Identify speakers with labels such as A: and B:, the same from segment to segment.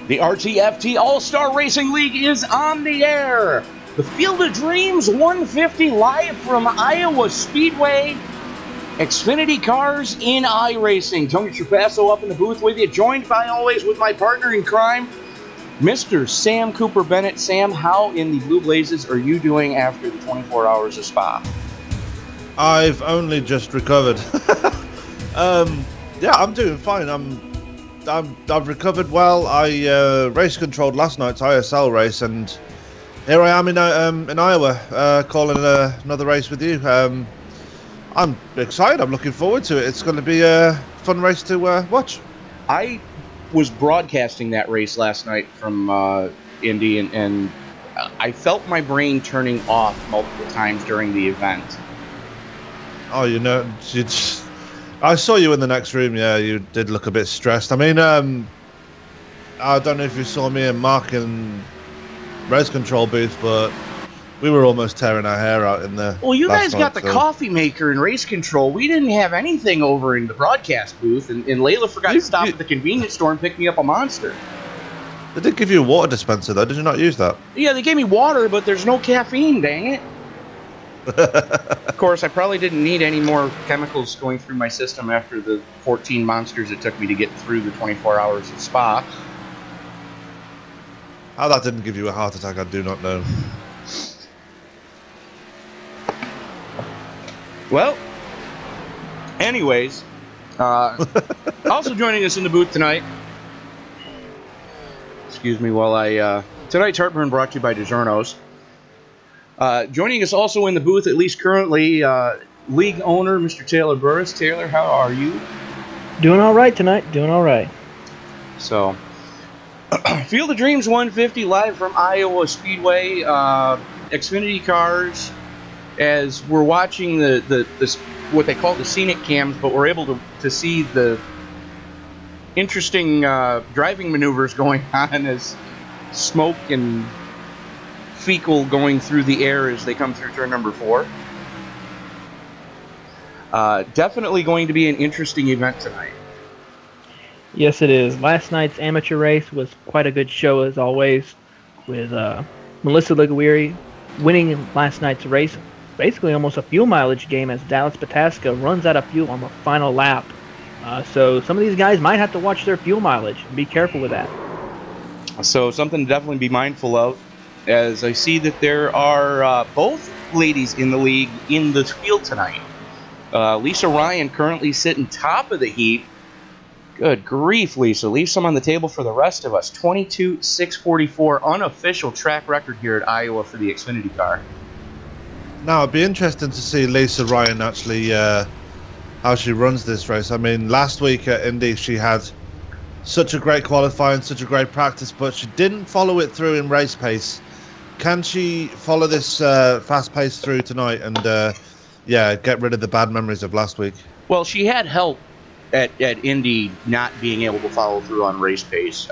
A: The RTFT All-Star Racing League is on the air. The Field of Dreams 150 live from Iowa Speedway. Xfinity cars in iRacing. Tony Trapasso up in the booth with you, joined by always with my partner in crime, Mr. Sam Cooper Bennett. Sam, how in the Blue Blazes are you doing after the 24 hours of Spa?
B: I've only just recovered. Yeah, I'm doing fine. I've recovered well. I race controlled last night's ISL race, and here I am in Iowa, calling another race with you. I'm excited. I'm looking forward to it. It's going to be a fun race to watch.
A: I was broadcasting that race last night from Indy, and I felt my brain turning off multiple times during the event.
B: Oh, I saw you in the next room. Yeah, you did look a bit stressed. I mean, I don't know if you saw me and Mark in race control booth, but we were almost tearing our hair out in there.
A: Well, you guys got the coffee maker and race control. We didn't have anything over in the broadcast booth, and Layla forgot to stop at the convenience store and pick me up a Monster.
B: They did give you a water dispenser, though. Did you not use that?
A: Yeah, they gave me water, but there's no caffeine, dang it. Of course, I probably didn't need any more chemicals going through my system after the 14 Monsters it took me to get through the 24 hours of Spa.
B: How that didn't give you a heart attack, I do not know.
A: Well, anyways, also joining us in the booth tonight, excuse me while tonight's Heartburn brought to you by DiGiorno's. Joining us also in the booth, at least currently, league owner, Mr. Taylor Burris. Taylor, how are you?
C: Doing all right tonight. Doing all right.
A: So, Field of Dreams 150 live from Iowa Speedway. Xfinity cars. As we're watching the what they call the scenic cams, but we're able to see the interesting driving maneuvers going on as smoke and fecal going through the air as they come through turn number 4. Definitely going to be an interesting event tonight.
C: Yes, it is. Last night's amateur race was quite a good show, as always, with Melissa Liguori winning last night's race. Basically almost a fuel mileage game as Dallas Pataska runs out of fuel on the final lap. So some of these guys might have to watch their fuel mileage and be careful with that. So
A: something to definitely be mindful of, as I see that there are both ladies in the league in the field tonight. Lisa Ryan currently sitting top of the heap. Good grief, Lisa. Leave some on the table for the rest of us. 22.644 unofficial track record here at Iowa for the Xfinity car.
B: Now, it'd be interesting to see Lisa Ryan actually how she runs this race. I mean, last week at Indy, she had such a great qualifying, such a great practice, but she didn't follow it through in race pace. Can she follow this fast pace through tonight and, get rid of the bad memories of last week?
A: Well, she had help at Indy not being able to follow through on race pace.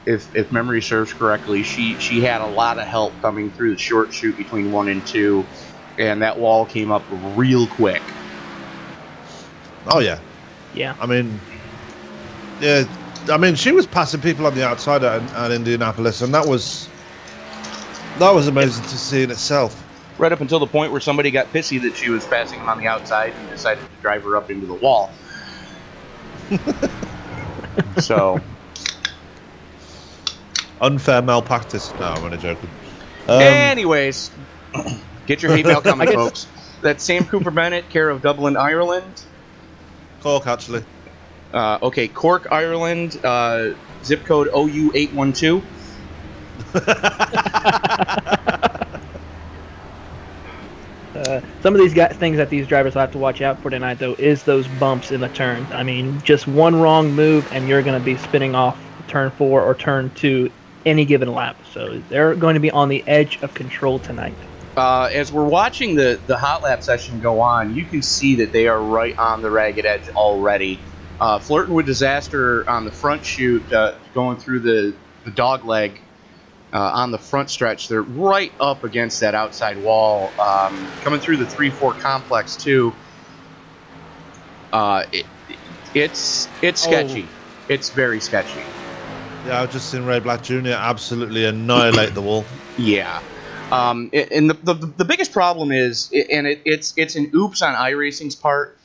A: If memory serves correctly, she had a lot of help coming through the short chute between 1 and 2, and that wall came up real quick.
B: Oh, yeah.
C: Yeah.
B: I mean, she was passing people on the outside at Indianapolis, and that was amazing to see in itself.
A: Right up until the point where somebody got pissy that she was passing them on the outside and decided to drive her up into the wall. So...
B: unfair malpractice. No, I'm only joking.
A: Anyways, get your hate mail coming, folks. That's Sam Cooper Bennett, care of Dublin, Ireland.
B: Cork, actually.
A: Okay, Cork, Ireland, zip code OU812.
C: Some of these things that these drivers will have to watch out for tonight, though, is those bumps in the turn. I mean, just one wrong move, and you're going to be spinning off turn 4 or turn 2 any given lap. So they're going to be on the edge of control tonight.
A: As we're watching the hot lap session go on, you can see that they are right on the ragged edge already. Flirting with disaster on the front chute, going through the dog leg on the front stretch. They're right up against that outside wall. Coming through the 3-4 complex, too. It's sketchy. It's very sketchy.
B: Yeah, I've just seen Ray Black Jr. absolutely annihilate the wall.
A: Yeah. And the biggest problem is, and it's an oops on iRacing's part,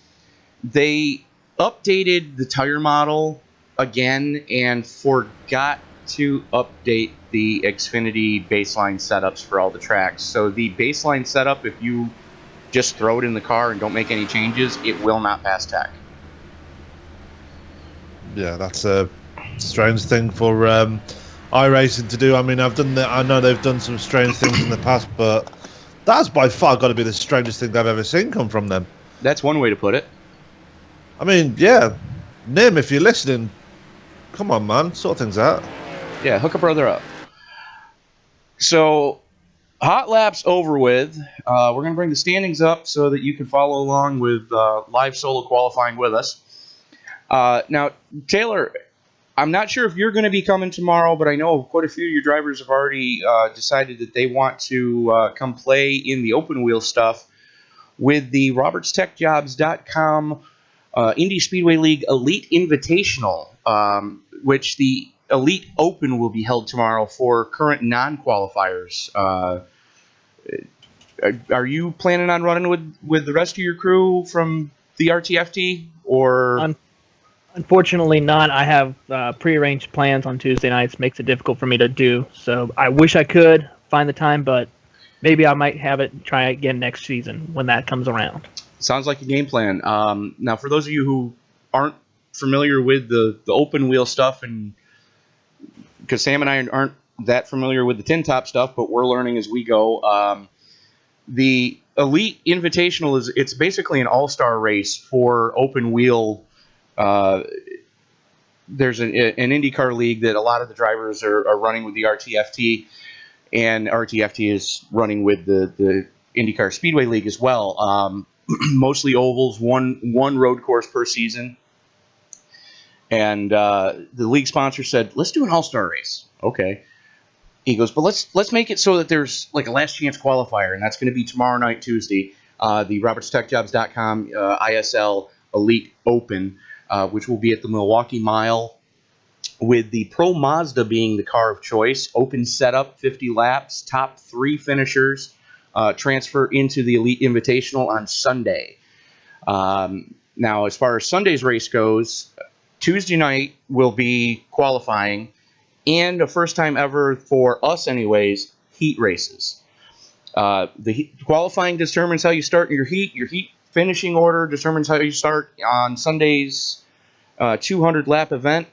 A: they updated the tire model again and forgot to update the Xfinity baseline setups for all the tracks. So the baseline setup, if you just throw it in the car and don't make any changes, it will not pass tech.
B: Yeah, that's a strange thing for iRacing to do. I mean, I know they've done some strange things in the past, but that's by far got to be the strangest thing I've ever seen come from them.
A: That's one way to put it.
B: I mean, yeah, Nim, if you're listening, come on, man, sort things out.
A: Yeah, hook a brother up. So, hot laps over with. We're going to bring the standings up so that you can follow along with live solo qualifying with us. Now, Taylor, I'm not sure if you're going to be coming tomorrow, but I know quite a few of your drivers have already decided that they want to come play in the open wheel stuff with the RobertsTechJobs.com Indy Speedway League Elite Invitational, which the Elite Open will be held tomorrow for current non-qualifiers. Are you planning on running with the rest of your crew from the RTFT, or?
C: Unfortunately not. I have prearranged plans on Tuesday nights. Makes it difficult for me to do. So I wish I could find the time, but maybe I might have it try again next season when that comes around.
A: Sounds like a game plan. Now, for those of you who aren't familiar with the open wheel stuff, and because Sam and I aren't that familiar with the tin top stuff, but we're learning as we go. The Elite Invitational it's basically an all-star race for open wheel. There's an IndyCar league that a lot of the drivers are running with the RTFT, and RTFT is running with the IndyCar Speedway League as well. Mostly ovals, one road course per season. And the league sponsor said, let's do an all-star race. Okay. He goes, but let's make it so that there's like a last chance qualifier, and that's going to be tomorrow night, Tuesday, the RobertsTechJobs.com ISL Elite Open, which will be at the Milwaukee Mile, with the Pro Mazda being the car of choice. Open setup, 50 laps, top 3 finishers transfer into the Elite Invitational on Sunday. Now, as far as Sunday's race goes, Tuesday night will be qualifying, and a first time ever for us anyways, heat races. Qualifying determines how you start in your heat. Your heat finishing order determines how you start on Sunday's 200-lap event.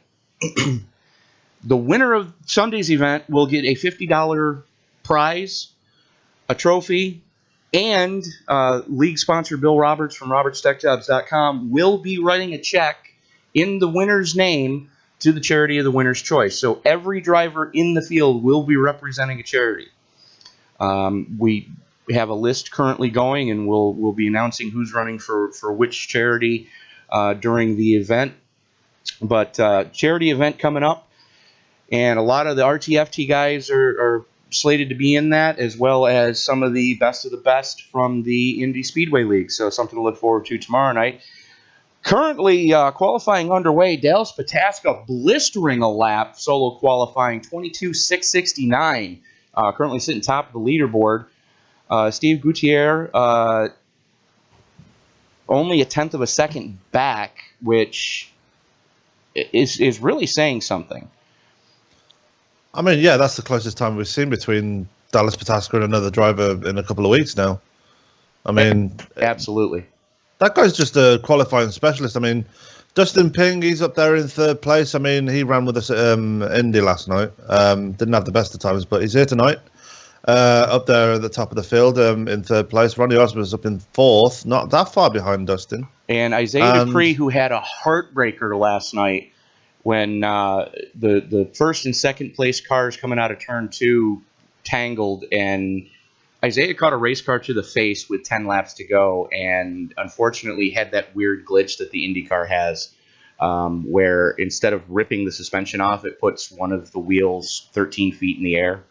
A: The winner of Sunday's event will get a $50 prize, a trophy, and league sponsor Bill Roberts from RobertsTechJobs.com will be writing a check in the winner's name to the charity of the winner's choice. So every driver in the field will be representing a charity. We have a list currently going, and we'll be announcing who's running for which charity during the event. But charity event coming up, and a lot of the RTFT guys are slated to be in that, as well as some of the best from the Indy Speedway League. So something to look forward to tomorrow night. Currently qualifying underway, Dale Spataska blistering a lap, solo qualifying 22.669. Currently sitting top of the leaderboard. Steve Gutierrez only a tenth of a second back, which is really saying something.
B: I mean, yeah, that's the closest time we've seen between Dallas Pataska and another driver in a couple of weeks now. I mean,
A: absolutely.
B: That guy's just a qualifying specialist. I mean, Dustin Ping, he's up there in third place. I mean, he ran with us at Indy last night. Didn't have the best of times, but he's here tonight. Up there at the top of the field in third place. Ronnie Osborne's up in fourth, not that far behind Dustin.
A: And Isaiah Dupree, who had a heartbreaker last night when the first and second place cars coming out of turn 2 tangled, and Isaiah caught a race car to the face with 10 laps to go, and unfortunately had that weird glitch that the IndyCar has, where instead of ripping the suspension off, it puts one of the wheels 13 feet in the air.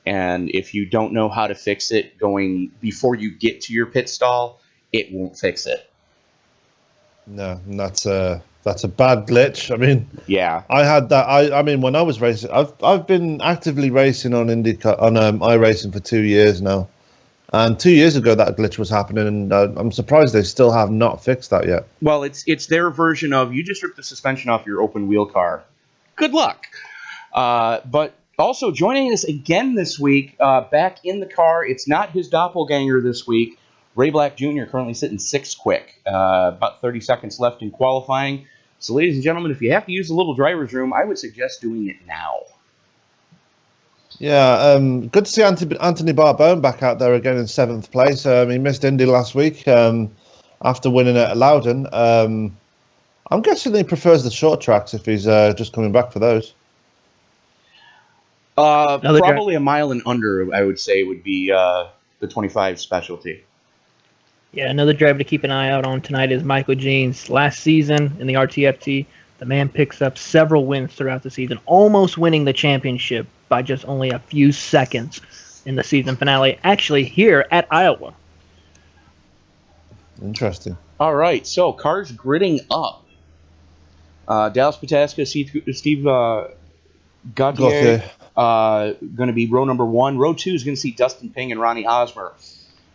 A: And if you don't know how to fix it going before you get to your pit stall, it won't fix it.
B: No, and that's That's a bad glitch. I mean,
A: Yeah.
B: I had that. I mean, when I was racing, I've been actively racing on IndyCar on iRacing for 2 years now, and 2 years ago that glitch was happening, and I'm surprised they still have not fixed that yet.
A: Well, it's their version of you just ripped the suspension off your open wheel car. Good luck. But also joining us again this week, back in the car. It's not his doppelganger this week. Ray Black Jr. currently sitting sixth quick. About 30 seconds left in qualifying. So, ladies and gentlemen, if you have to use a little driver's room, I would suggest doing it now.
B: Yeah, good to see Anthony Barbone back out there again in 7th place. He missed Indy last week after winning at Loudon. I'm guessing he prefers the short tracks if he's just coming back for those.
A: Probably a mile and under, I would say, would be the 25 specialty.
C: Yeah, another driver to keep an eye out on tonight is Michael Jeans. Last season in the RTFT, the man picks up several wins throughout the season, almost winning the championship by just only a few seconds in the season finale, actually here at Iowa.
B: Interesting.
A: All right, so cars gridding up. Dallas Pataska, Steve Gauthier, going to be row number 1. Row 2 is going to see Dustin Ping and Ronnie Osmer.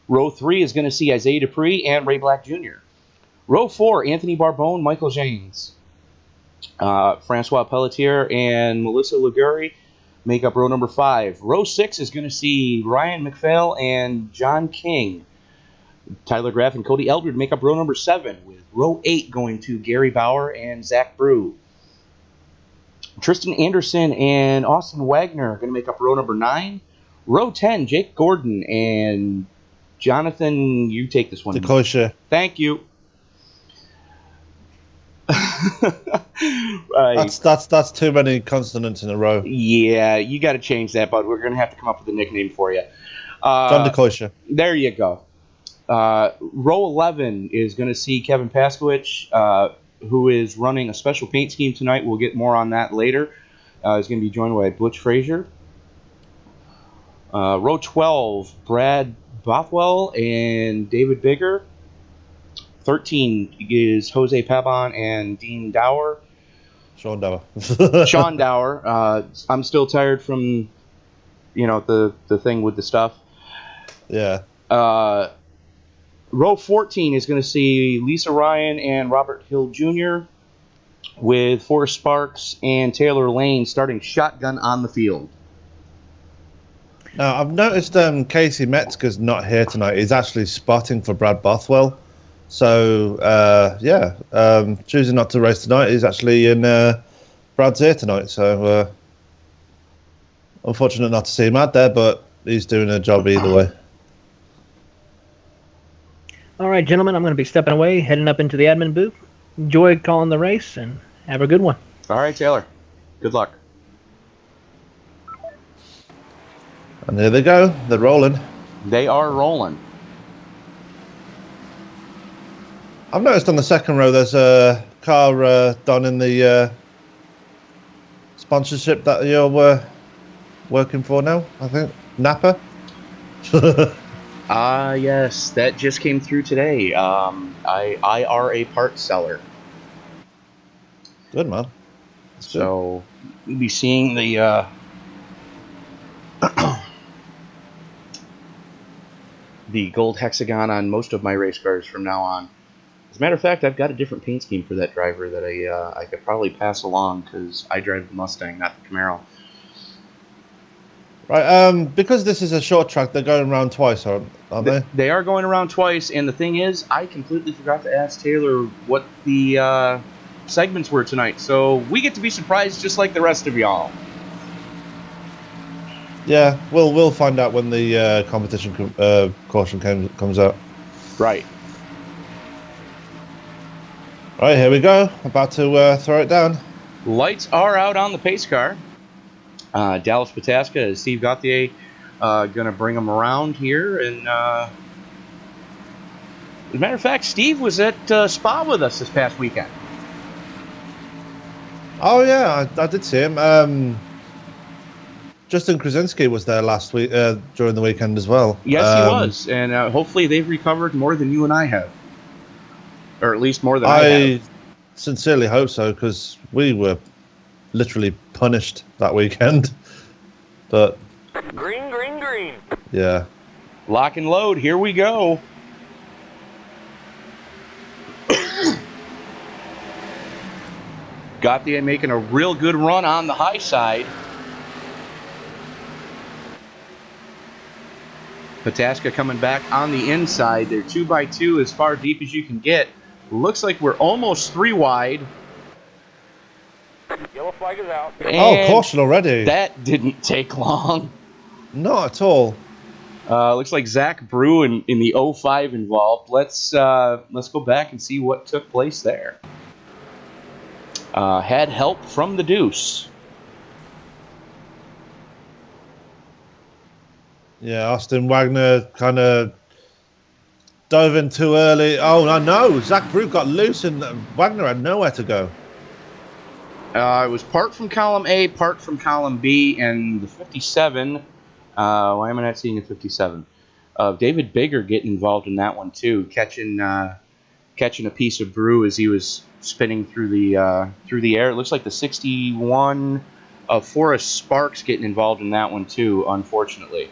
A: Row 3 is going to see Isaiah Dupree and Ray Black Jr. Row 4, Anthony Barbone, Michael James. Francois Pelletier and Melissa Liguri make up row number 5. Row 6 is going to see Ryan McPhail and John King. Tyler Graff and Cody Eldred make up row number 7, with row 8 going to Gary Bauer and Zach Brew. Tristan Anderson and Austin Wagner are going to make up row number 9. Row 10, Jake Gordon and Jonathan, you take this one.
B: DeKoisha.
A: Thank you.
B: That's too many consonants in a row.
A: Yeah, you got to change that, bud. We're going to have to come up with a nickname for you.
B: John DeKoisha.
A: There you go. Row 11 is going to see Kevin Paskowicz, who is running a special paint scheme tonight. We'll get more on that later. He's going to be joined by Butch Frazier. Row 12, Brad Bothwell and David Bigger. 13 is Jose Pabon and Dean Dower.
B: Sean Dower.
A: Sean Dower. I'm still tired from, the thing with the stuff.
B: Yeah.
A: Row 14 is going to see Lisa Ryan and Robert Hill Jr. with Forrest Sparks and Taylor Lane starting shotgun on the field.
B: Now, I've noticed Casey Metzger's not here tonight. He's actually spotting for Brad Bothwell. So, choosing not to race tonight. He's actually in Brad's here tonight. So, unfortunate not to see him out there, but he's doing a job either way.
C: All right, gentlemen, I'm going to be stepping away, heading up into the admin booth. Enjoy calling the race, and have a good one.
A: All right, Taylor. Good luck.
B: And there they go. They're rolling.
A: They are rolling.
B: I've noticed on the second row there's a car done in the sponsorship that you're working for now, I think. Napa?
A: Yes, that just came through today. I are a parts seller.
B: Good, man.
A: So you'll be seeing the the gold hexagon on most of my race cars from now on. As a matter of fact, I've got a different paint scheme for that driver that I could probably pass along because I drive the Mustang, not the Camaro.
B: Right, because this is a short track, they're going around twice, aren't they?
A: They are going around twice, and the thing is, I completely forgot to ask Taylor what the segments were tonight, so we get to be surprised just like the rest of y'all.
B: Yeah, we'll find out when the competition caution comes out.
A: Right.
B: Right, here we go. About to throw it down.
A: Lights are out on the pace car. Dallas Pataska, Steve Gauthier, going to bring them around here. And as a matter of fact, Steve was at Spa with us this past weekend.
B: Oh, yeah, I did see him. Justin Krasinski was there last week during the weekend as well.
A: Yes, he was. And hopefully they've recovered more than you and I have. Or at least more than I have.
B: sincerely hope so, because we were literally punished that weekend. But
D: Green, green, green.
B: yeah,
A: Lock and load. Here we go. Gauthier making a real good run on the high side. Pataska coming back on the inside. They're 2x2 as far deep as you can get. Looks like we're almost 3 wide.
D: Yellow flag is out.
A: And
B: caution already.
A: That didn't take long.
B: Not at all.
A: Looks like Zach Brew in the 05 involved. Let's go back and see what took place there. Had help from the Deuce.
B: Yeah, Austin Wagner kind of dove in too early. Oh, no. Zach Brew got loose and Wagner had nowhere to go.
A: It was part from column A, part from column B, and the 57. Why am I not seeing a 57? David Bigger getting involved in that one too, catching a piece of Brew as he was spinning through the air. It looks like the 61 of Forrest Sparks getting involved in that one too, unfortunately.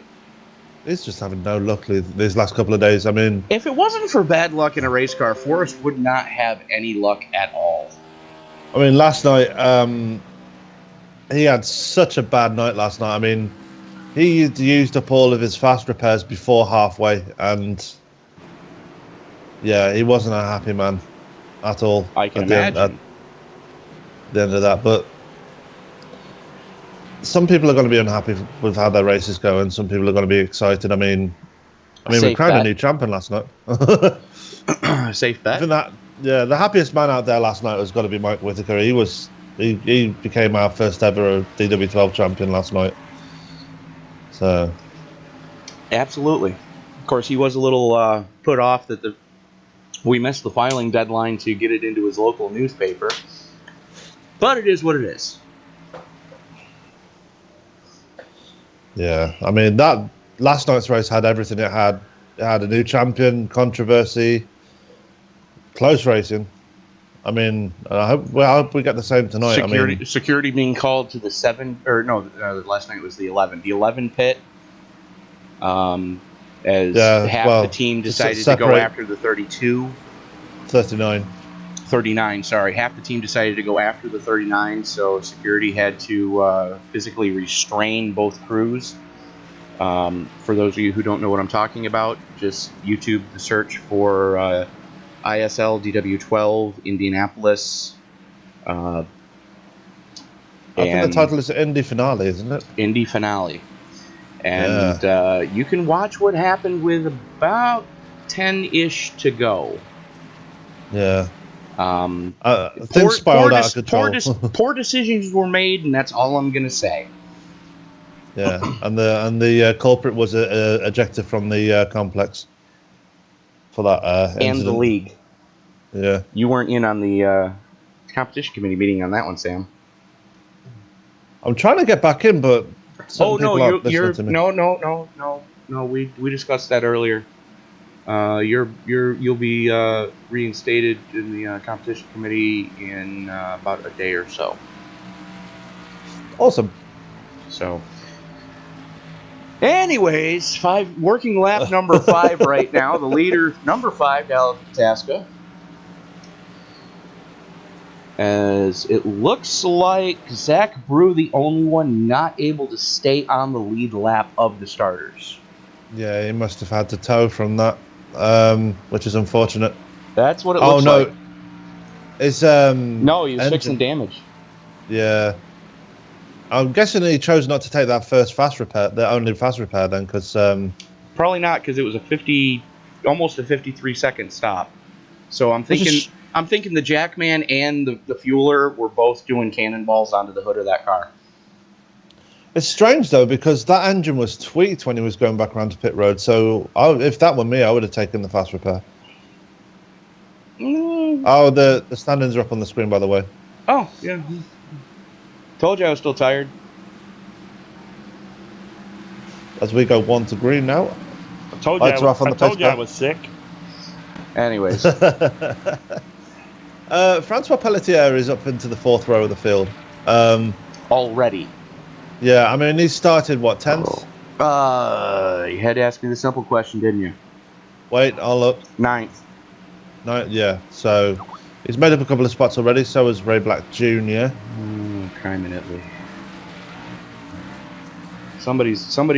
B: He's just having no luck these last couple of days. I mean,
A: if it wasn't for bad luck in a race car, Forrest would not have any luck at all.
B: I mean, last night, he had such a bad night last night. I mean, he used up all of his fast repairs before halfway, and yeah, he wasn't a happy man at all.
A: I can imagine.
B: At the end of that, but some people are going to be unhappy with how their races go, and some people are going to be excited. I mean, we crowned a new champion last night.
A: Safe bet.
B: I think the happiest man out there last night was got to be Mike Whitaker. He became our first ever DW12 champion last night. So,
A: absolutely. Of course, he was a little put off that we missed the filing deadline to get it into his local newspaper, but it is what it is.
B: Yeah, I mean, that last night's race had everything it had. It had a new champion, controversy, close racing. I mean, I hope we get the same tonight.
A: Security being called to the 7, or no, last night was the 11. The 11 pit, as half the team decided to go after the 32. 39, sorry. Half the team decided to go after the 39, so security had to physically restrain both crews. For those of you who don't know what I'm talking about, just YouTube the search for ISL DW12 Indianapolis.
B: I think the title is Indy Finale, isn't it?
A: Indy Finale. And you can watch what happened with about 10-ish to go.
B: Yeah. Things spiraled out of control.
A: Poor decisions were made, and that's all I'm going to say.
B: Yeah, and the culprit was ejected from the complex for that incident.
A: And the league.
B: Yeah.
A: You weren't in on the competition committee meeting on that one, Sam.
B: I'm trying to get back in, but
A: you're no. We discussed that earlier. You'll be reinstated in the competition committee in about a day or so.
B: Awesome.
A: So, anyways, working lap number 5 right now. The leader, number 5, Dallas Pataska. As it looks like Zach Brew, the only one not able to stay on the lead lap of the starters.
B: Yeah, he must have had to tow from that. Which is unfortunate.
A: That's what it looks like.
B: It's
A: no, he was fixing damage.
B: Yeah, I'm guessing he chose not to take that first fast repair, the only fast repair, then, because
A: probably not, because it was almost a 53-second stop. So I'm thinking the Jackman and the Fueler were both doing cannonballs onto the hood of that car.
B: It's strange, though, because that engine was tweaked when he was going back around to pit road. So if that were me, I would have taken the fast repair. Oh, the standings are up on the screen, by the way.
A: Oh, yeah. Told you I was still tired.
B: As we go 1 to green now.
D: I told you I was sick.
A: Anyways.
B: Francois Pelletier is up into the 4th row of the field.
A: Already.
B: Yeah, I mean, he started, what, 10th?
A: You had to ask me the simple question, didn't you?
B: Wait, I'll look.
A: 9th.
B: No, yeah, so he's made up a couple of spots already, so has Ray Black Jr.
A: Crime in Italy. Somebody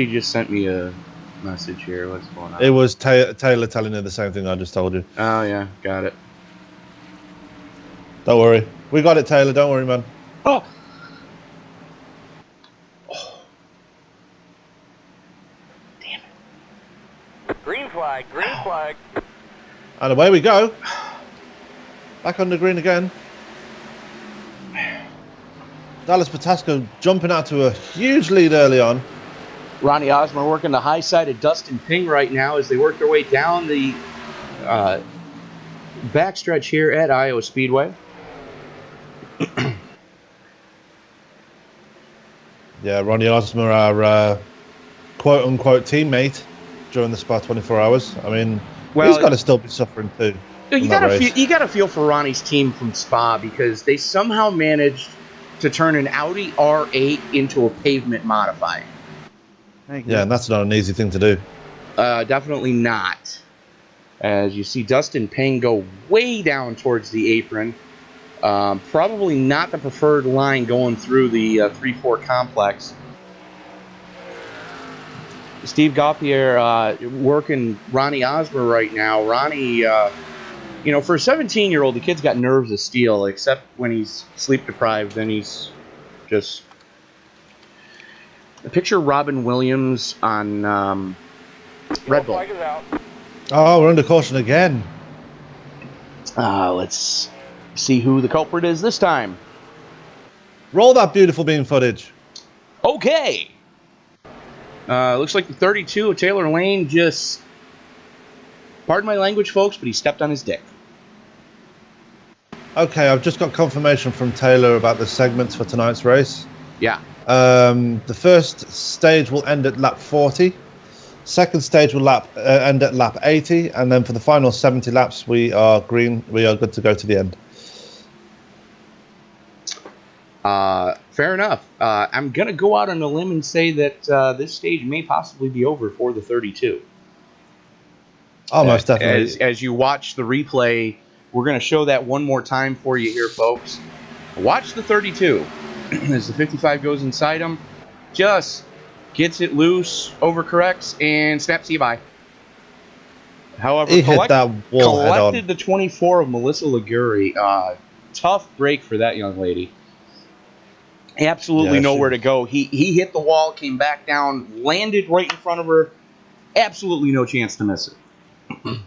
A: just sent me a message here. What's going on?
B: It was Taylor telling you the same thing I just told you.
A: Oh, yeah, got it.
B: Don't worry. We got it, Taylor. Don't worry, man.
A: Oh!
D: Green flag, green flag.
B: And away we go. Back on the green again. Dallas Patasco jumping out to a huge lead early on.
A: Ronnie Osmer working the high side of Dustin Ping right now as they work their way down the backstretch here at Iowa Speedway.
B: Yeah, Ronnie Osmer, our quote-unquote teammate during the Spa 24 hours. I mean, he's got to still be suffering too.
A: You got to feel for Ronnie's team from Spa because they somehow managed to turn an Audi R8 into a pavement modified.
B: Yeah, and that's not an easy thing to do.
A: Definitely not. As you see Dustin Payne go way down towards the apron. Probably not the preferred line going through the 3-4 complex. Steve Gauthier working Ronnie Osmer right now. Ronnie, for a 17-year-old, the kid's got nerves of steel, except when he's sleep deprived, then he's just... Picture Robin Williams on Red Bull.
B: Oh, we're under caution again.
A: Let's see who the culprit is this time.
B: Roll that beautiful beam footage.
A: Okay. Looks like the 32 of Taylor Lane just... Pardon my language, folks, but he stepped on his dick.
B: Okay, I've just got confirmation from Taylor about the segments for tonight's race.
A: Yeah.
B: The first stage will end at lap 40. Second stage will end at lap 80, and then for the final 70 laps, we are green. We are good to go to the end.
A: Fair enough. I'm gonna go out on a limb and say that this stage may possibly be over for the 32.
B: Almost definitely.
A: As you watch the replay, we're gonna show that one more time for you here, folks. Watch the 32 as the 55 goes inside him. Just gets it loose, overcorrects, and snaps you by. However,
B: he hit that wall head on.
A: Collected the 24 of Melissa Liguri. Tough break for that young lady. Absolutely nowhere to go. He hit the wall, came back down, landed right in front of her. Absolutely no chance to miss it.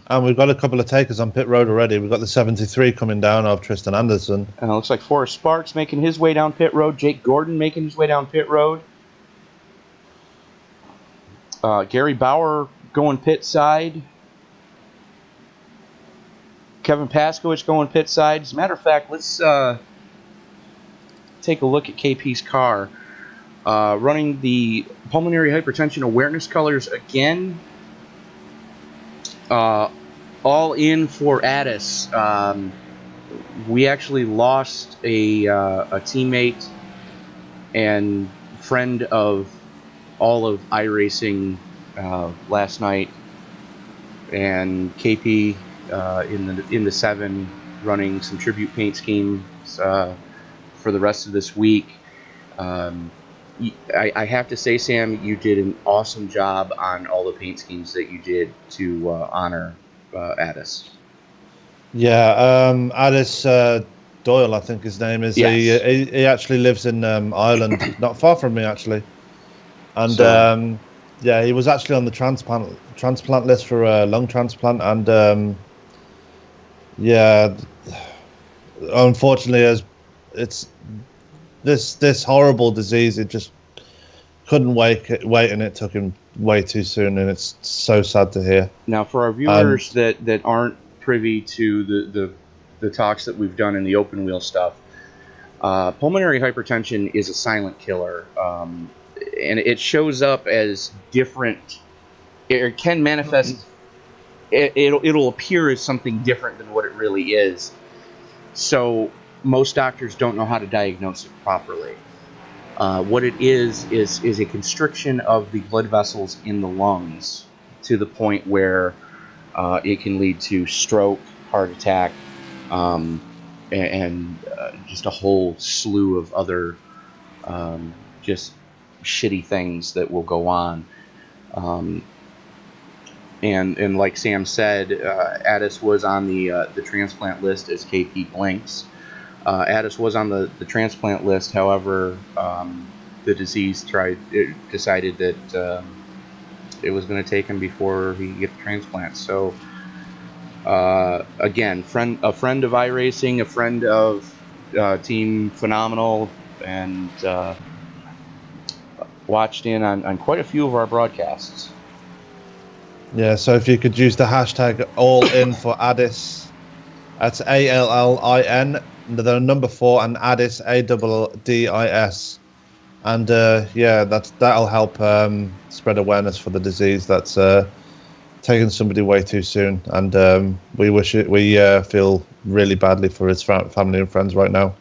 B: And we've got a couple of takers on pit road already. We've got the 73 coming down of Tristan Anderson.
A: Looks like Forrest Sparks making his way down pit road. Jake Gordon making his way down pit road. Gary Bauer going pit side. Kevin Paskowitz going pit side. As a matter of fact, let's take a look at KP's car. Running the pulmonary hypertension awareness colors again. All in for Addis. We actually lost a teammate and friend of all of iRacing last night, and KP in the 7 running some tribute paint schemes for the rest of this week. I have to say, Sam, you did an awesome job on all the paint schemes that you did to honor Addis.
B: Yeah, Addis Doyle, I think his name is.
A: Yes.
B: He actually lives in Ireland, not far from me, actually. And he was actually on the transplant list for a lung transplant. And unfortunately, as it's this horrible disease, it just couldn't wait, and it took him way too soon, and it's so sad to hear.
A: Now, for our viewers that aren't privy to the talks that we've done in the open wheel stuff, pulmonary hypertension is a silent killer, and it shows up as different. It can manifest. It'll appear as something different than what it really is. So most doctors don't know how to diagnose it properly. What it is a constriction of the blood vessels in the lungs to the point where it can lead to stroke, heart attack, and just a whole slew of other just shitty things that will go on. And like Sam said, Addis was on the transplant list as KP blinks. Addis was on the transplant list. However, the disease decided that it was going to take him before he could get the transplant. So again, a friend of iRacing, a friend of Team Phenomenal, and watched in on quite a few of our broadcasts.
B: Yeah, so if you could use the hashtag all in for Addis, that's ALLIN, the number 4, and Addis ADDIS, and that'll help spread awareness for the disease that's taken somebody way too soon, and we feel really badly for his family and friends right now,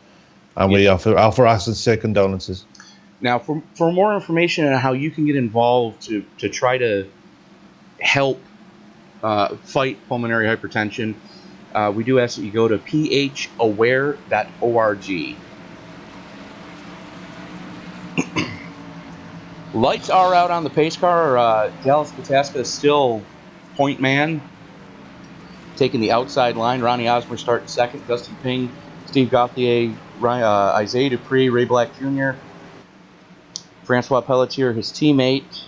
B: and we offer our sincere condolences.
A: Now, for more information on how you can get involved to try to help fight pulmonary hypertension, we do ask that you go to phaware.org. Lights are out on the pace car. Dallas Kataska is still point man, taking the outside line. Ronnie Osmer starting second. Dustin Ping, Steve Gauthier, Isaiah Dupree, Ray Black Jr., Francois Pelletier, his teammate,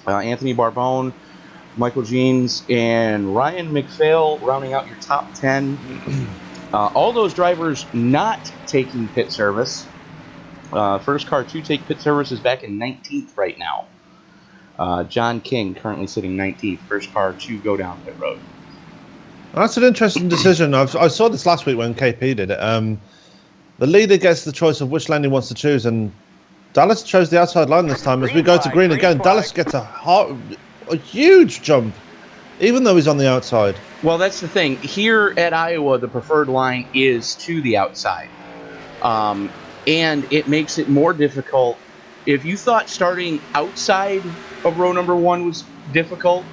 A: Anthony Barbone, Michael Jeans, and Ryan McPhail rounding out your top 10. All those drivers not taking pit service. First car to take pit service is back in 19th right now. John King currently sitting 19th. First car to go down pit road.
B: That's an interesting decision. I saw this last week when KP did it. The leader gets the choice of which lane he wants to choose, and Dallas chose the outside line this time. As we go to green again, Dallas gets a huge jump, even though he's on the outside.
A: Well, that's the thing. Here at Iowa, the preferred line is to the outside. And it makes it more difficult. If you thought starting outside of row number 1 was difficult,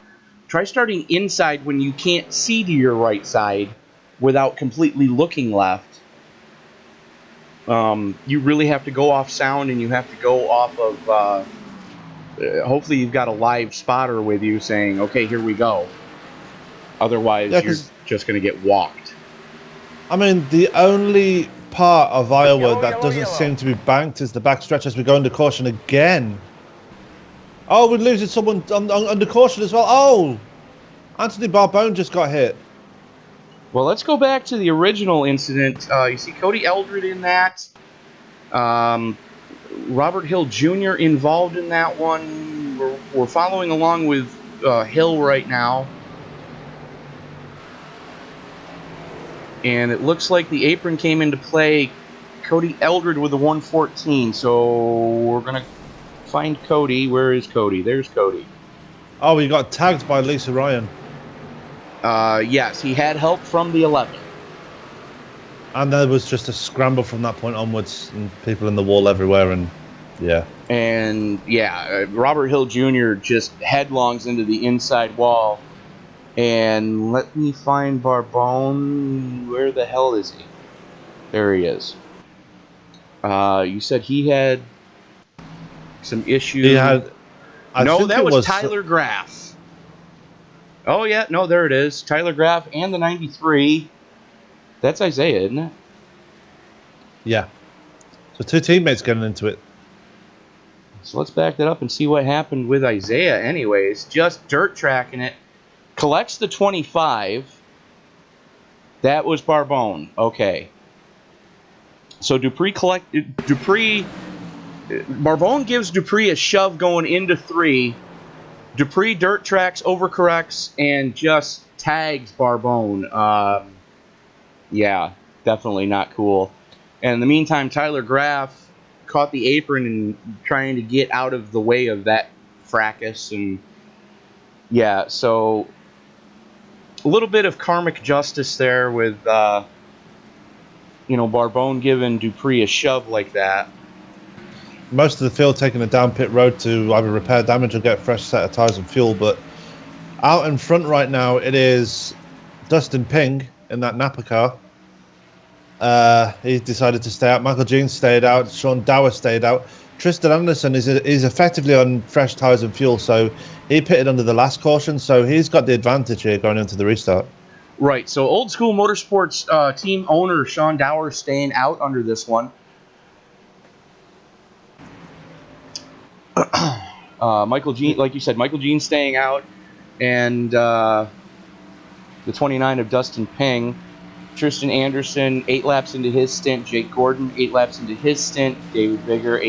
A: try starting inside when you can't see to your right side without completely looking left. You really have to go off sound, and you have to go off of... hopefully you've got a live spotter with you saying, okay, here we go. Otherwise, you're just going to get walked.
B: I mean, the only part of Iowa that doesn't seem to be banked is the backstretch as we go into caution again. Oh, we're losing someone under caution as well. Oh, Anthony Barbone just got hit.
A: Well, let's go back to the original incident. You see Cody Eldred in that. Robert Hill Jr. involved in that one. We're following along with Hill right now. And it looks like the apron came into play. Cody Eldred with the 114. So we're going to find Cody. Where is Cody? There's Cody.
B: Oh, he got tagged by Lisa Ryan.
A: Yes, he had help from the 11.
B: And there was just a scramble from that point onwards, and people in the wall everywhere, and yeah.
A: And yeah, Robert Hill Jr. just headlongs into the inside wall. And let me find Barbone. Where the hell is he? There he is. You said he had some issues.
B: He had.
A: No, that was Tyler Graff. Oh yeah, no, there it is. Tyler Graff and the 93. That's Isaiah, isn't it?
B: Yeah. So 2 teammates getting into it.
A: So let's back that up and see what happened with Isaiah. Anyways, just dirt tracking it. Collects the 25. That was Barbone. Okay. So Barbone gives Dupree a shove going into 3. Dupree dirt tracks, overcorrects, and just tags Barbone. Yeah, definitely not cool. And in the meantime, Tyler Graff caught the apron and trying to get out of the way of that fracas. And yeah, so a little bit of karmic justice there with Barbone giving Dupree a shove like that.
B: Most of the field taking a down pit road to either repair damage or get a fresh set of tires and fuel. But out in front right now, it is Dustin Ping in that Napa car. He decided to stay out. Michael Jean stayed out. Sean Dower stayed out. Tristan Anderson is effectively on fresh tires and fuel, so he pitted under the last caution, so he's got the advantage here going into the restart.
A: Right, so Old School Motorsports team owner Sean Dower staying out under this one. Michael Jean, like you said, Michael Jean staying out, and the 29 of Dustin Ping. Tristan Anderson, 8 laps into his stint. Jake Gordon, 8 laps into his stint. David Bigger,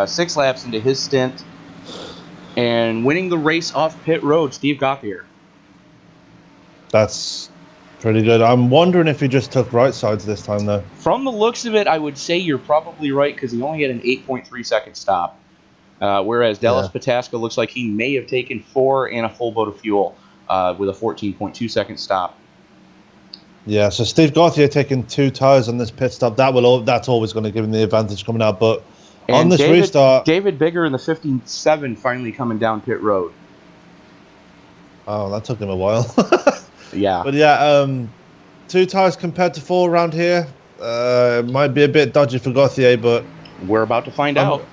A: 6 laps into his stint. And winning the race off pit road, Steve Gauthier.
B: That's pretty good. I'm wondering if he just took right sides this time, though.
A: From the looks of it, I would say you're probably right because he only had an 8.3 second stop. Whereas Dallas Pataska looks like he may have taken 4 and a full boat of fuel with a 14.2 second stop.
B: Yeah, so Steve Gauthier taking 2 tires on this pit stop. That's always going to give him the advantage coming out. But on this restart,
A: David Bigger in the 57 finally coming down pit road.
B: Oh, that took him a while.
A: Yeah.
B: But yeah, 2 tires compared to 4 around here. Might be a bit dodgy for Gauthier, but
A: we're about to find out.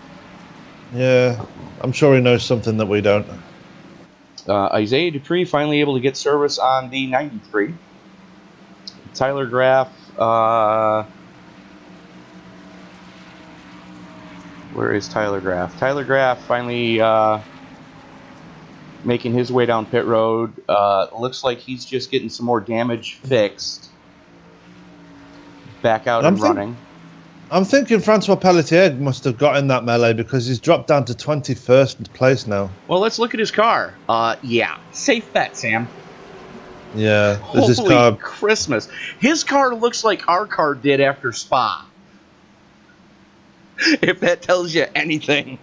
B: Yeah, I'm sure he knows something that we don't.
A: Isaiah Dupree finally able to get service on the 93. Tyler Graff, where is Tyler Graff? Tyler Graff finally making his way down pit road. Looks like he's just getting some more damage fixed. Back out and running.
B: I'm thinking Francois Pelletier must have got in that melee because he's dropped down to 21st place now.
A: Well, let's look at his car. Yeah, safe bet, Sam.
B: Yeah,
A: Holy Christmas. His car looks like our car did after Spa. If that tells you anything.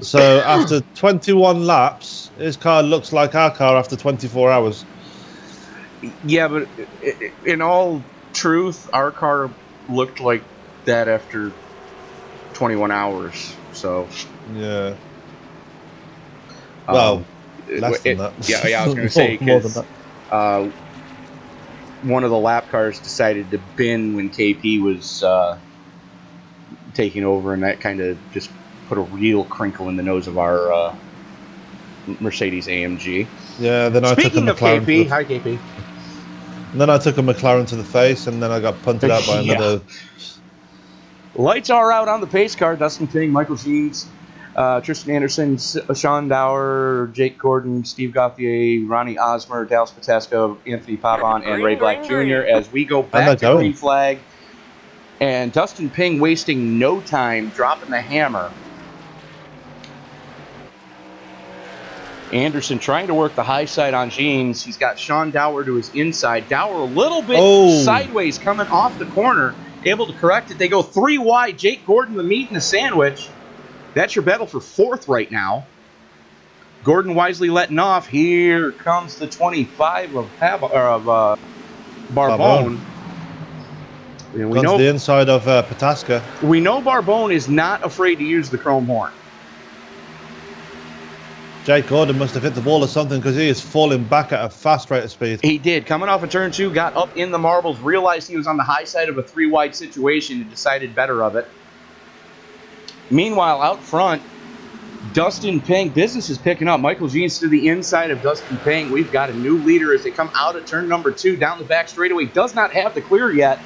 B: So after 21 laps, his car looks like our car after 24 hours.
A: Yeah, but in all truth, our car looked like that after 21 hours. So,
B: yeah. Well, less than that.
A: Yeah, I was going to say, because one of the lap cars decided to bin when KP was taking over, and that kind of just put a real crinkle in the nose of our Mercedes AMG.
B: Yeah, then
A: Speaking of KP, hi KP.
B: And then I took a McLaren to the face, and then I got punted out by another.
A: Lights are out on the pace car. Dustin Ping, Michael Jeans, Tristan Anderson, Sean Dower, Jake Gordon, Steve Gauthier, Ronnie Osmer, Dallas Pataska, Anthony Pavon, and Ray Black Jr. as we go back to green flag. And Dustin Ping wasting no time, dropping the hammer. Anderson trying to work the high side on Jeans. He's got Sean Dower to his inside. Dower a little bit sideways coming off the corner. Able to correct it. They go 3 wide. Jake Gordon, the meat and the sandwich. That's your battle for 4th right now. Gordon wisely letting off. Here comes the 25 of Barbone. And we know
B: the inside of Pataska.
A: We know Barbone is not afraid to use the chrome horn.
B: Jake Gordon must have hit the wall or something because he is falling back at a fast rate of speed.
A: He did. Coming off of turn 2, got up in the marbles, realized he was on the high side of a 3-wide situation and decided better of it. Meanwhile, out front, Dustin Ping, business is picking up. Michael Jeans to the inside of Dustin Ping. We've got a new leader as they come out of turn number 2, down the back straightaway. Does not have the clear yet.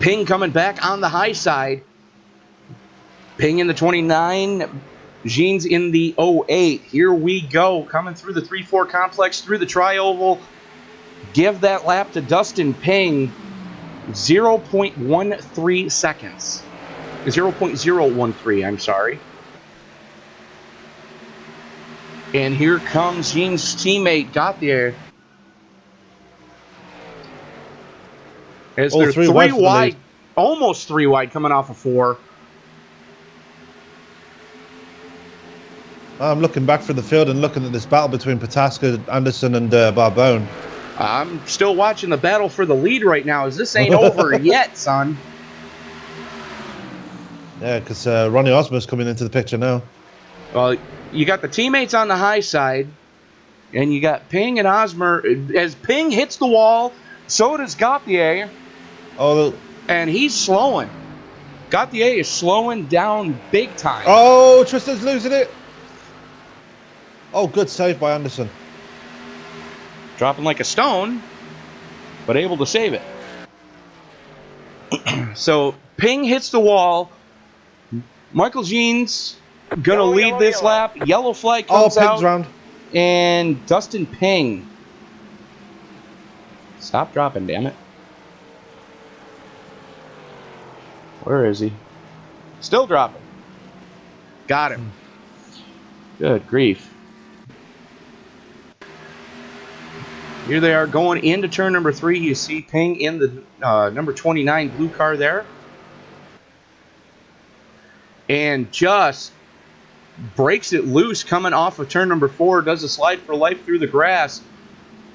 A: Ping coming back on the high side. Ping in the 29. Jeans in the 08. Here we go. Coming through the 3-4 complex, through the tri-oval. Give that lap to Dustin Ping. 0.13 seconds. 0.013, I'm sorry. And here comes Jean's teammate, Gauthier. As they're 3 wide, almost 3 wide, coming off of 4.
B: I'm looking back through the field and looking at this battle between Pataska, Anderson, and Barbone.
A: I'm still watching the battle for the lead right now, as this ain't over yet, son.
B: Yeah, because Ronnie Osmer's coming into the picture now.
A: Well, you got the teammates on the high side, and you got Ping and Osmer. As Ping hits the wall, so does Gauthier,
B: Oh,
A: and he's slowing. Gauthier is slowing down big time.
B: oh, Tristan's losing it. Oh, good save by Anderson.
A: Dropping like a stone, but able to save it. So Ping hits the wall. Michael Jean's gonna
D: Yellow,
A: lead
D: yellow,
A: this
D: yellow.
A: lap. Yellow flag
B: Oh,
A: comes
B: Pig's
A: out,
B: round.
A: and Dustin Ping. Stop dropping, damn it. Where is he? Still dropping. Got him. Good grief. Here they are going into turn number 3. You see Ping in the number 29 blue car there. And just breaks it loose coming off of turn number 4. Does a slide for life through the grass.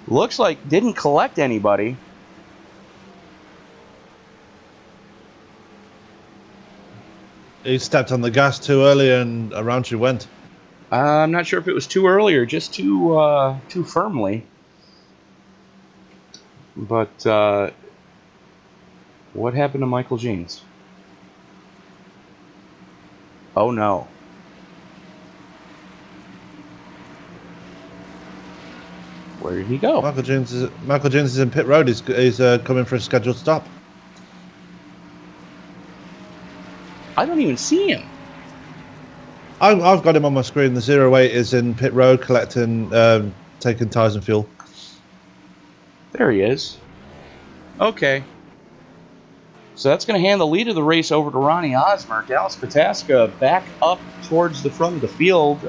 A: Looks like didn't collect anybody.
B: He stepped on the gas too early and around she went.
A: I'm not sure if it was too early or just too firmly. But what happened to Michael Jeans? Oh no. Where did he go?
B: Michael Jones is in pit road. He's coming for a scheduled stop.
A: I don't even see him.
B: I've got him on my screen. The 08 is in pit road collecting, taking tires and fuel.
A: There he is. Okay. So that's going to hand the lead of the race over to Ronnie Osmer. Dallas Pataska back up towards the front of the field.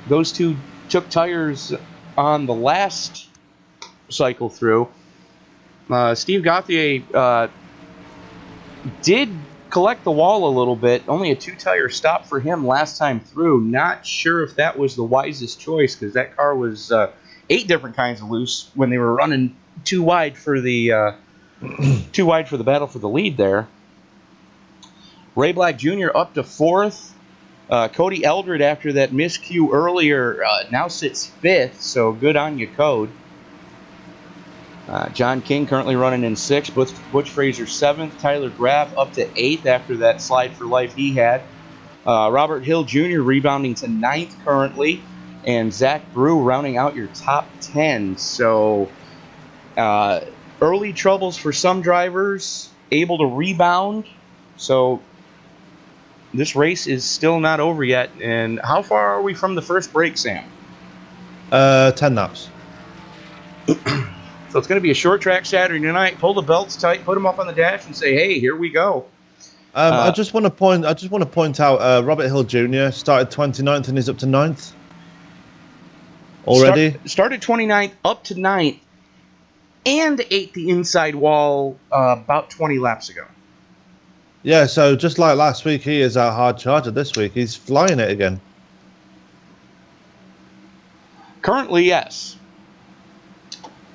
A: Those two took tires on the last cycle through. Steve Gauthier did collect the wall a little bit. Only a 2-tire stop for him last time through. Not sure if that was the wisest choice, because that car was 8 different kinds of loose when they were running too wide for the battle for the lead there. Ray Black Jr. up to 4th. Cody Eldred, after that miscue earlier, now sits 5th, so good on you, Code. John King currently running in 6th. Butch Fraser 7th. Tyler Graff up to 8th after that slide for life he had. Robert Hill Jr. rebounding to 9th currently. And Zach Brew rounding out your top 10. So early troubles for some drivers, able to rebound. So this race is still not over yet. And how far are we from the first break, Sam?
B: 10 laps.
A: So it's going to be a short track Saturday night. Pull the belts tight, put them up on the dash, and say, "Hey, here we go."
B: I just want to point out Robert Hill Jr. started 29th and he's up to 9th already.
A: Started 29th, up to 9th, and ate the inside wall about 20 laps ago.
B: Yeah, so just like last week, he is our hard charger. This week, he's flying it again.
A: Currently, yes.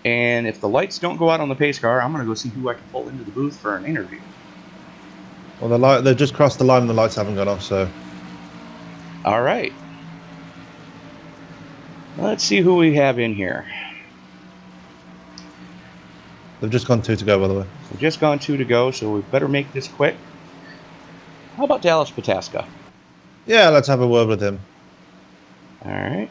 A: And if the lights don't go out on the pace car, I'm going to go see who I can pull into the booth for an interview.
B: Well, they've just crossed the line and the lights haven't gone off, so.
A: All right. Let's see who we have in here.
B: They've just gone 2 to go, by the way.
A: We've just gone 2 to go, so we better make this quick. How about Dallas Pataska?
B: Yeah, let's have a word with him.
A: All right.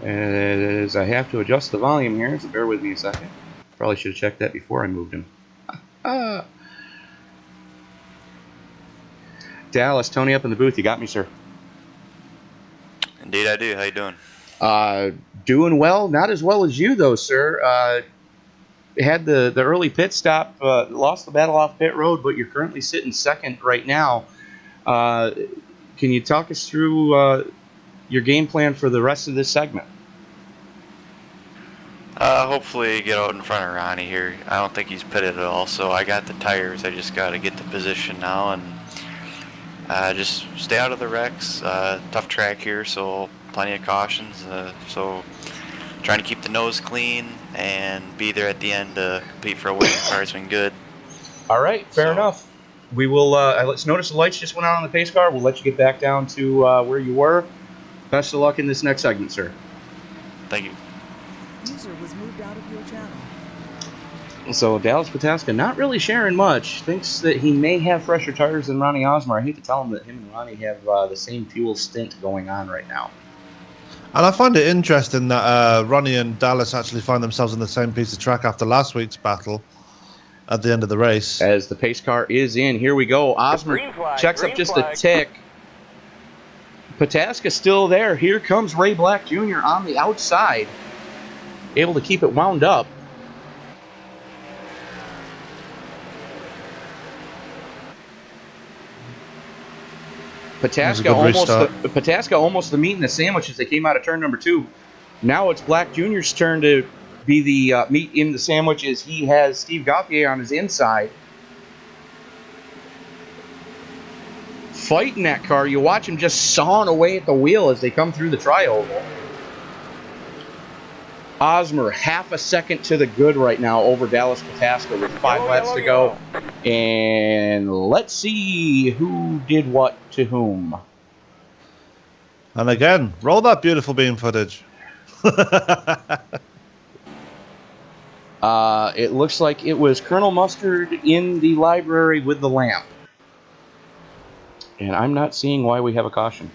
A: As I have to adjust the volume here, so bear with me a second. Probably should have checked that before I moved him. Dallas, Tony up in the booth. You got me, sir.
E: Indeed I do. How you doing?
A: Doing well. Not as well as you, though, sir. Had the early pit stop, lost the battle off pit road, but you're currently sitting 2nd right now. Can you talk us through your game plan for the rest of this segment?
E: Hopefully get out in front of Ronnie here. I don't think he's pitted at all, so I got the tires. I just got to get the position now and Just stay out of the wrecks. Tough track here, so plenty of cautions. So trying to keep the nose clean and be there at the end to compete for a win. Car's been good.
A: All right, fair enough. We will. Let's notice the lights just went out on the pace car. We'll let you get back down to where you were. Best of luck in this next segment, sir.
E: Thank you.
F: User was moved out of your channel.
A: So Dallas Pataska not really sharing much. Thinks that he may have fresher tires than Ronnie Osmer. I hate to tell him that him and Ronnie have the same fuel stint going on right now.
B: And I find it interesting that Ronnie and Dallas actually find themselves on the same piece of track after last week's battle at the end of the race.
A: As the pace car is in, here we go. Osmer checks up just a tick. Pataska still there. Here comes Ray Black Jr. on the outside, able to keep it wound up. Pataska almost the meat in the sandwich as they came out of turn number 2. Now it's Black Jr.'s turn to be the meat in the sandwich as he has Steve Gauthier on his inside. Fighting that car. You watch him just sawing away at the wheel as they come through the tri-oval. Osmer half a second to the good right now over Dallas Pataska with 5 laps to go. And let's see who did what to whom.
B: And again, roll that beautiful beam footage.
A: It looks like it was Colonel Mustard in the library with the lamp. And I'm not seeing why we have a caution.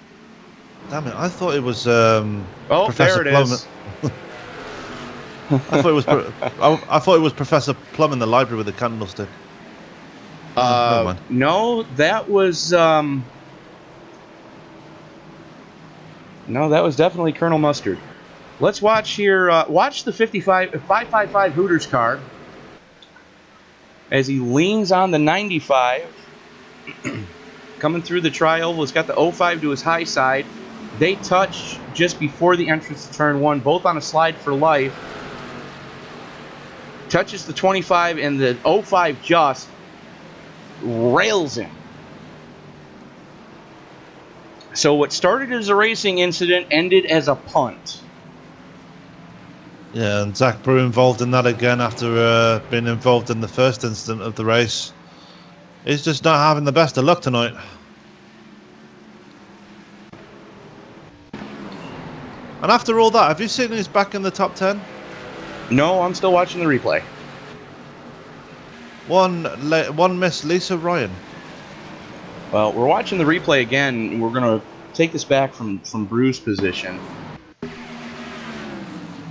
B: Damn it, I thought it was
A: there
B: Professor
A: it
B: Plum.
A: is.
B: I thought it was Professor Plum in the library with the candlestick. Never mind.
A: No, that was no, that was definitely Colonel Mustard. Let's watch here. Watch the 555 Hooters car as he leans on the 95. Coming through the tri-oval, he's got the 05 to his high side. They touch just before the entrance to turn 1, both on a slide for life. Touches the 25, and the 05 just rails him. So what started as a racing incident ended as a punt.
B: Yeah, and Zach Brew involved in that again after being involved in the first incident of the race. He's just not having the best of luck tonight. And after all that, have you seen who's back in the top 10?
A: No, I'm still watching the replay.
B: One Miss Lisa Ryan.
A: Well, we're watching the replay again. We're going to take this back from Brew's position.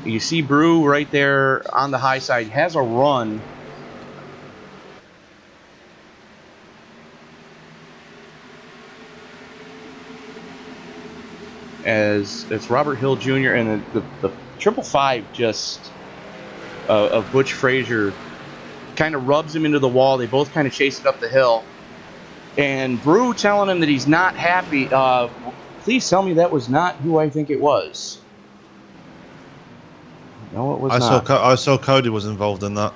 A: You see Brew right there on the high side, has a run. As it's Robert Hill Jr. and the 555 just of Butch Frazier kind of rubs him into the wall. They both kind of chase it up the hill. And Brew telling him that he's not happy. Please tell me that was not who I think it was. No, it was not.
B: I saw Cody was involved in that.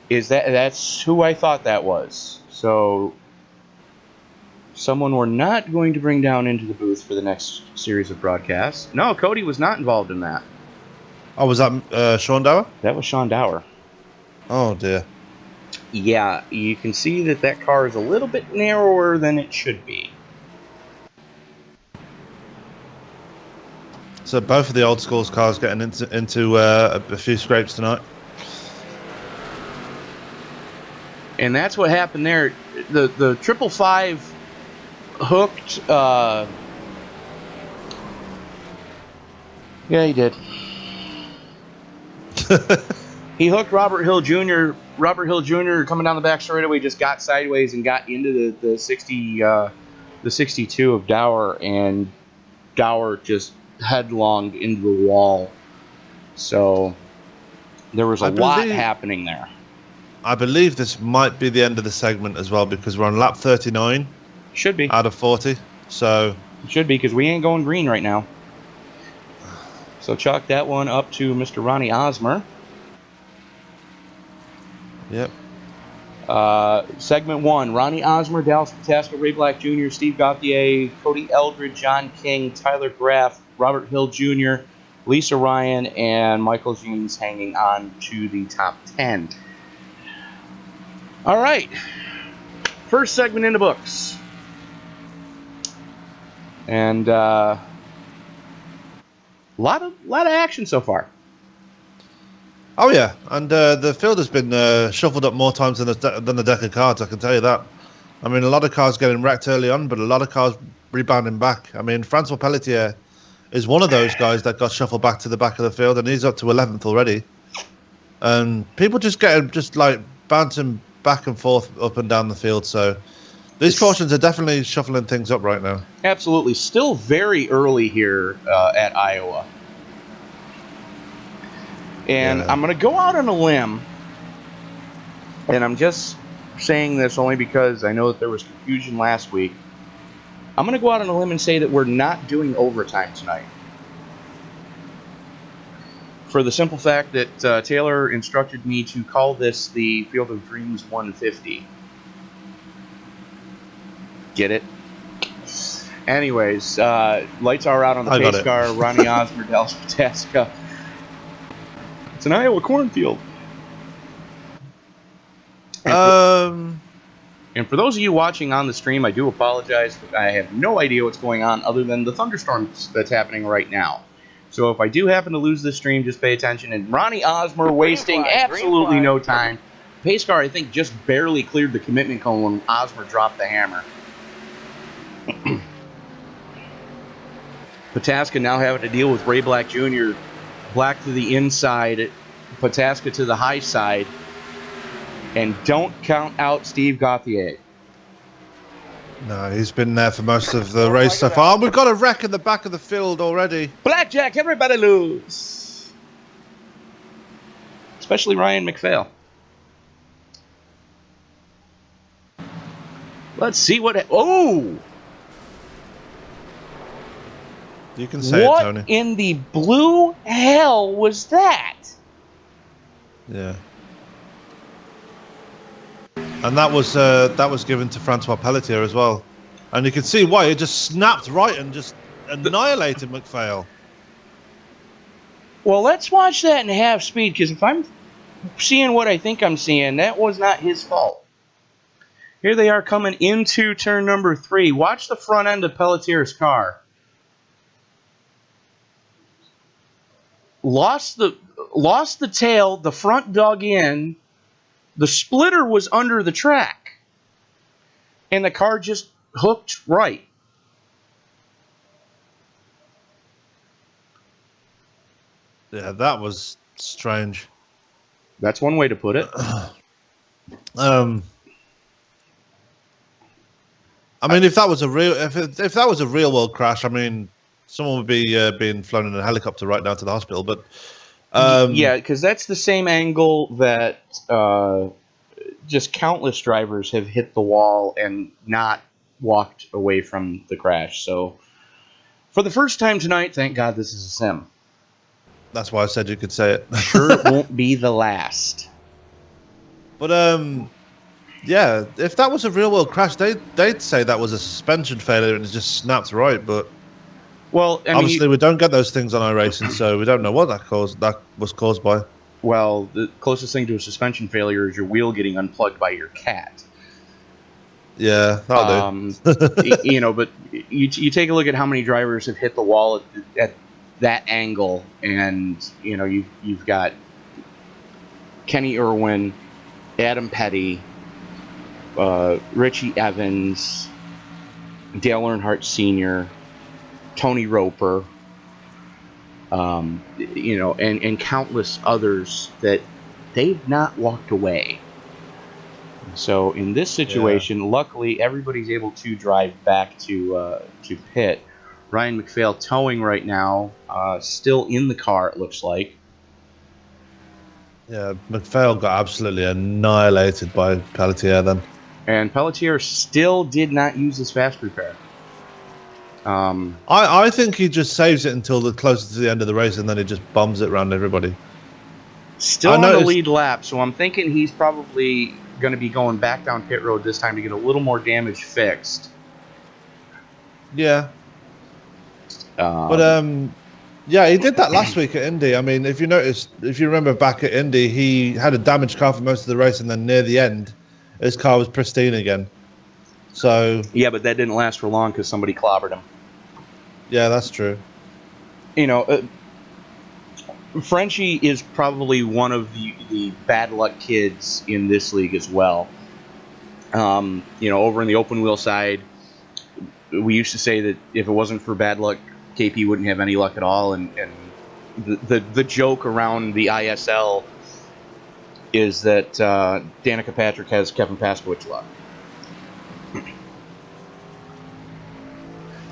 A: That's who I thought that was. So someone we're not going to bring down into the booth for the next series of broadcasts. No, Cody was not involved in that.
B: Oh, was that Sean Dower?
A: That was Sean Dower.
B: Oh, dear.
A: Yeah, you can see that car is a little bit narrower than it should be.
B: So both of the old schools cars getting into a few scrapes tonight.
A: And that's what happened there. The 555 hooked. Yeah, he did. He hooked Robert Hill Jr. Robert Hill Jr. coming down the back straightaway just got sideways and got into the 62 of Dower, and Dower just headlonged into the wall. So there was a lot happening there.
B: I believe this might be the end of the segment as well, because we're on lap 39.
A: Should be.
B: Out of 40. So
A: it should be, because we ain't going green right now. So chalk that one up to Mr. Ronnie Osmer.
B: Yep.
A: Segment 1, Ronnie Osmer, Dallas Pataska, Ray Black Jr., Steve Gauthier, Cody Eldred, John King, Tyler Graff, Robert Hill Jr., Lisa Ryan, and Michael Jeans hanging on to the top 10. All right. First segment in the books. And a lot of action so far.
B: Oh yeah, and the field has been shuffled up more times than the deck of cards. I can tell you that. I mean, a lot of cars getting wrecked early on, but a lot of cars rebounding back. I mean, Francois Pelletier is one of those guys that got shuffled back to the back of the field, and he's up to 11th already. And people just bouncing back and forth up and down the field. So these cautions are definitely shuffling things up right now.
A: Absolutely, still very early here at Iowa. And I'm going to go out on a limb, and I'm just saying this only because I know that there was confusion last week. I'm going to go out on a limb and say that we're not doing overtime tonight. For the simple fact that Taylor instructed me to call this the Field of Dreams 150. Get it? Anyways, lights are out on the pace car. Ronnie Osmer, Dallas Pataska. It's an Iowa cornfield. And for those of you watching on the stream, I do apologize. I have no idea what's going on other than the thunderstorms that's happening right now. So if I do happen to lose this stream, just pay attention. And Ronnie Osmer wasting absolutely no time. Pace car, I think, just barely cleared the commitment cone when Osmer dropped the hammer. Pataska now having to deal with Ray Black Jr. Black to the inside, Pataska to the high side, and don't count out Steve Gauthier.
B: No, he's been there for most of the race so far. We've got a wreck in the back of the field already.
A: Blackjack, everybody lose. Especially Ryan McPhail. Let's see what... Oh!
B: You can say it, Tony.
A: What in the blue hell was that?
B: Yeah. And that was given to Francois Pelletier as well. And you can see why. It just snapped right and just annihilated McPhail.
A: Well, let's watch that in half speed, because if I'm seeing what I think I'm seeing, that was not his fault. Here they are coming into turn number 3. Watch the front end of Pelletier's car. Lost the tail, the front dug in, the splitter was under the track, and the car just hooked right.
B: Yeah, that was strange.
A: That's one way to put it.
B: I mean, if that was a real world crash, I mean, someone would be being flown in a helicopter right now to the hospital. But
A: yeah, because that's the same angle that just countless drivers have hit the wall and not walked away from the crash. So for the first time tonight, thank God this is a sim.
B: That's why I said you could say it.
A: Sure, it won't be the last.
B: But yeah, if that was a real world crash, they'd say that was a suspension failure and it just snapped right. But
A: well, I
B: obviously we don't get those things on iRacing, so we don't know what that was caused by.
A: Well, the closest thing to a suspension failure is your wheel getting unplugged by your cat.
B: Yeah, that'll do.
A: You know, but you take a look at how many drivers have hit the wall at that angle, and you know you've got Kenny Irwin, Adam Petty, Richie Evans, Dale Earnhardt Sr., Tony Roper, you know, and countless others that they've not walked away. So in this situation, luckily everybody's able to drive back to pit. Ryan McPhail towing right now, still in the car, it looks like.
B: Yeah, McPhail got absolutely annihilated by Pelletier then.
A: And Pelletier still did not use his fast repair.
B: I think he just saves it until the closer to the end of the race, and then he just bombs it around everybody.
A: Still on the lead lap, so I'm thinking he's probably going to be going back down pit road this time to get a little more damage fixed.
B: Yeah. Yeah, he did that last week at Indy. I mean, if you remember back at Indy, he had a damaged car for most of the race, and then near the end, his car was pristine again. So
A: yeah, but that didn't last for long because somebody clobbered him.
B: Yeah, that's true.
A: Frenchie is probably one of the bad luck kids in this league as well. Over in the open wheel side, we used to say that if it wasn't for bad luck, KP wouldn't have any luck at all. And the joke around the ISL is that Danica Patrick has Kevin Paskowitz luck.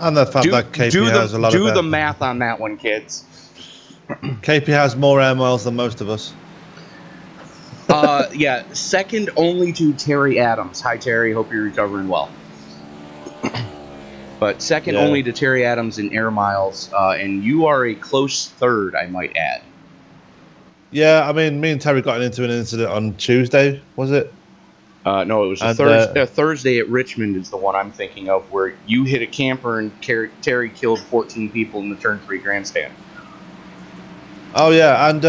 B: And the fact that KP has a lot of...
A: Do the math on that one, kids.
B: KP has more air miles than most of us.
A: Yeah, second only to Terry Adams. Hi, Terry. Hope you're recovering well. But second only to Terry Adams in air miles, and you are a close third, I might add.
B: Yeah, I mean, me and Terry got into an incident on Tuesday, was it?
A: No, it was Thursday at Richmond is the one I'm thinking of, where you hit a camper and Terry killed 14 people in the Turn 3 grandstand.
B: Oh, yeah, and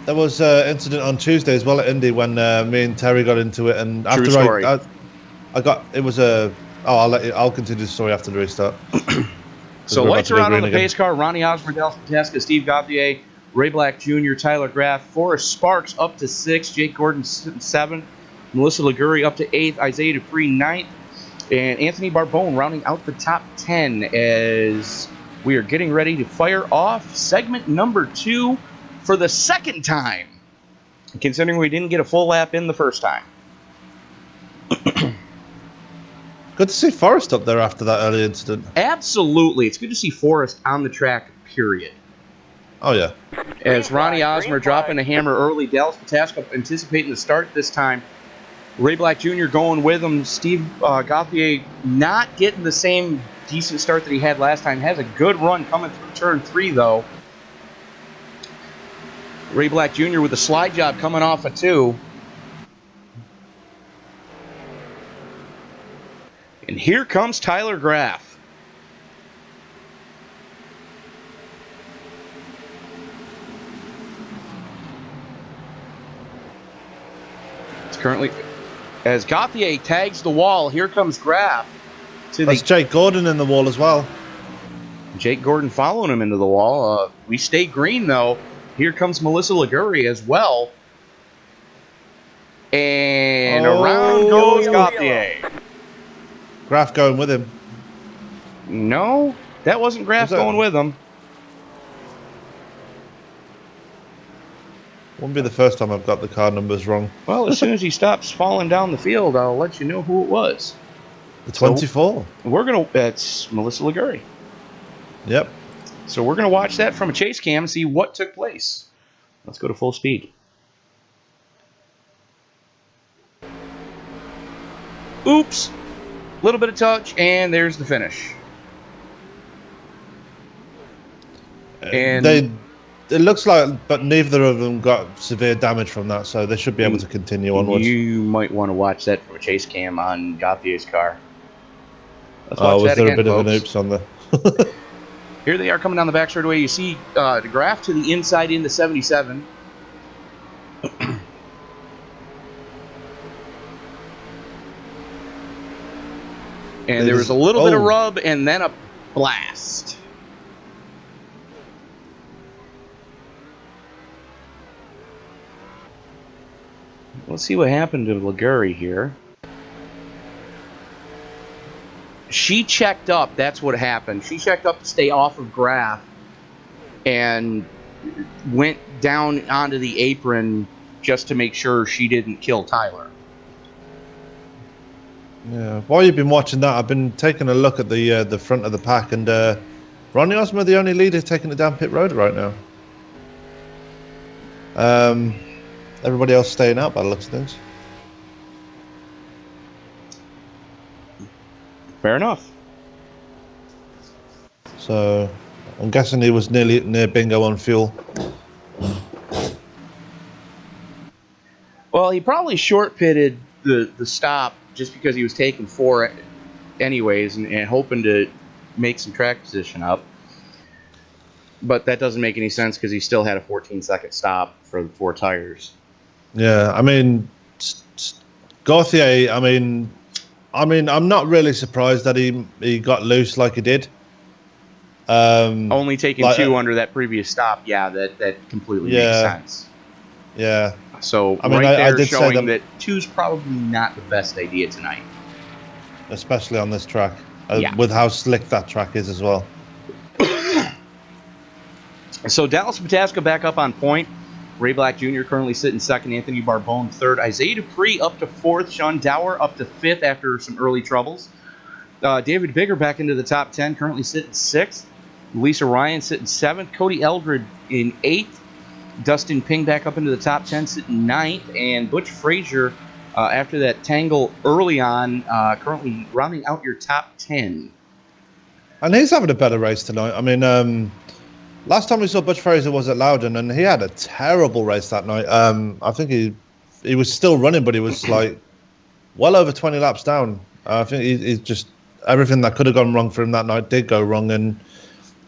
B: there was an incident on Tuesday as well at Indy when me and Terry got into it, and after I'll continue the story after the restart.
A: So lights are out on the pace car. Ronnie Osborne, Dallas Patasca, Steve Gauthier, Ray Black Jr., Tyler Graff, Forrest Sparks up to 6th, Jake Gordon 7th, Melissa Liguri up to 8th, Isaiah Dupree 9th, and Anthony Barbone rounding out the top 10 as we are getting ready to fire off segment number 2 for the second time, considering we didn't get a full lap in the first time.
B: Good to see Forrest up there after that early incident.
A: Absolutely. It's good to see Forrest on the track, period.
B: Oh, yeah.
A: As Ronnie Osmer dropping a hammer early, Dallas Patasca anticipating the start this time. Ray Black Jr. going with him. Steve Gauthier not getting the same decent start that he had last time. Has a good run coming through turn 3, though. Ray Black Jr. with a slide job coming off a 2. And here comes Tyler Graff. It's currently, as Gauthier tags the wall, here comes Graff.
B: That's Jake Gordon in the wall as well.
A: Jake Gordon following him into the wall. We stay green, though. Here comes Melissa Liguri as well. And around goes Gauthier.
B: Graff going with him.
A: No, that wasn't Graff going with him.
B: Wouldn't be the first time I've got the car numbers wrong.
A: Well, as soon as he stops falling down the field, I'll let you know who it was.
B: The 24.
A: So that's Melissa Liguri.
B: Yep.
A: So we're going to watch that from a chase cam and see what took place. Let's go to full speed. Oops. Little bit of touch, and there's the finish. And
B: it looks like, but neither of them got severe damage from that, so they should be able to continue onwards.
A: You might want to watch that from a chase cam on Gauthier's car.
B: Let's watch that again, folks. Of an oops on the...
A: Here they are coming down the back straightaway. You see the Graff to the inside into 77. And there was a little bit of rub and then a blast. Let's see what happened to Liguri here. She checked up. That's what happened. She checked up to stay off of Graff and went down onto the apron just to make sure she didn't kill Tyler.
B: Yeah. While you've been watching that, I've been taking a look at the front of the pack, and Ronnie Osmer, the only leader, taking it down pit road right now. Everybody else staying out by the looks of things.
A: Fair enough.
B: So I'm guessing he was near bingo on fuel.
A: Well, he probably short pitted the stop just because he was taking 4 anyways and hoping to make some track position up. But that doesn't make any sense because he still had a 14-second stop for the 4 tires.
B: Yeah, I mean, Gauthier. I mean, I'm not really surprised that he got loose like he did.
A: Only taking 2 under that previous stop. Yeah, that completely makes sense.
B: Yeah.
A: So
B: I mean,
A: right there
B: I did
A: showing
B: say
A: that 2's probably not the best idea tonight.
B: Especially on this track,
A: Yeah.
B: with how slick that track is as well.
A: So Dallas Pataska back up on point. Ray Black Jr. currently sitting second. Anthony Barbone third. Isaiah Dupree up to fourth. Sean Dower up to fifth after some early troubles. David Bigger back into the top 10, currently sitting sixth. Lisa Ryan sitting seventh. Cody Eldred in eighth. Dustin Ping back up into the top 10, sitting ninth. And Butch Frazier, after that tangle early on, currently rounding out your top 10.
B: And he's having a better race tonight. I mean, last time we saw Butch Fraser was at Loudon, and he had a terrible race that night. I think he was still running, but he was like well over 20 laps down. I think he's just everything that could have gone wrong for him that night did go wrong, and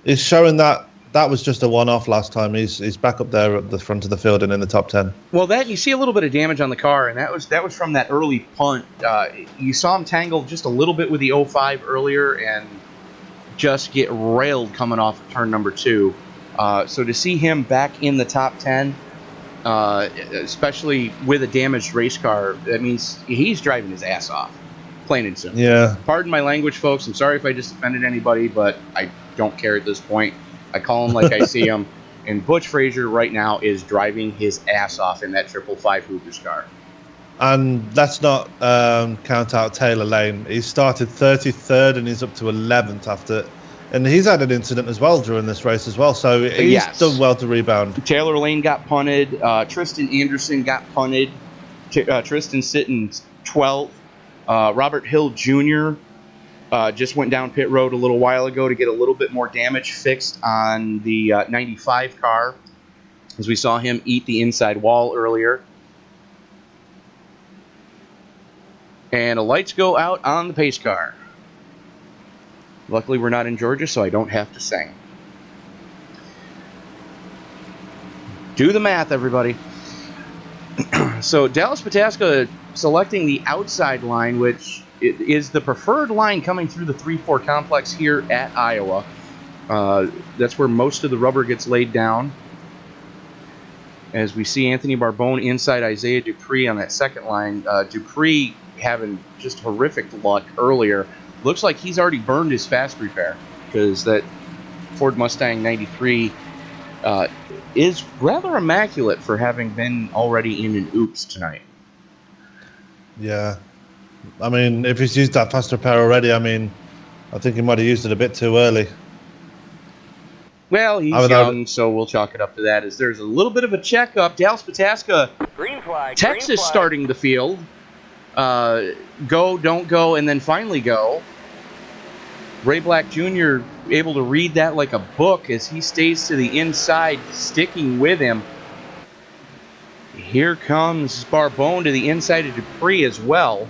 B: he's showing that was just a one-off last time. He's back up there at the front of the field and in the top 10.
A: Well, that you see a little bit of damage on the car, and that was from that early punt. You saw him tangle just a little bit with the 05 earlier, and just get railed coming off of turn number 2. So to see him back in the top 10, especially with a damaged race car, that means he's driving his ass off, plain and simple.
B: Yeah.
A: Pardon my language, folks. I'm sorry if I just offended anybody, but I don't care at this point. I call him like I see him. And Butch Frazier right now is driving his ass off in that 555 Hoopers car.
B: And let's not count out Taylor Lane. He started 33rd and he's up to 11th after. And he's had an incident as well during this race as well. So he's done well to rebound.
A: Taylor Lane got punted. Tristan Anderson got punted. Tristan sitting 12th. Robert Hill Jr. Just went down pit road a little while ago to get a little bit more damage fixed on the 95 car, as we saw him eat the inside wall earlier. And the lights go out on the pace car. Luckily, we're not in Georgia, so I don't have to sing. Do the math, everybody. So Dallas Pataska selecting the outside line, which is the preferred line coming through the 3-4 complex here at Iowa. That's where most of the rubber gets laid down. As we see Anthony Barbone inside Isaiah Dupree on that second line. Dupree having just horrific luck earlier. Looks like he's already burned his fast repair, because that Ford Mustang 93 is rather immaculate for having been already in an oops tonight.
B: Yeah. I mean, if he's used that fast repair already, I think he might have used it a bit too early.
A: Well, he's young, so we'll chalk it up to that. As there's a little bit of a checkup. Dallas Pataska,
D: Green flag.
A: Texas
D: Green flag.
A: starting the field. Go, don't go, and then finally go. Ray Black Jr. able to read that like a book as he stays to the inside, sticking with him. Here comes Barbone to the inside of Dupree as well.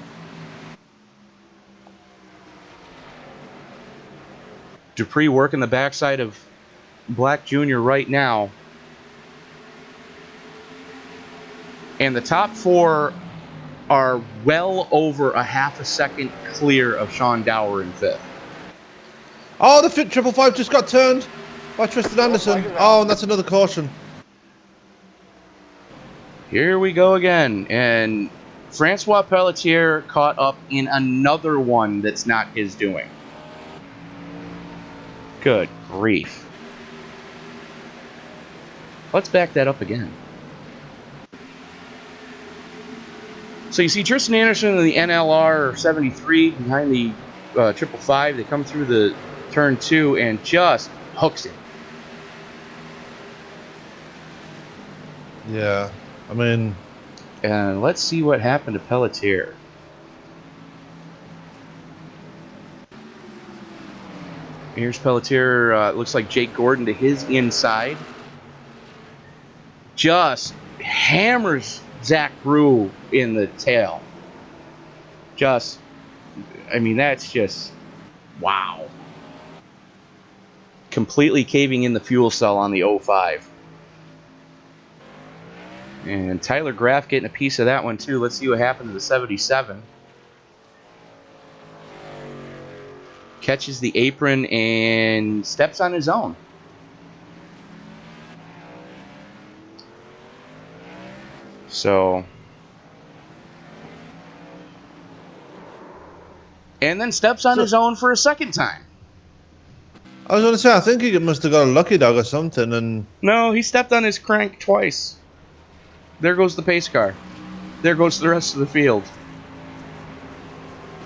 A: Dupree working the backside of Black Jr. right now. And the top 4 are well over a half a second clear of Sean Dower in 5th.
B: Oh, the 555 just got turned by Tristan Anderson. Oh, and that's another caution.
A: Here we go again. And Francois Pelletier caught up in another one that's not his doing. Good grief. Let's back that up again. So you see Tristan Anderson in the NLR 73 behind the 555. They come through the turn 2 and just hooks him.
B: Yeah, I mean...
A: And let's see what happened to Pelletier. Here's Pelletier. Looks like Jake Gordon to his inside. Just hammers Zach Brew in the tail. That's just, wow. Completely caving in the fuel cell on the 05. And Tyler Graff getting a piece of that one too. Let's see what happened to the 77. Catches the apron and steps on his own. So, and then steps on his own for a second time.
B: I was going to say, I think he must have got a lucky dog or something, and
A: No, he stepped on his crank twice. There goes the pace car. There goes the rest of the field.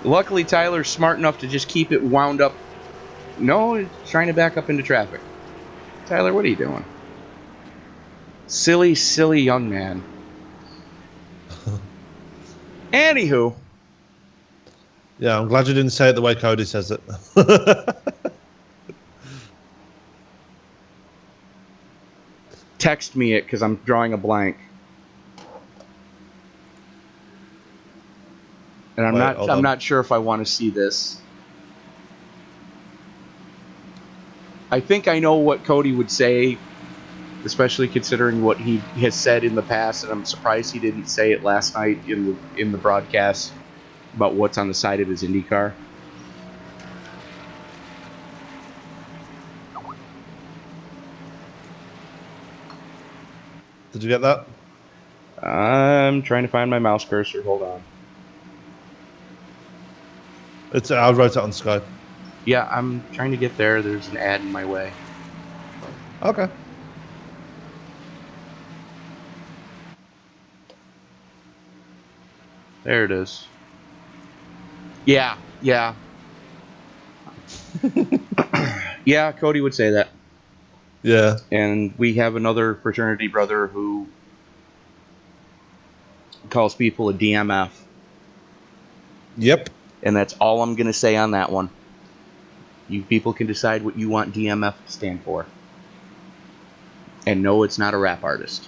A: Luckily, Tyler's smart enough to just keep it wound up. No, he's trying to back up into traffic. Tyler, what are you doing? Silly, silly young man. Anywho.
B: yeah, I'm glad you didn't say it the way Cody says it.
A: Text me it because I'm drawing a blank. And I'm not sure if I want to see this. I think I know what Cody would say, especially considering what he has said in the past, and I'm surprised he didn't say it last night in the broadcast about what's on the side of his Indy car.
B: Did you get that?
A: I'm trying to find my mouse cursor. Hold on.
B: I wrote it on Skype.
A: Yeah, I'm trying to get there. There's an ad in my way.
B: Okay.
A: There it is. Yeah. Yeah, Cody would say that.
B: Yeah.
A: And we have another fraternity brother who calls people a DMF.
B: Yep.
A: And that's all I'm going to say on that one. You people can decide what you want DMF to stand for. And no, it's not a rap artist.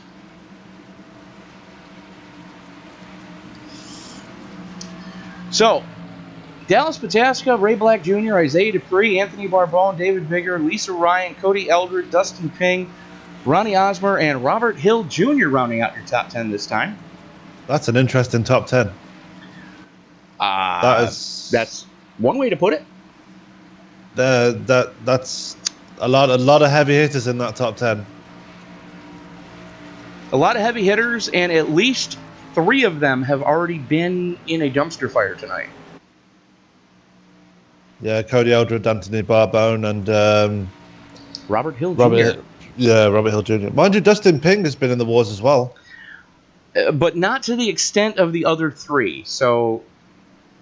A: So, Dallas Pataska, Ray Black Jr., Isaiah Dupree, Anthony Barbone, David Bigger, Lisa Ryan, Cody Eldred, Dustin Ping, Ronnie Osmer, and Robert Hill Jr. rounding out your top 10 this time.
B: That's an interesting top 10.
A: That's one way to put it.
B: That's a lot of heavy hitters in that top 10.
A: A lot of heavy hitters, and at least 3 of them have already been in a dumpster fire tonight.
B: Yeah, Cody Eldred, Anthony Barbone, and
A: Robert Hill Jr.
B: Robert Hill Jr. Mind you, Dustin Ping has been in the wars as well.
A: But not to the extent of the other 3. So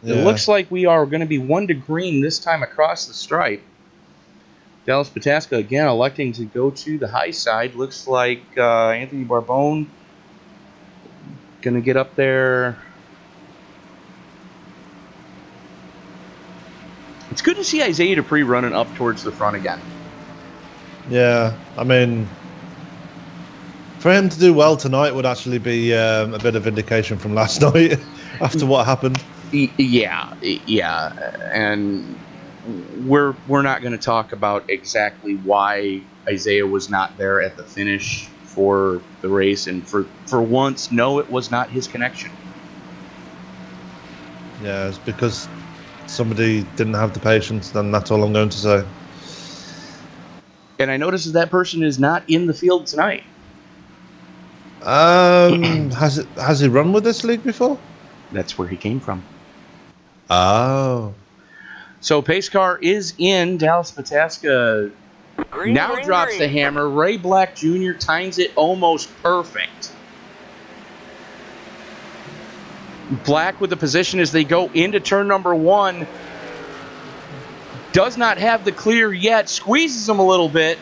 B: Yeah.
A: It looks like we are going to be 1 to green this time across the stripe. Dallas Pataska again electing to go to the high side. Looks like Anthony Barbone going to get up there. It's good to see Isaiah Dupree running up towards the front again.
B: Yeah, I mean, for him to do well tonight would actually be a bit of vindication from last night after what happened.
A: Yeah, and we're not going to talk about exactly why Isaiah was not there at the finish for the race, and for once, no, it was not his connection.
B: Yeah, it's because somebody didn't have the patience, then that's all I'm going to say.
A: And I noticed that person is not in the field tonight.
B: Has he run with this league before?
A: That's where he came from.
B: Oh.
A: So pace car is in. Dallas Pataska now drops the hammer. Ray Black Jr. times it almost perfect. Black with the position as they go into turn number 1. Does not have the clear yet. Squeezes him a little bit.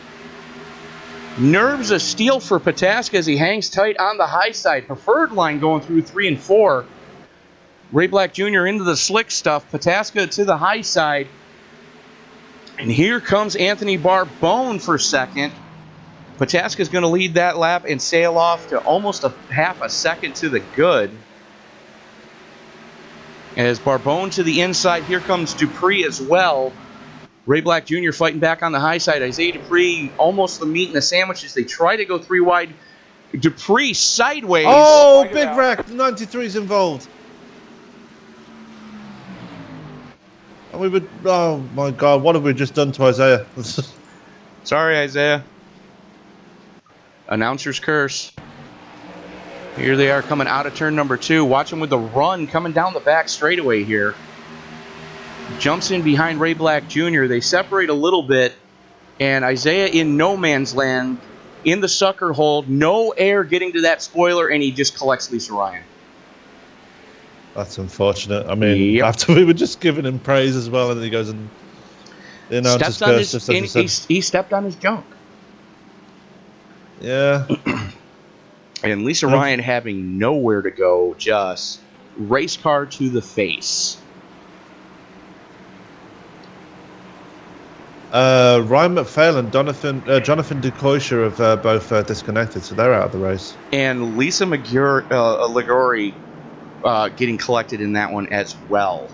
A: Nerves of steel for Pataska as he hangs tight on the high side. Preferred line going through 3 and 4. Ray Black Jr. into the slick stuff. Pataska to the high side. And here comes Anthony Barbone for second. Pataska's going to lead that lap and sail off to almost a half a second to the good. As Barbone to the inside, here comes Dupree as well. Ray Black Jr. fighting back on the high side. Isaiah Dupree almost the meat in the sandwich as they try to go 3 wide. Dupree sideways.
B: Oh, big wreck. The 93's involved. And we would. Oh my God! What have we just done to Isaiah?
A: Sorry, Isaiah. Announcer's curse. Here they are coming out of turn number 2. Watch him with the run coming down the back straightaway here. Jumps in behind Ray Black Jr. They separate a little bit, and Isaiah in no man's land in the sucker hold. No air getting to that spoiler, and he just collects Lisa Ryan.
B: That's unfortunate. I mean, after we were just giving him praise as well, and then he goes and he
A: stepped on his junk.
B: Yeah.
A: And Lisa Ryan having nowhere to go, just race car to the face.
B: Ryan McPhail and Jonathan DeCoisha have both disconnected, so they're out of the race.
A: And Lisa Ligori getting collected in that one as well.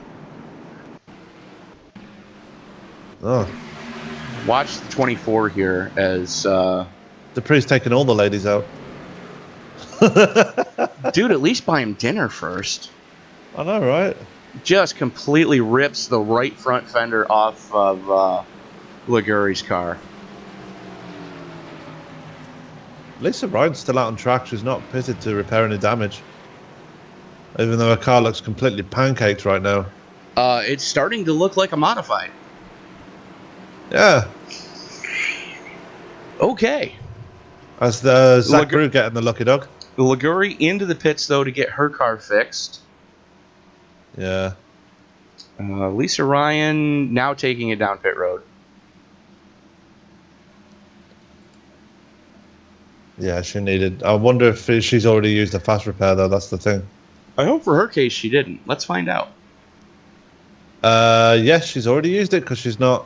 B: Oh.
A: Watch the 24 here as...
B: Dupree's taking all the ladies out.
A: Dude, at least buy him dinner first.
B: I know, right?
A: Just completely rips the right front fender off of Liguri's car.
B: Lisa Ryan's still out on track. She's not pitted to repair any damage. Even though her car looks completely pancaked right now.
A: It's starting to look like a modified.
B: Yeah.
A: Okay.
B: As the Zach Brew getting the lucky dog.
A: Liguri into the pits, though, to get her car fixed.
B: Yeah.
A: Lisa Ryan now taking it down pit road.
B: Yeah, she needed... I wonder if she's already used a fast repair, though. That's the thing.
A: I hope for her case she didn't. Let's find out.
B: Yes, she's already used it because she's not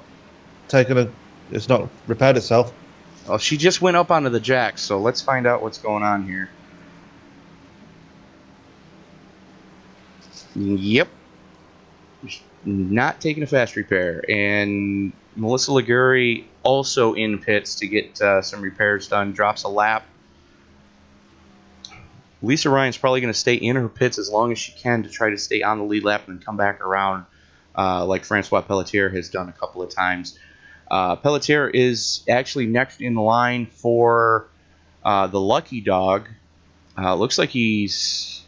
B: taken a... It's not repaired itself.
A: Well, she just went up onto the jack, so let's find out what's going on here. Yep. Not taking a fast repair. And Melissa Liguri also in pits to get some repairs done. Drops a lap. Lisa Ryan's probably going to stay in her pits as long as she can to try to stay on the lead lap and then come back around like Francois Pelletier has done a couple of times. Pelletier is actually next in the line for the Lucky Dog. Looks like he's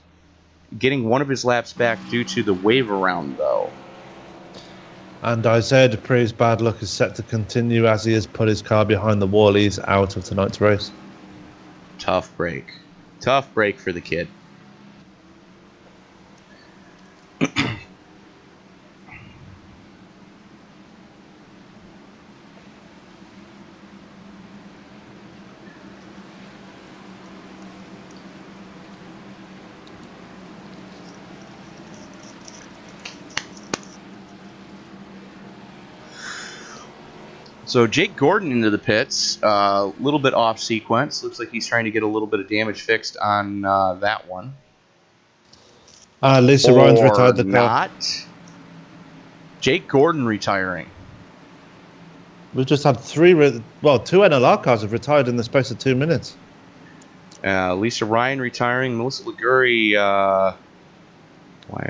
A: getting one of his laps back due to the wave around, though.
B: And Isaiah Dupree's bad luck is set to continue as he has put his car behind the wall. He's out of tonight's race.
A: Tough break. Tough break for the kid. So Jake Gordon into the pits, a little bit off sequence. Looks like he's trying to get a little bit of damage fixed on that one.
B: Lisa Ryan's retired the car.
A: Not. Jake Gordon retiring.
B: We've just had two NLR cars have retired in the space of 2 minutes.
A: Lisa Ryan retiring. Melissa Liguri.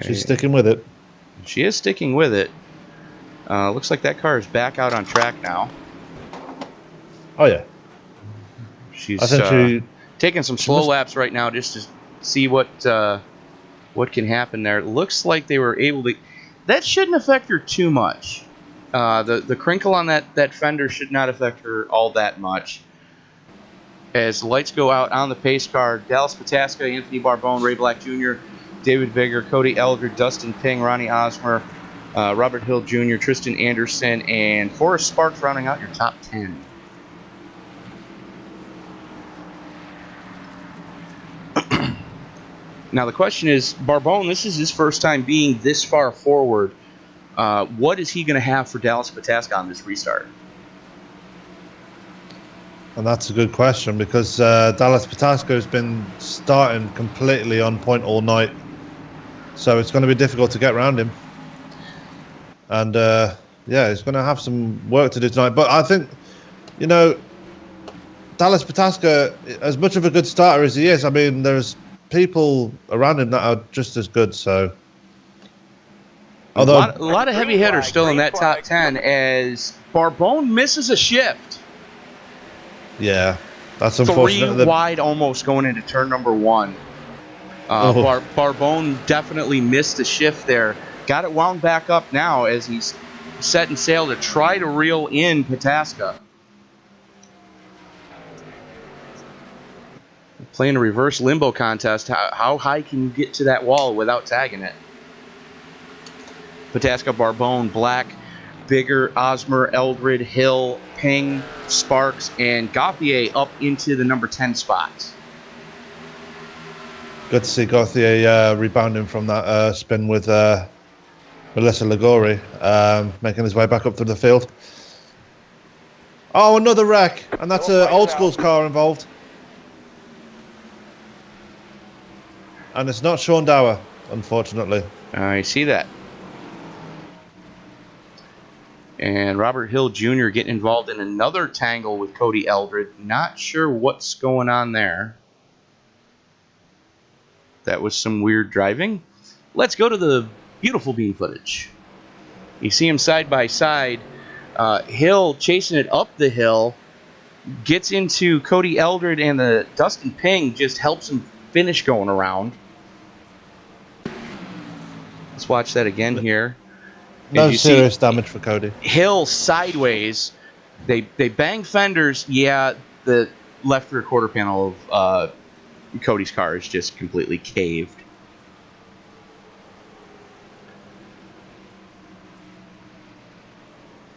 B: She's sticking with it.
A: She is sticking with it. Looks like that car is back out on track now.
B: Oh, yeah.
A: She's taking some slow laps right now just to see what can happen there. It looks like they were able to... That shouldn't affect her too much. The crinkle on that fender should not affect her all that much. As the lights go out on the pace car, Dallas Pataska, Anthony Barbone, Ray Black Jr., David Vigor, Cody Elger, Dustin Ping, Ronnie Osmer, Robert Hill Jr., Tristan Anderson, and Forrest Sparks rounding out your top 10. Now the question is, Barbone, this is his first time being this far forward. What is he going to have for Dallas Pataska on this restart?
B: And that's a good question because Dallas Patasco has been starting completely on point all night. So it's going to be difficult to get around him. And yeah, he's going to have some work to do tonight. But I think, you know, Dallas Patasco, as much of a good starter as he is, I mean, there's people around him that are just as good. So, although
A: a lot of heavy hitters still in that top 10 as Barbone misses a shift.
B: yeah, that's
A: 3
B: unfortunate.
A: wide almost going into turn number 1. Barbone definitely missed the shift there. Got it wound back up now as he's setting sail to try to reel in Pataska. Playing a reverse limbo contest. How high can you get to that wall without tagging it? Pataska, Barbone, Black, Bigger, Osmer, Eldred, Hill, Ping, Sparks, and Gauthier up into the number 10 spots.
B: Good to see Gauthier rebounding from that spin with Melissa Ligori, making his way back up through the field. Oh, another wreck, and that's an old school's car involved. And it's not Sean Dower, unfortunately.
A: I see that. And Robert Hill Jr. getting involved in another tangle with Cody Eldred. Not sure what's going on there. That was some weird driving. Let's go to the beautiful beam footage. You see him side by side. Hill chasing it up the hill. Gets into Cody Eldred, and the Dustin Ping just helps him finish going around. Let's watch that again here.
B: No serious damage for Cody.
A: Hill sideways. They bang fenders. Yeah, the left rear quarter panel of Cody's car is just completely caved.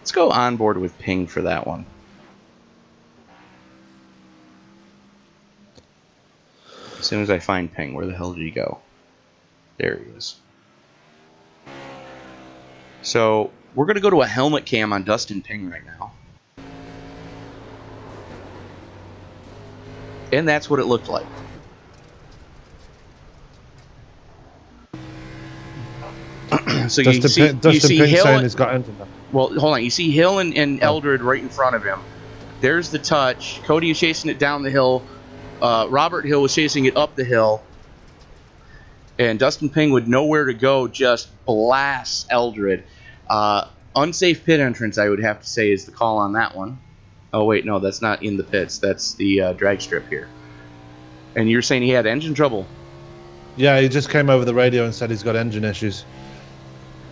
A: Let's go on board with Ping for that one. As soon as I find Ping, where the hell did he go? There he is. So we're going to go to a helmet cam on Dustin Ping right now. And that's what it looked like. So
B: Dustin Ping saying he's got engine damage.
A: Well, hold on. You see Hill and Eldred right in front of him. There's the touch. Cody is chasing it down the hill. Robert Hill was chasing it up the hill. And Dustin Ping with nowhere to go just blasts Eldred. Unsafe pit entrance, I would have to say, is the call on that one. Oh, wait, no, that's not in the pits. That's the drag strip here. And you're saying he had engine trouble?
B: Yeah, he just came over the radio and said he's got engine issues.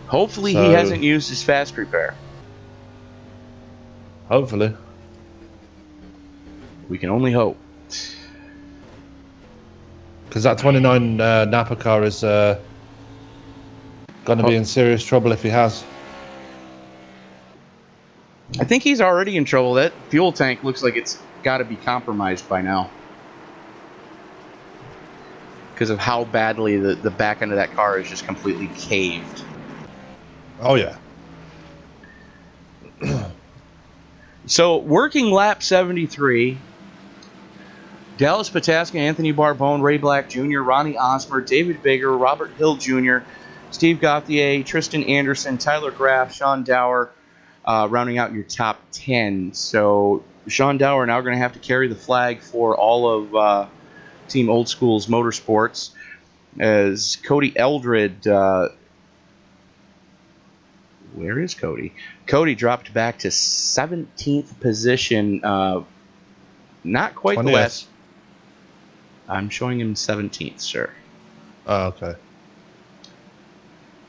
A: Hopefully he hasn't used his fast repair.
B: Hopefully.
A: We can only hope.
B: Because that 29 Napa car is going to be in serious trouble if he has.
A: I think he's already in trouble. That fuel tank looks like it's got to be compromised by now. Because of how badly the back end of that car is just completely caved.
B: Oh, yeah.
A: So, working lap 73, Dallas Pataska, Anthony Barbone, Ray Black Jr., Ronnie Osmer, David Bigger, Robert Hill Jr., Steve Gauthier, Tristan Anderson, Tyler Graff, Sean Dower, rounding out your top 10. So, Sean Dower now going to have to carry the flag for all of Team Old School's Motorsports, as Cody Eldred... where is Cody? Cody dropped back to 17th position. Not quite
B: 20th.
A: the last. I'm showing him 17th, sir.
B: Oh, okay.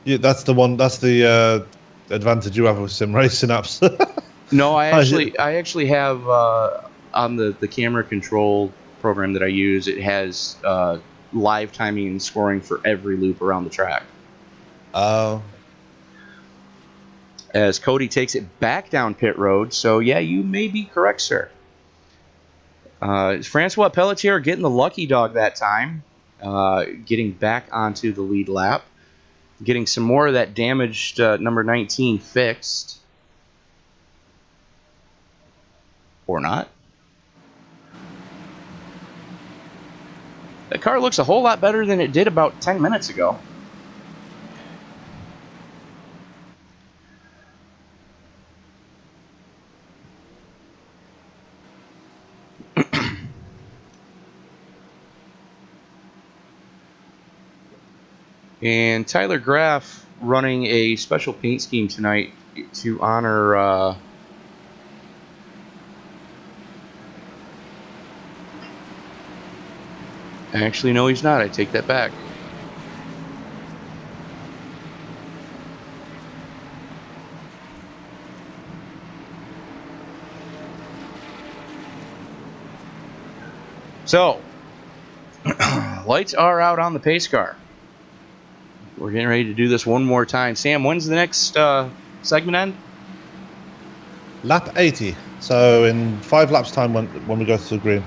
B: Yeah, that's the one. That's the advantage you have with sim racing apps.
A: No, I actually have on the camera control program that I use. It has live timing and scoring for every loop around the track.
B: Oh.
A: As Cody takes it back down pit road. So, yeah, you may be correct, sir. Francois Pelletier getting the lucky dog that time. Getting back onto the lead lap. Getting some more of that damaged number 19 fixed. Or not. The car looks a whole lot better than it did about 10 minutes ago. And Tyler Graff running a special paint scheme tonight to honor actually, no, he's not. I take that back. So, lights are out on the pace car. We're getting ready to do this one more time. Sam, when's the next segment end?
B: Lap 80. So in 5 laps time when we go through green.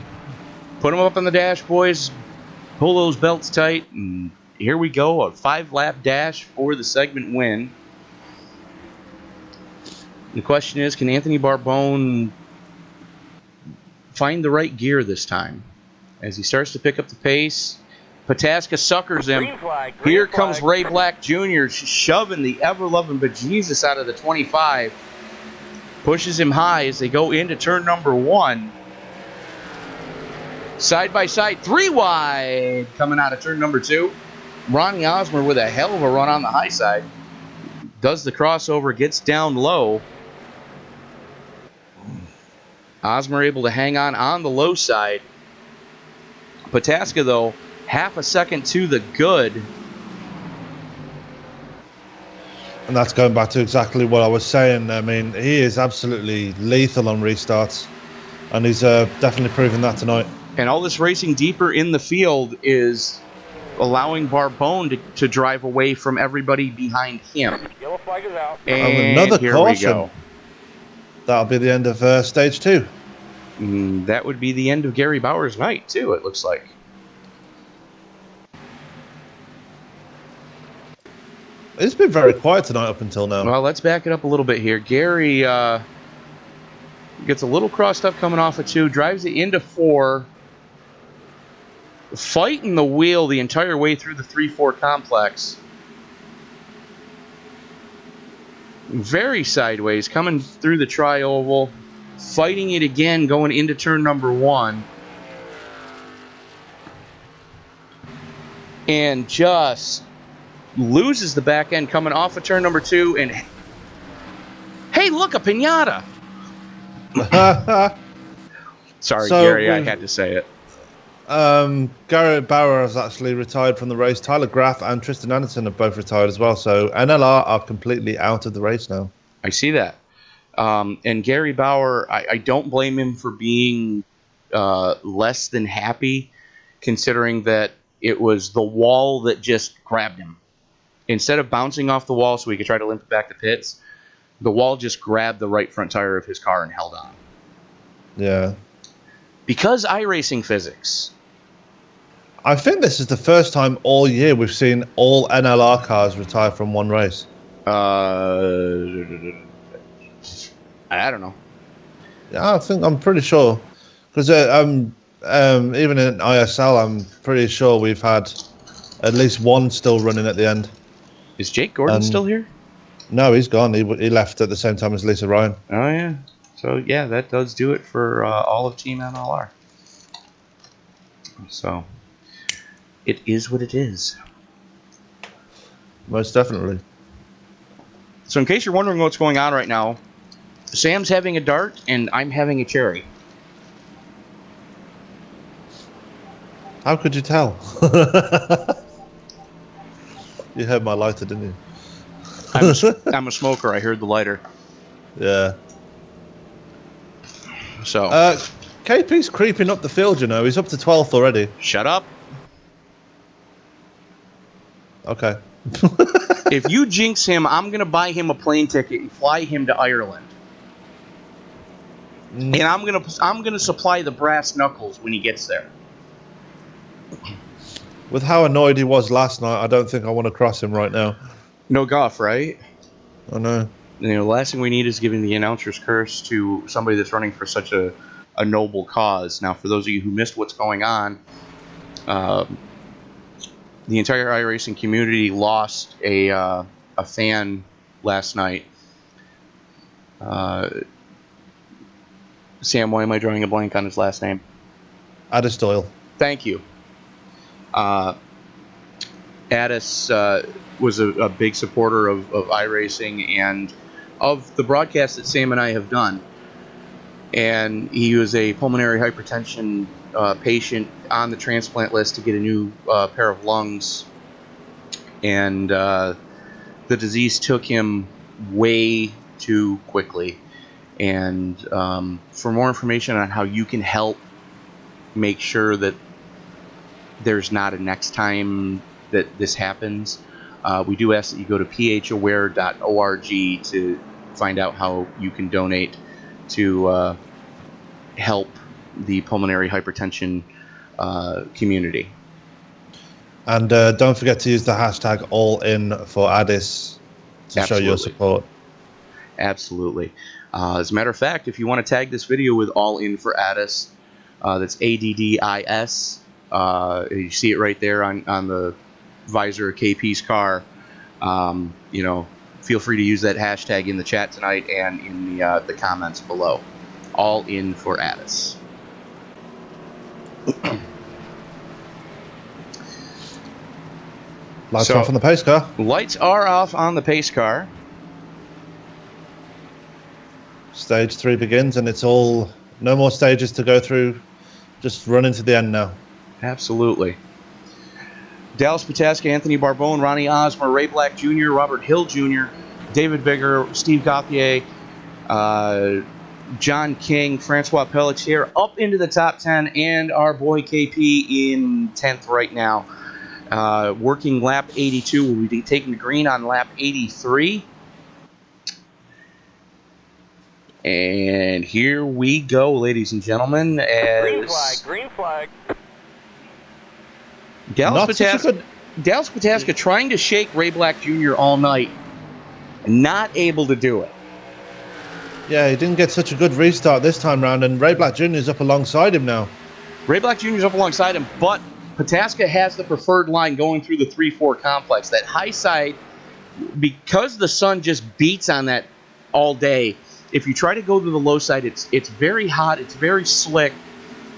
A: Put them up on the dash, boys. Pull those belts tight. And here we go. A 5-lap dash for the segment win. The question is, can Anthony Barbone find the right gear this time? As he starts to pick up the pace, Pataska suckers him.
D: Green flag.
A: Here comes Ray Black Jr. shoving the ever-loving bejesus out of the 25. Pushes him high as they go into turn number 1. Side by side, 3 wide coming out of turn number 2. Ronnie Osmer with a hell of a run on the high side. Does the crossover, gets down low. Osmer able to hang on the low side. Pataska, though, half a second to the good.
B: And that's going back to exactly what I was saying. I mean, he is absolutely lethal on restarts. And he's definitely proving that tonight.
A: And all this racing deeper in the field is allowing Barbone to drive away from everybody behind him.
D: Yellow flag is out.
A: And
B: another
A: here
B: caution.
A: we go.
B: That'll be the end of stage 2.
A: That would be the end of Gary Bauer's night, too, it looks like.
B: It's been very quiet tonight up until now.
A: Well, let's back it up a little bit here. Gary gets a little crossed up coming off of 2, drives it into 4, fighting the wheel the entire way through the 3-4 complex. Very sideways, coming through the tri-oval, fighting it again, going into turn number 1. And just loses the back end coming off of turn number 2. And hey, look, a pinata. Sorry,
B: So
A: Gary, I had to say it.
B: Gary Bauer has actually retired from the race. Tyler Graff and Tristan Anderson have both retired as well. So NLR are completely out of the race now.
A: I see that. And Gary Bauer, I don't blame him for being less than happy, considering that it was the wall that just grabbed him. Instead of bouncing off the wall so he could try to limp it back to pits, the wall just grabbed the right front tire of his car and held on.
B: Yeah.
A: Because iRacing physics.
B: I think this is the first time all year we've seen all NLR cars retire from one race.
A: I don't know.
B: Yeah, I'm pretty sure. Because even in ISL, I'm pretty sure we've had at least one still running at the end.
A: Is Jake Gordon still here?
B: No, he's gone. He left at the same time as Lisa Ryan.
A: Oh, yeah. So, yeah, that does do it for all of Team MLR. So, it is what it is.
B: Most definitely.
A: So, in case you're wondering what's going on right now, Sam's having a dart and I'm having a cherry.
B: How could you tell? You heard my lighter, didn't you?
A: I'm a smoker. I heard the lighter.
B: Yeah.
A: So.
B: KP's creeping up the field, you know. He's up to 12th already.
A: Shut up.
B: Okay.
A: If you jinx him, I'm going to buy him a plane ticket and fly him to Ireland. And I'm gonna supply the brass knuckles when he gets there.
B: With how annoyed he was last night, I don't think I want to cross him right now.
A: No guff, right?
B: I know.
A: You know, the last thing we need is giving the announcer's curse to somebody that's running for such a noble cause. Now, for those of you who missed what's going on, The entire iRacing community lost a fan last night. Sam, why am I drawing a blank on his last name?
B: Addis Doyle.
A: Thank you. Addis was a big supporter of iRacing and of the broadcast that Sam and I have done. And he was a pulmonary hypertension patient on the transplant list to get a new pair of lungs. And the disease took him way too quickly. And for more information on how you can help make sure that there's not a next time that this happens, we do ask that you go to phaware.org to find out how you can donate to help the pulmonary hypertension community.
B: And don't forget to use the hashtag #AllInForAddis to show your support.
A: Absolutely. As a matter of fact, if you want to tag this video with All In for Addis, that's ADDIS. You see it right there on the visor of KP's car. Feel free to use that hashtag in the chat tonight and in the comments below. All In for Addis.
B: Lights off on the pace car.
A: Lights are off on the pace car.
B: Stage 3 begins, and it's all no more stages to go through. Just run into the end now.
A: Absolutely. Dallas Pataska, Anthony Barbone, Ronnie Osmer, Ray Black Jr., Robert Hill Jr., David Bigger, Steve Gauthier, John King, Francois Pelletier up into the top 10, and our boy KP in 10th right now. Working lap 82. We'll be taking the green on lap 83. And here we go, ladies and gentlemen.
D: Green flag, green flag.
A: Dallas Pataska trying to shake Ray Black Jr. all night, not able to do it.
B: Yeah, he didn't get such a good restart this time round, and Ray Black Jr. is up alongside him now.
A: Ray Black Jr. is up alongside him, but Pataska has the preferred line going through the 3-4 complex. That high side, because the sun just beats on that all day, if you try to go to the low side, it's very hot, it's very slick,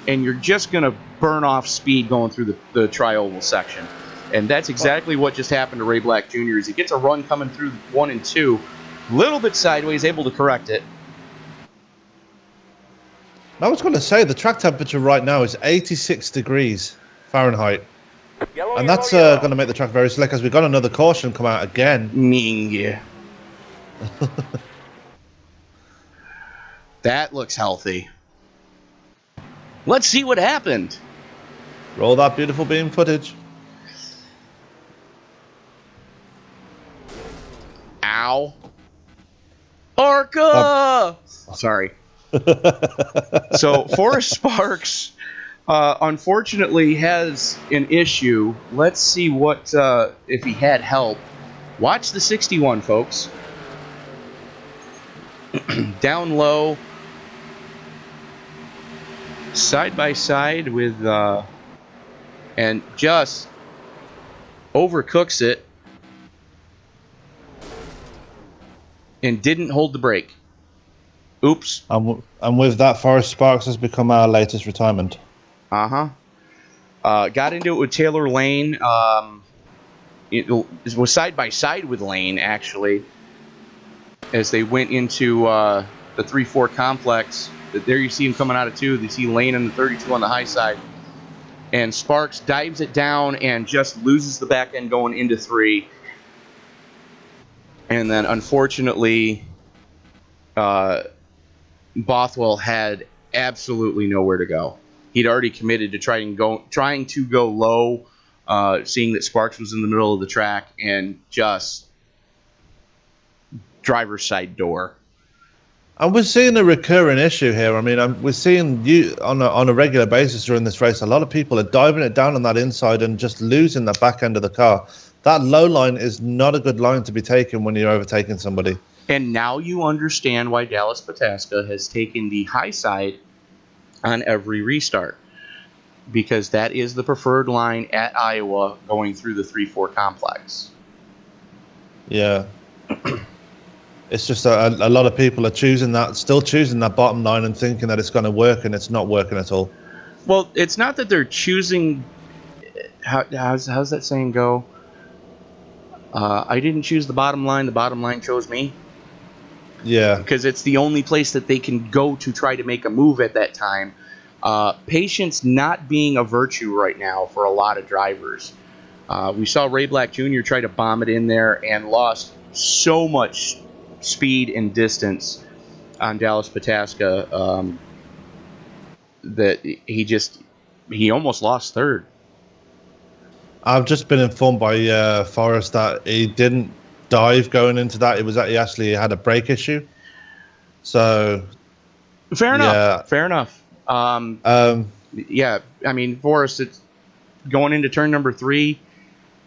A: and you're just going to burn off speed going through the tri-oval section. And that's exactly what just happened to Ray Black Jr. As he gets a run coming through 1 and 2, little bit sideways, able to correct it.
B: I was going to say, the track temperature right now is 86 degrees Fahrenheit.
D: Yellow,
B: And
D: yellow,
B: that's
D: yellow.
B: going to make the track very slick, as we've got another caution come out again.
A: Yeah. That looks healthy. Let's see what happened.
B: Roll that beautiful beam footage.
A: Ow. Orca! Sorry. So, Forrest Sparks, unfortunately, has an issue. Let's see what if he had help. Watch the 61, folks. Down low. Side by side with, and just overcooks it. And didn't hold the brake. Oops.
B: And with that, Forrest Sparks has become our latest retirement.
A: Got into it with Taylor Lane. It was side by side with Lane, actually, as they went into the 3-4 complex. There you see him coming out of 2. You see Lane in the 32 on the high side. And Sparks dives it down and just loses the back end going into 3. And then, unfortunately, Bothwell had absolutely nowhere to go. He'd already committed to trying to go low, seeing that Sparks was in the middle of the track, and just driver's side door.
B: And we're seeing a recurring issue here. I mean, we're seeing you on a regular basis during this race. A lot of people are diving it down on that inside and just losing the back end of the car. That low line is not a good line to be taken when you're overtaking somebody.
A: And now you understand why Dallas Pataska has taken the high side on every restart. because that is the preferred line at Iowa going through the 3-4 complex.
B: Yeah. It's just a lot of people are still choosing that bottom line and thinking that it's going to work, and it's not working at all.
A: Well, it's not that they're choosing. How's that saying go? I didn't choose the bottom line chose me.
B: Yeah.
A: Because it's the only place that they can go to try to make a move at that time. Patience not being a virtue right now for a lot of drivers. We saw Ray Black Jr. try to bomb it in there and lost so much speed and distance on Dallas Pataska that he almost lost third.
B: I've just been informed by Forrest that he didn't dive going into that. It was that he actually had a brake issue. So
A: Fair enough. Yeah, I mean, Forrest, it's going into turn number 3.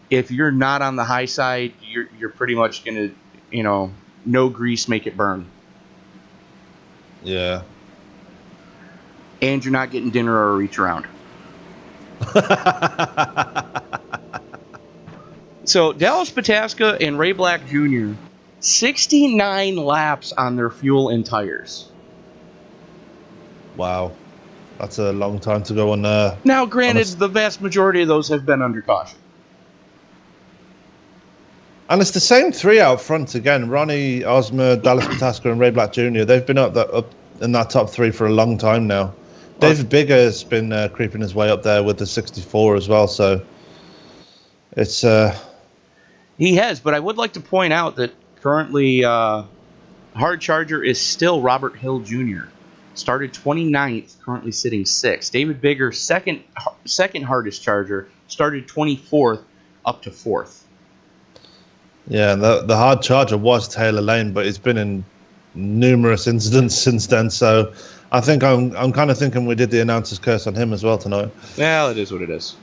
A: If you're not on the high side, you're pretty much gonna, no grease, make it burn.
B: Yeah.
A: And you're not getting dinner or a reach around. So Dallas Pataska and Ray Black Jr. 69 laps on their fuel and tires.
B: Wow. That's a long time to go on
A: Now, granted, the vast majority of those have been under caution.
B: And it's the same 3 out front again. Ronnie, Osmer, Dallas Pataska, and Ray Black Jr. They've been up in that top 3 for a long time now. David Bigger has been creeping his way up there with the 64 as well. So it's
A: he has, but I would like to point out that currently hard charger is still Robert Hill Jr. Started 29th, currently sitting 6th. David Bigger, second hardest charger, started 24th, up to 4th.
B: Yeah, the hard charger was Taylor Lane, but it's been in numerous incidents since then. So I think I'm kind of thinking we did the announcer's curse on him as well tonight.
A: Well, it is what it is.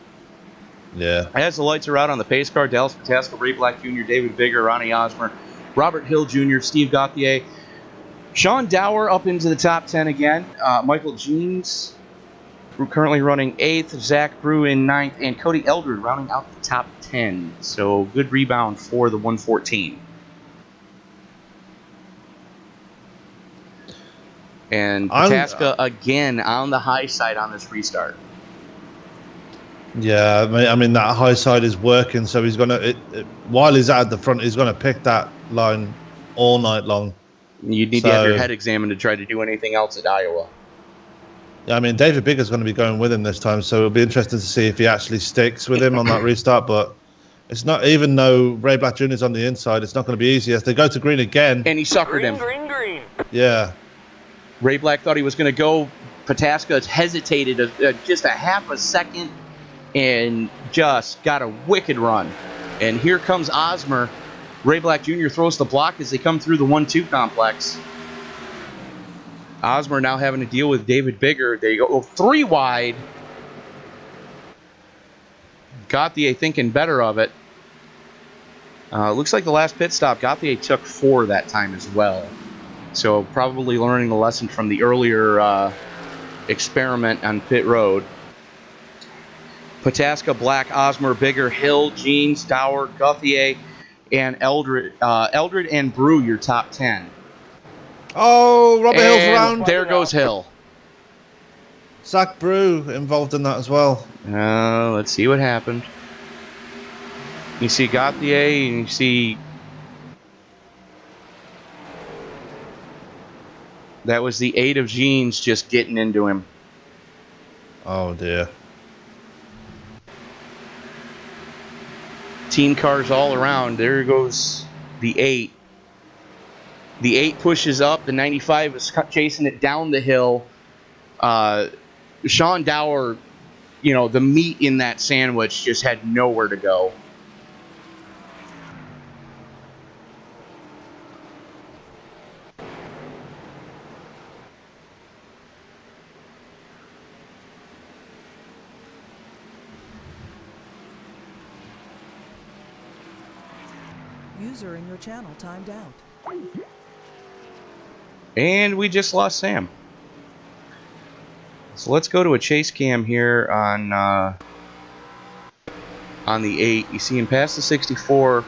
B: Yeah.
A: As the lights are out on the pace car, Dallas Pataska, Ray Black Jr., David Bigger, Ronnie Osmer, Robert Hill Jr., Steve Gauthier, Sean Dower up into the top 10 again. Michael Jeans currently running 8th, Zach Brew in 9th, and Cody Eldred rounding out the top 10. So good rebound for the 114. And Pataska again on the high side on this restart.
B: Yeah, I mean that high side is working, so he's gonna while he's at the front, he's gonna pick that line all night long.
A: You'd need to have your head examined to try to do anything else at Iowa.
B: Yeah, I mean David Bigger's going to be going with him this time, so it'll be interesting to see if he actually sticks with him on that restart. But it's not, even though Ray Black Jr. is on the inside, it's not going to be easy as they go to green again.
A: And he suckered him.
D: Green.
B: Yeah.
A: Ray Black thought he was going to go. Pataska hesitated just a half a second and just got a wicked run. And here comes Osmer. Ray Black Jr. throws the block as they come through the 1-2 complex. Osmer now having to deal with David Bigger. They go 3 wide. Gauthier thinking better of it. Looks like the last pit stop, Gauthier took 4 that time as well. So probably learning a lesson from the earlier experiment on pit road. Pataska, Black, Osmer, Bigger, Hill, Jeans, Dower, Gauthier, and Eldred and Brew, your top 10.
B: Oh, Robert Hill's around.
A: There goes Hill.
B: Zach Brew involved in that as well.
A: Let's see what happened. You see Gauthier and you see... That was the 8 of Jeans just getting into him.
B: Oh, dear.
A: Team cars all around. There goes the 8. The 8 pushes up. The 95 is chasing it down the hill. Sean Dower, the meat in that sandwich just had nowhere to go.
F: User in your channel timed out.
A: And we just lost Sam. So let's go to a chase cam here on the 8. You see him past the 64.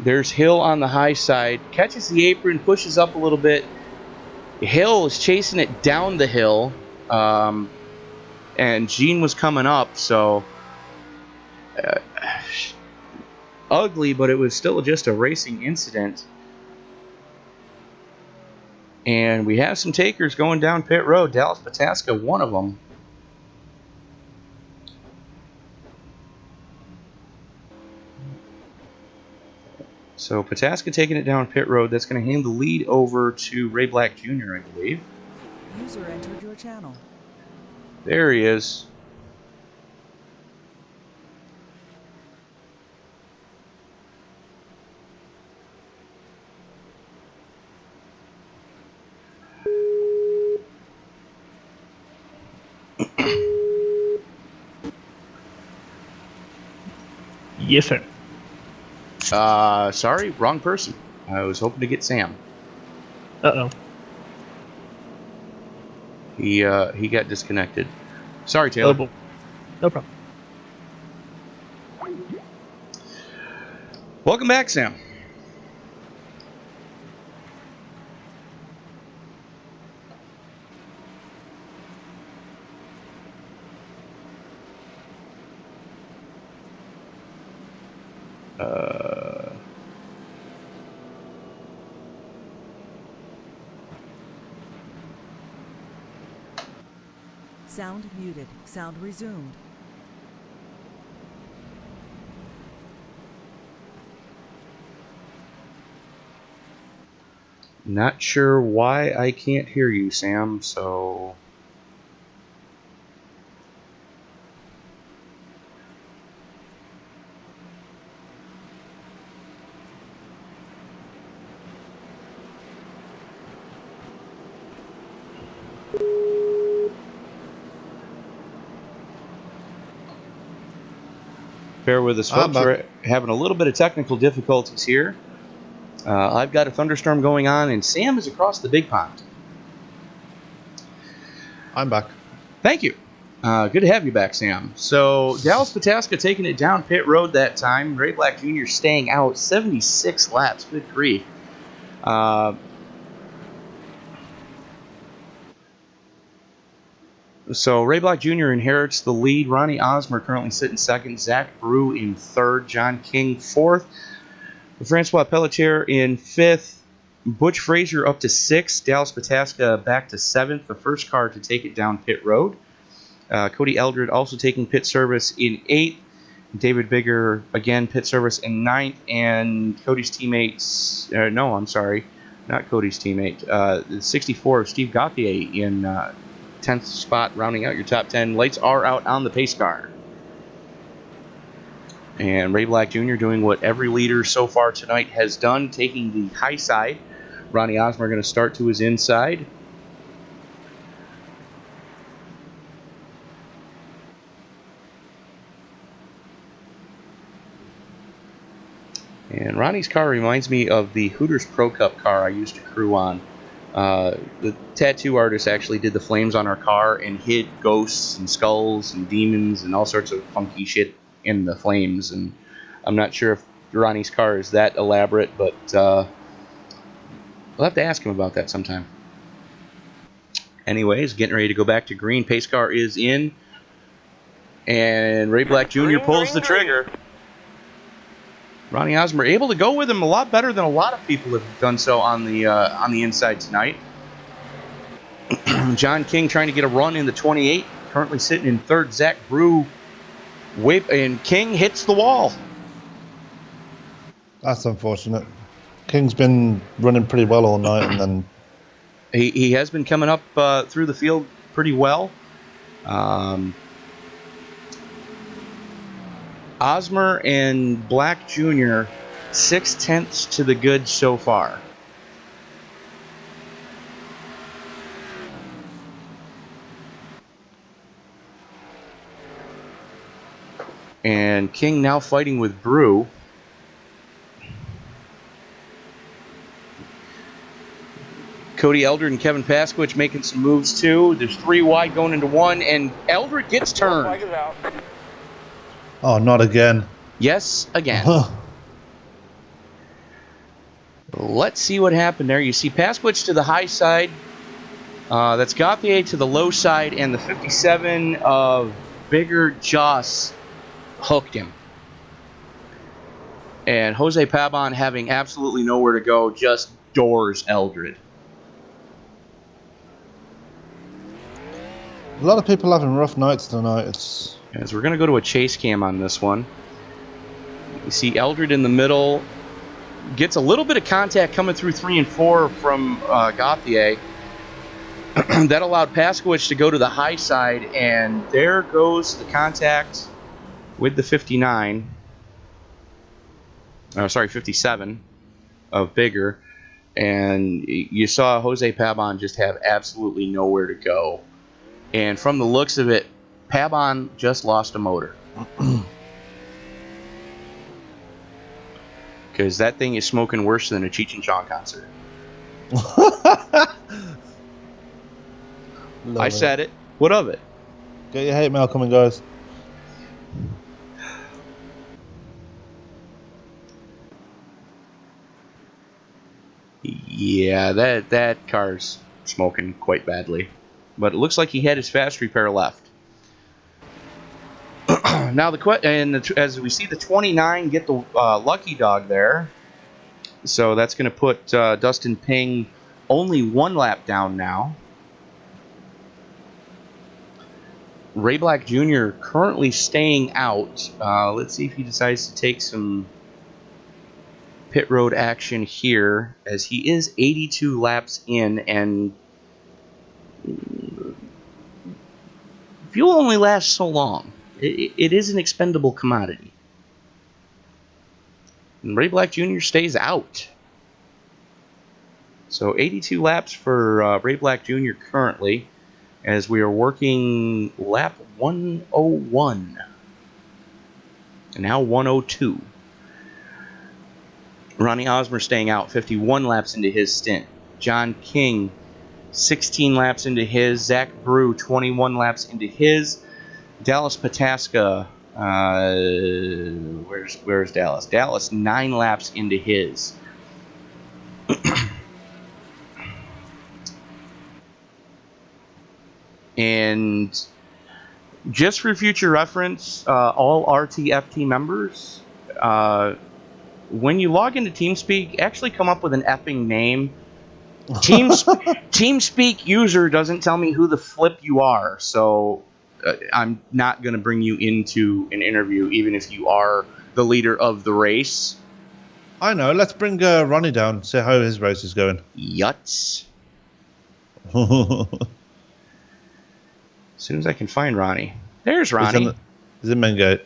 A: There's Hill on the high side. Catches the apron, pushes up a little bit. Hill is chasing it down the hill. And Gene was coming up, so ugly, but it was still just a racing incident. And we have some takers going down pit road. Dallas Pataska, one of them. So Pataska taking it down pit road. That's going to hand the lead over to Ray Black Jr., I believe.
F: User entered your channel.
A: There he is.
C: Yes, sir.
A: Sorry, wrong person. I was hoping to get Sam.
C: Uh-oh.
A: He got disconnected. Sorry, Taylor.
C: Oh, boy. No problem.
A: Welcome back, Sam.
F: Sound muted. Sound resumed.
A: Not sure why I can't hear you, Sam, so... Bear with us, folks. We're having a little bit of technical difficulties here. I've got a thunderstorm going on, and Sam is across the big pond.
B: I'm back.
A: Thank you. Good to have you back, Sam. So, Dallas Pataska taking it down pit road that time. Ray Black Jr. staying out 76 laps. Good grief. So Ray Black Jr. inherits the lead. Ronnie Osmer currently sitting second. Zach Brew in third. John King fourth. Francois Pelletier in fifth. Butch Frazier up to sixth. Dallas Pataska back to seventh. The first car to take it down pit road. Cody Eldred also taking pit service in eighth. David Bigger again pit service in ninth. And Cody's teammates. I'm sorry. Not Cody's teammate. The 64 Steve Gauthier in 10th spot, rounding out your top 10. Lights are out on the pace car. And Ray Black Jr. doing what every leader so far tonight has done, taking the high side. Ronnie Osmer going to start to his inside. And Ronnie's car reminds me of the Hooters Pro Cup car I used to crew on. The tattoo artist actually did the flames on our car and hid ghosts and skulls and demons and all sorts of funky shit in the flames. And I'm not sure if Ronnie's car is that elaborate, but we'll have to ask him about that sometime. Anyways, getting ready to go back to green. Pace car is in. And Ray Black Jr. pulls the trigger. Ronnie Osmer able to go with him a lot better than a lot of people have done so on the inside tonight. John King trying to get a run in the 28. Currently sitting in third. Zach Brew. And King hits the wall. That's
B: unfortunate. King's been running pretty well all night, and then
A: he has been coming up through the field pretty well. Osmer and Black Jr. 6/10 to the good so far. And King now fighting with Brew. Cody Eldred and Kevin Pasquich making some moves too. There's 3 wide going into 1, and Eldred gets
D: Yellow flag
A: turned.
D: is out.
B: Oh, not again.
A: Yes, again. Let's see what happened there. You see Pasquich to the high side. That's Gauthier to the low side, and the 57 of Bigger Joss hooked him. And Jose Pabon, having absolutely nowhere to go, just doors Eldred.
B: A lot of people having rough nights tonight. It's
A: As we're going to go to a chase cam on this one. You see Eldred in the middle. Gets a little bit of contact coming through 3 and 4 from Gauthier. That allowed Pasquich to go to the high side, and there goes the contact with the 59. 57 of Bigger. And you saw Jose Pabon just have absolutely nowhere to go. And from the looks of it, Pabon just lost a motor. Because that thing is smoking worse than a Cheech and Chong concert. I said it. What of it?
B: Get your hate mail coming, guys.
A: Yeah, that car's smoking quite badly. But it looks like he had his fast repair left. Now, as we see the 29 get the lucky dog there. So that's going to put Dustin Ping only 1 lap down now. Ray Black Jr. currently staying out. Let's see if he decides to take some pit road action here, as he is 82 laps in, and fuel only lasts so long. It is an expendable commodity. And Ray Black Jr. stays out. So 82 laps for Ray Black Jr. currently, as we are working lap 101. And now 102. Ronnie Osmer staying out 51 laps into his stint. John King 16 laps into his. Zach Brew 21 laps into his. Dallas Pataska, where's Dallas? Dallas 9 laps into his. And just for future reference, all RTFT members, when you log into TeamSpeak, actually come up with an effing name. TeamSpeak user doesn't tell me who the flip you are, so I'm not going to bring you into an interview, even if you are the leader of the race.
B: I know. Let's bring Ronnie down, see how his race is going.
A: Yuts. As soon as I can find Ronnie. There's Ronnie.
B: He's in main gate.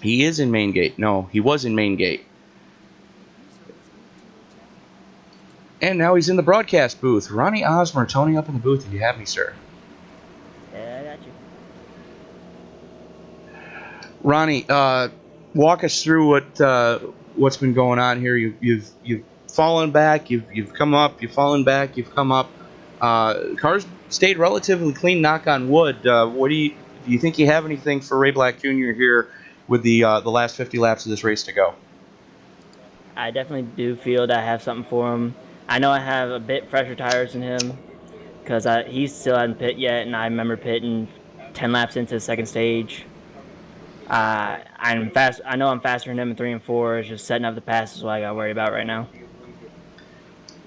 A: He is in main gate. No, he was in main gate. And now he's in the broadcast booth. Ronnie Osmer, Tony up in the booth if you have me, sir.
G: Yeah, I got you.
A: Ronnie, walk us through what's been going on here. You've fallen back, you've come up, you've fallen back, you've come up. Cars stayed relatively clean, knock on wood. What do you think you have anything for Ray Black Jr. here with the last 50 laps of this race to go?
G: I definitely do feel that I have something for him. I know I have a bit fresher tires than him because he still hasn't pit yet, and I remember pitting 10 laps into the second stage. I'm fast. I know I'm faster than him in 3 and 4. It's just setting up the pass is what I got to worry about right now.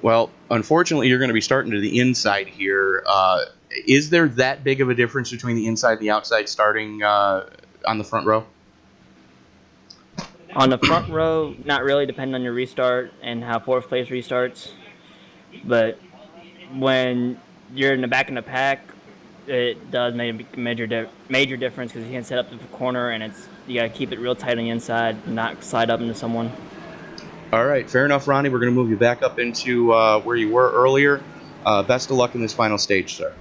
A: Well, unfortunately, you're going to be starting to the inside here. Is there that big of a difference between the inside and the outside starting on the front row?
G: On the front row, not really, depending on your restart and how fourth place restarts. But when you're in the back of the pack, it does make a major difference because you can set up the corner and you got to keep it real tight on the inside, not slide up into someone.
A: All right, fair enough, Ronnie. We're going to move you back up into where you were earlier. Best of luck in this final stage, sir.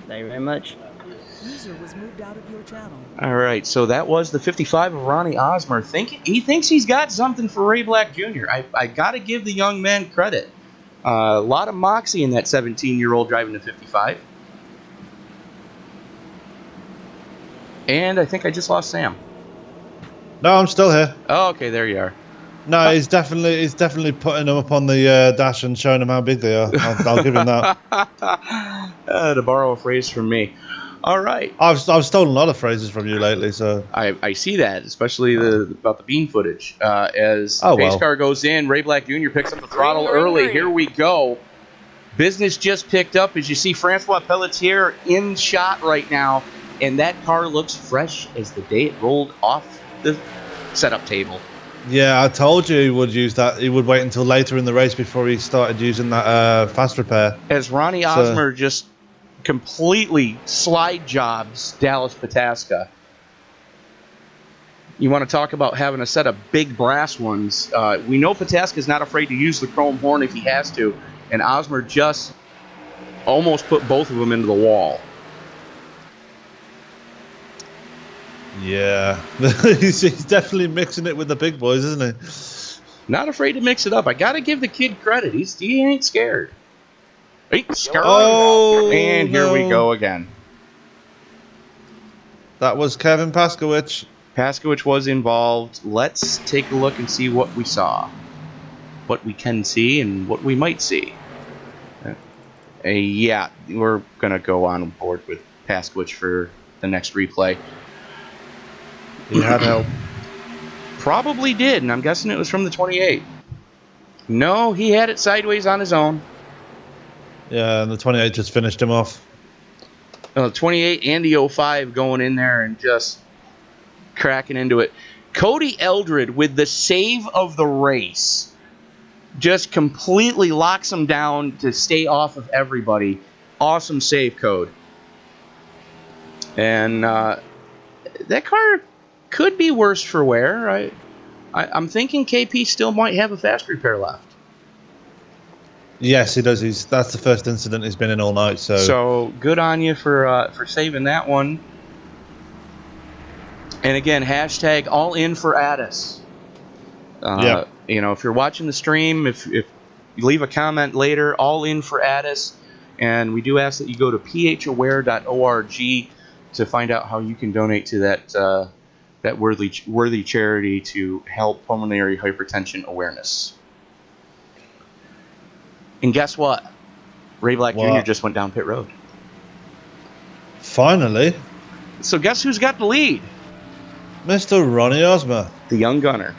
G: Thank you very much.
F: User was moved out of your channel.
A: All right, so that was the 55 of Ronnie Osmer. He thinks he's got something for Ray Black Jr. I got to give the young man credit. A lot of moxie in that 17-year-old driving the 55. And I think I just lost Sam.
B: No, I'm still here.
A: Oh, okay, there you are.
B: No, he's definitely putting them up on the dash and showing them how big they are. I'll give him that.
A: To borrow a phrase from me. All right.
B: I've stolen a lot of phrases from you lately, so
A: I see that, especially about the bean footage. As
B: Oh,
A: pace
B: well.
A: car goes in, Ray Black Jr. picks up the throttle
D: Green,
A: early.
D: green.
A: Here we go. Business just picked up. As you see, Francois Pelletier in shot right now, and that car looks fresh as the day it rolled off the setup table.
B: yeah, I told you he would use that. He would wait until later in the race before he started using that fast repair.
A: As Ronnie
B: So-
A: Osmer just completely slide jobs Dallas Pataska. You want to talk about having a set of big brass ones. We know Pataska is not afraid to use the chrome horn if he has to, and Osmer just almost put both of them into the wall.
B: Yeah, he's definitely mixing it with the big boys, isn't he?
A: Not afraid to mix it up. I got to give the kid credit. He ain't scared. Ain't scared.
B: Oh,
A: And here we
B: no.
A: go again.
B: That was Kevin Paskowicz.
A: Paskowicz was involved. Let's take a look and see what we saw. What we can see and what we might see. Yeah, we're going to go on board with Paskowicz for the next replay.
B: He had help.
A: Probably did, and I'm guessing it was from the 28. No, he had it sideways on his own.
B: Yeah, and the 28 just finished him off.
A: The 28 and the 05 going in there and just cracking into it. Cody Eldred with the save of the race just completely locks him down to stay off of everybody. Awesome save, Code. And that car could be worse for wear. I'm thinking KP still might have a fast repair left.
B: Yes, he does. That's the first incident he's been in all night.
A: So good on you for saving that one. And again, hashtag all in for Addis.
B: Yep.
A: You know, if you're watching the stream, if you leave a comment later, all in for Addis. And we do ask that you go to phaware.org to find out how you can donate to that worthy charity to help pulmonary hypertension awareness. And guess what? Ray Black Jr.
B: What?
A: just went down pit road.
B: Finally,
A: So guess who's got the lead?
B: Mr. Ronnie Osmer.
A: The young gunner.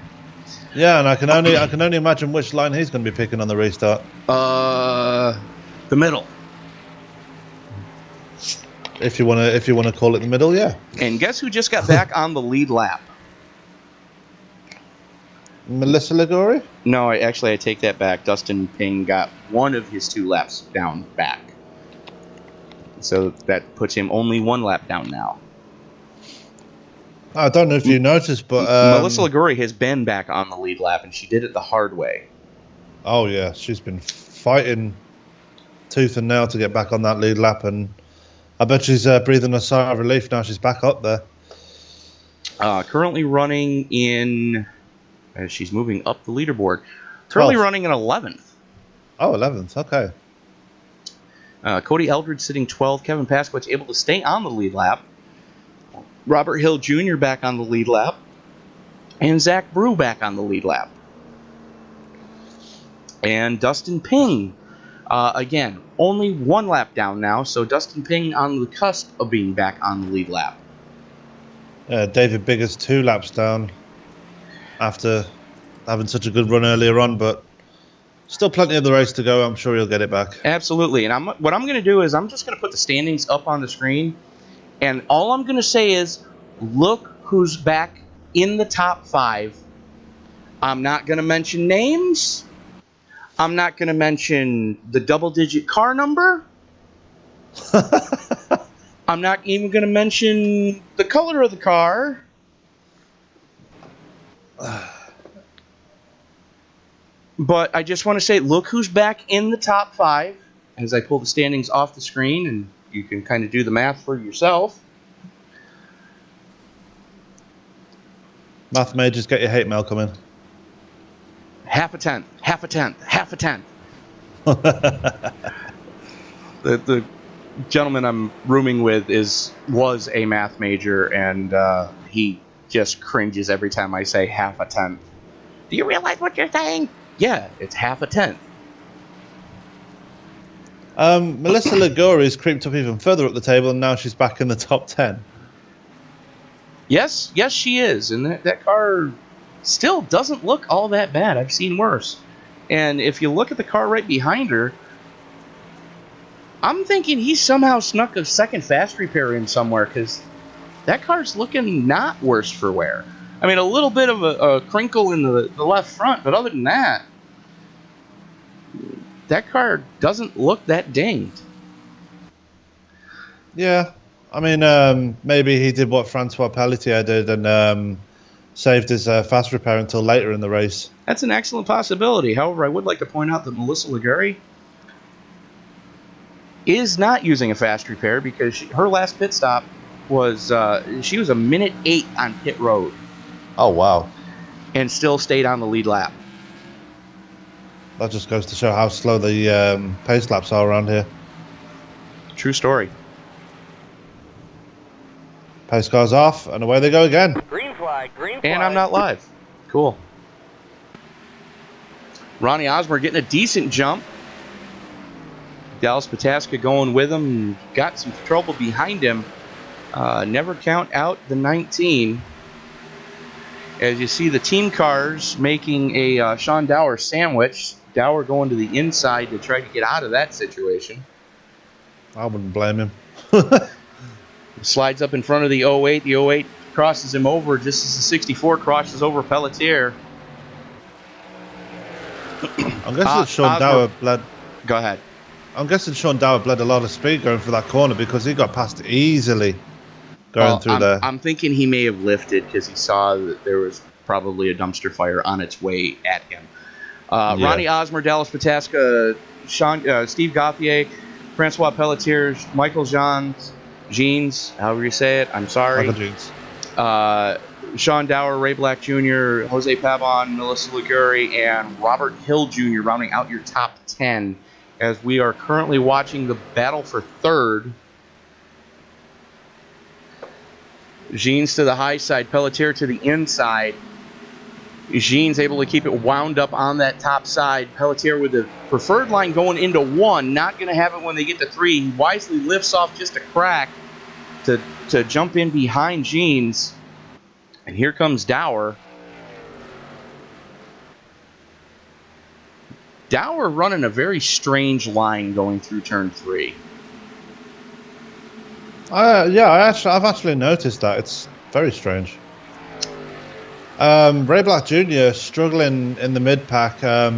B: Yeah, and I can only imagine which line he's going to be picking on the restart.
A: The middle.
B: If you want to call it the middle, yeah.
A: And guess who just got back on the lead lap?
B: Melissa Ligori?
A: No, I take that back. Dustin Ping got one of his 2 laps down back. So that puts him only 1 lap down now.
B: I don't know if you noticed, but
A: Melissa Ligori has been back on the lead lap, and she did it the hard way.
B: Oh yeah, she's been fighting tooth and nail to get back on that lead lap, and I bet she's breathing a sigh of relief now she's back up there.
A: Currently running in... As she's moving up the leaderboard. Currently
B: 12th.
A: running in 11th.
B: Oh, 11th, okay.
A: Cody Eldred sitting 12th. Kevin Paskowicz able to stay on the lead lap. Robert Hill Jr. back on the lead lap. And Zach Brew back on the lead lap. And Dustin Ping, again, only 1 lap down now. So Dustin Ping on the cusp of being back on the lead lap.
B: David Biggers 2 laps down after having such a good run earlier on, but still plenty of the race to go. I'm sure he'll get it back.
A: Absolutely. And what I'm going to do is I'm just going to put the standings up on the screen. And all I'm going to say is, look who's back in the top 5. I'm not going to mention names. I'm not going to mention the double-digit car number. I'm not even going to mention the color of the car. But I just want to say, look who's back in the top 5 as I pull the standings off the screen, and you can kind of do the math for yourself.
B: Math majors, get your hate mail coming.
A: Half a tenth, half a tenth, half a tenth. The gentleman I'm rooming with was a math major, and he just cringes every time I say half a tenth. Do you realize what you're saying? Yeah, it's half a tenth.
B: Melissa Liguri's creeped up even further up the table, and now she's back in the top 10.
A: Yes, she is, and that car still doesn't look all that bad. I've seen worse. And if you look at the car right behind her, I'm thinking he somehow snuck a second fast repair in somewhere, because that car's looking not worse for wear. I mean, a little bit of a crinkle in the left front, but other than that car doesn't look that dinged.
B: Yeah, I mean, maybe he did what Francois Pelletier did and saved his fast repair until later in the race.
A: That's an excellent possibility. However, I would like to point out that Melissa Liguri is not using a fast repair because her last pit stop was she was a minute 8 on pit road.
B: Oh, wow.
A: And still stayed on the lead lap.
B: That just goes to show how slow the pace laps are around here.
A: True story.
B: Pace cars off, and away they go again.
D: Green flag, green flag.
A: And I'm not live. Cool. Ronnie Osmer getting a decent jump. Dallas Pataska going with him. Got some trouble behind him. Never count out the 19. As you see the team cars making a Sean Dower sandwich. Dower going to the inside to try to get out of that situation.
B: I wouldn't blame him.
A: Slides up in front of the 08. The 08 crosses him over just as the 64 crosses over Pelletier.
B: I'm guessing Sean Dower bled.
A: Go ahead.
B: I'm guessing Sean Dower bled a lot of speed going for that corner because he got past easily going through there.
A: I'm thinking he may have lifted because he saw that there was probably a dumpster fire on its way at him. Ronnie Osmer, Dallas Pataska, Steve Gauthier, Francois Pelletier, Michael Jeans, however you say it, I'm sorry.
B: Michael Jeans.
A: Sean Dower, Ray Black Jr., Jose Pabon, Melissa Liguri, and Robert Hill Jr. rounding out your top 10 as we are currently watching the battle for third. Jeans to the high side, Pelletier to the inside. Jean's able to keep it wound up on that top side. Pelletier with the preferred line going into 1. Not going to have it when they get to 3. He wisely lifts off just a crack to jump in behind Jeans. And here comes Dower. Dower running a very strange line going through turn 3.
B: I've actually noticed that. It's very strange. Ray Black Jr. struggling in the mid pack. A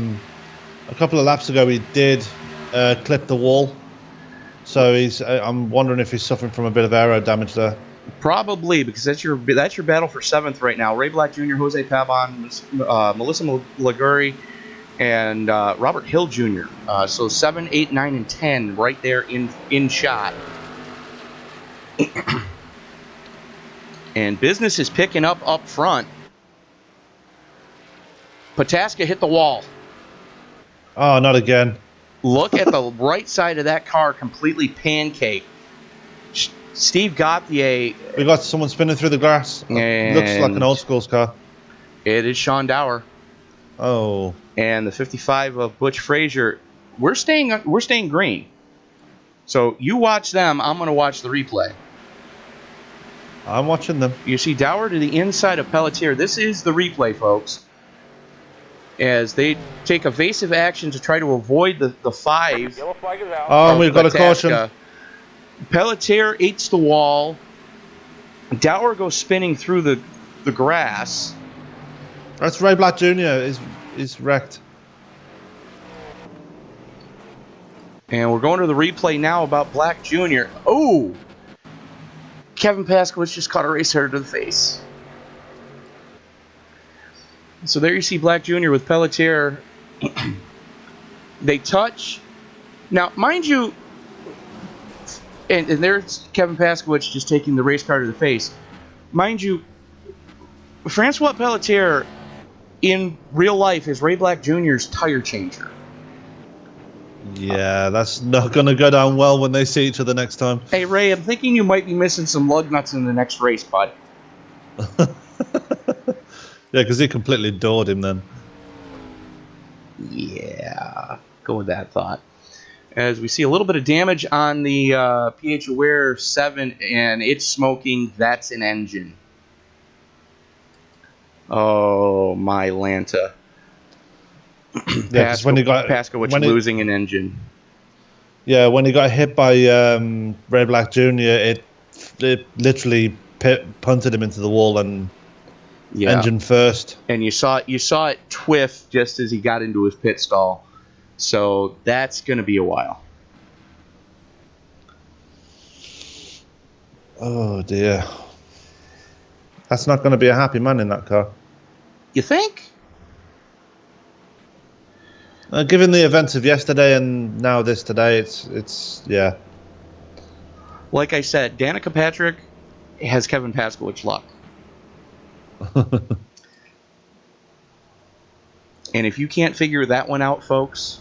B: couple of laps ago, he did clip the wall, so I'm wondering if he's suffering from a bit of aero damage there. Probably,
A: because that's your battle for 7th right now. Ray Black Jr., Jose Pabon, Melissa Liguri, and Robert Hill Jr. So 7, 8, 9, and 10 right there in shot. And business is picking up front. Pataska hit the wall.
B: Oh, not again.
A: Look at the right side of that car, completely pancaked. Steve Gauthier.
B: We got someone spinning through the grass. Looks like an old school's car.
A: It is Sean Dower.
B: Oh.
A: And the 55 of Butch Frazier. We're staying green. So you watch them. I'm going to watch the replay.
B: I'm watching them.
A: You see Dower to the inside of Pelletier. This is the replay, folks. As they take evasive action to try to avoid the 5.
D: Yellow flag is out.
B: Oh, we've got a caution.
A: Pelletier eats the wall. Dower goes spinning through the grass.
B: That's Ray Black Jr. is wrecked.
A: And we're going to the replay now about Black Jr. Oh! Kevin Paskowitz just caught a race header to the face. So there you see Black Jr. with Pelletier. They touch. Now, mind you, and there's Kevin Paskowitz just taking the race car to the face. Mind you, Francois Pelletier, in real life, is Ray Black Jr.'s tire changer.
B: Yeah, that's not going to go down well when they see each other next time.
A: Hey, Ray, I'm thinking you might be missing some lug nuts in the next race, bud.
B: Yeah, because he completely adored him then.
A: Yeah, go with that thought. As we see a little bit of damage on the PH Aware 7, and it's smoking. That's an engine. Oh, my Lanta.
B: Yeah, because when he got
A: Paskowicz losing an engine.
B: Yeah, when he got hit by Ray Black Jr., it literally punted him into the wall and engine first.
A: And you saw it twiff just as he got into his pit stall. So that's going to be a while.
B: Oh dear. That's not going to be a happy man in that car.
A: You think?
B: Given the events of yesterday and now this today, it's yeah.
A: Like I said, Danica Patrick has Kevin Paskowicz luck. And if you can't figure that one out, folks,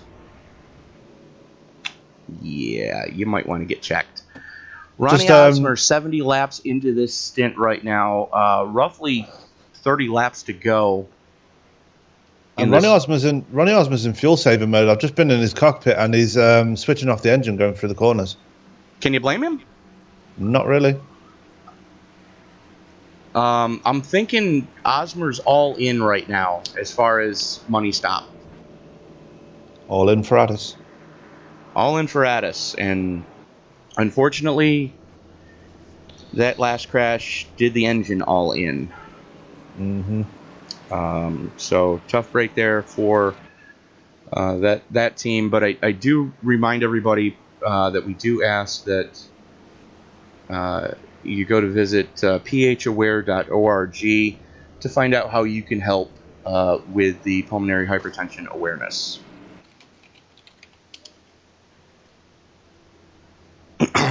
A: yeah, you might want to get checked. Ronnie Osmer, 70 laps into this stint right now, roughly 30 laps to go.
B: And Ronnie Osmer's in fuel saving mode. I've just been in his cockpit and he's switching off the engine going through the corners.
A: Can you blame him?
B: Not really.
A: I'm thinking Osmer's all in right now as far as money stop.
B: All in for Addis.
A: All in for Addis. And unfortunately, that last crash did the engine all in.
B: Mm-hmm.
A: So tough break there for that team. But I do remind everybody that we do ask that you go to visit phaware.org to find out how you can help with the pulmonary hypertension awareness.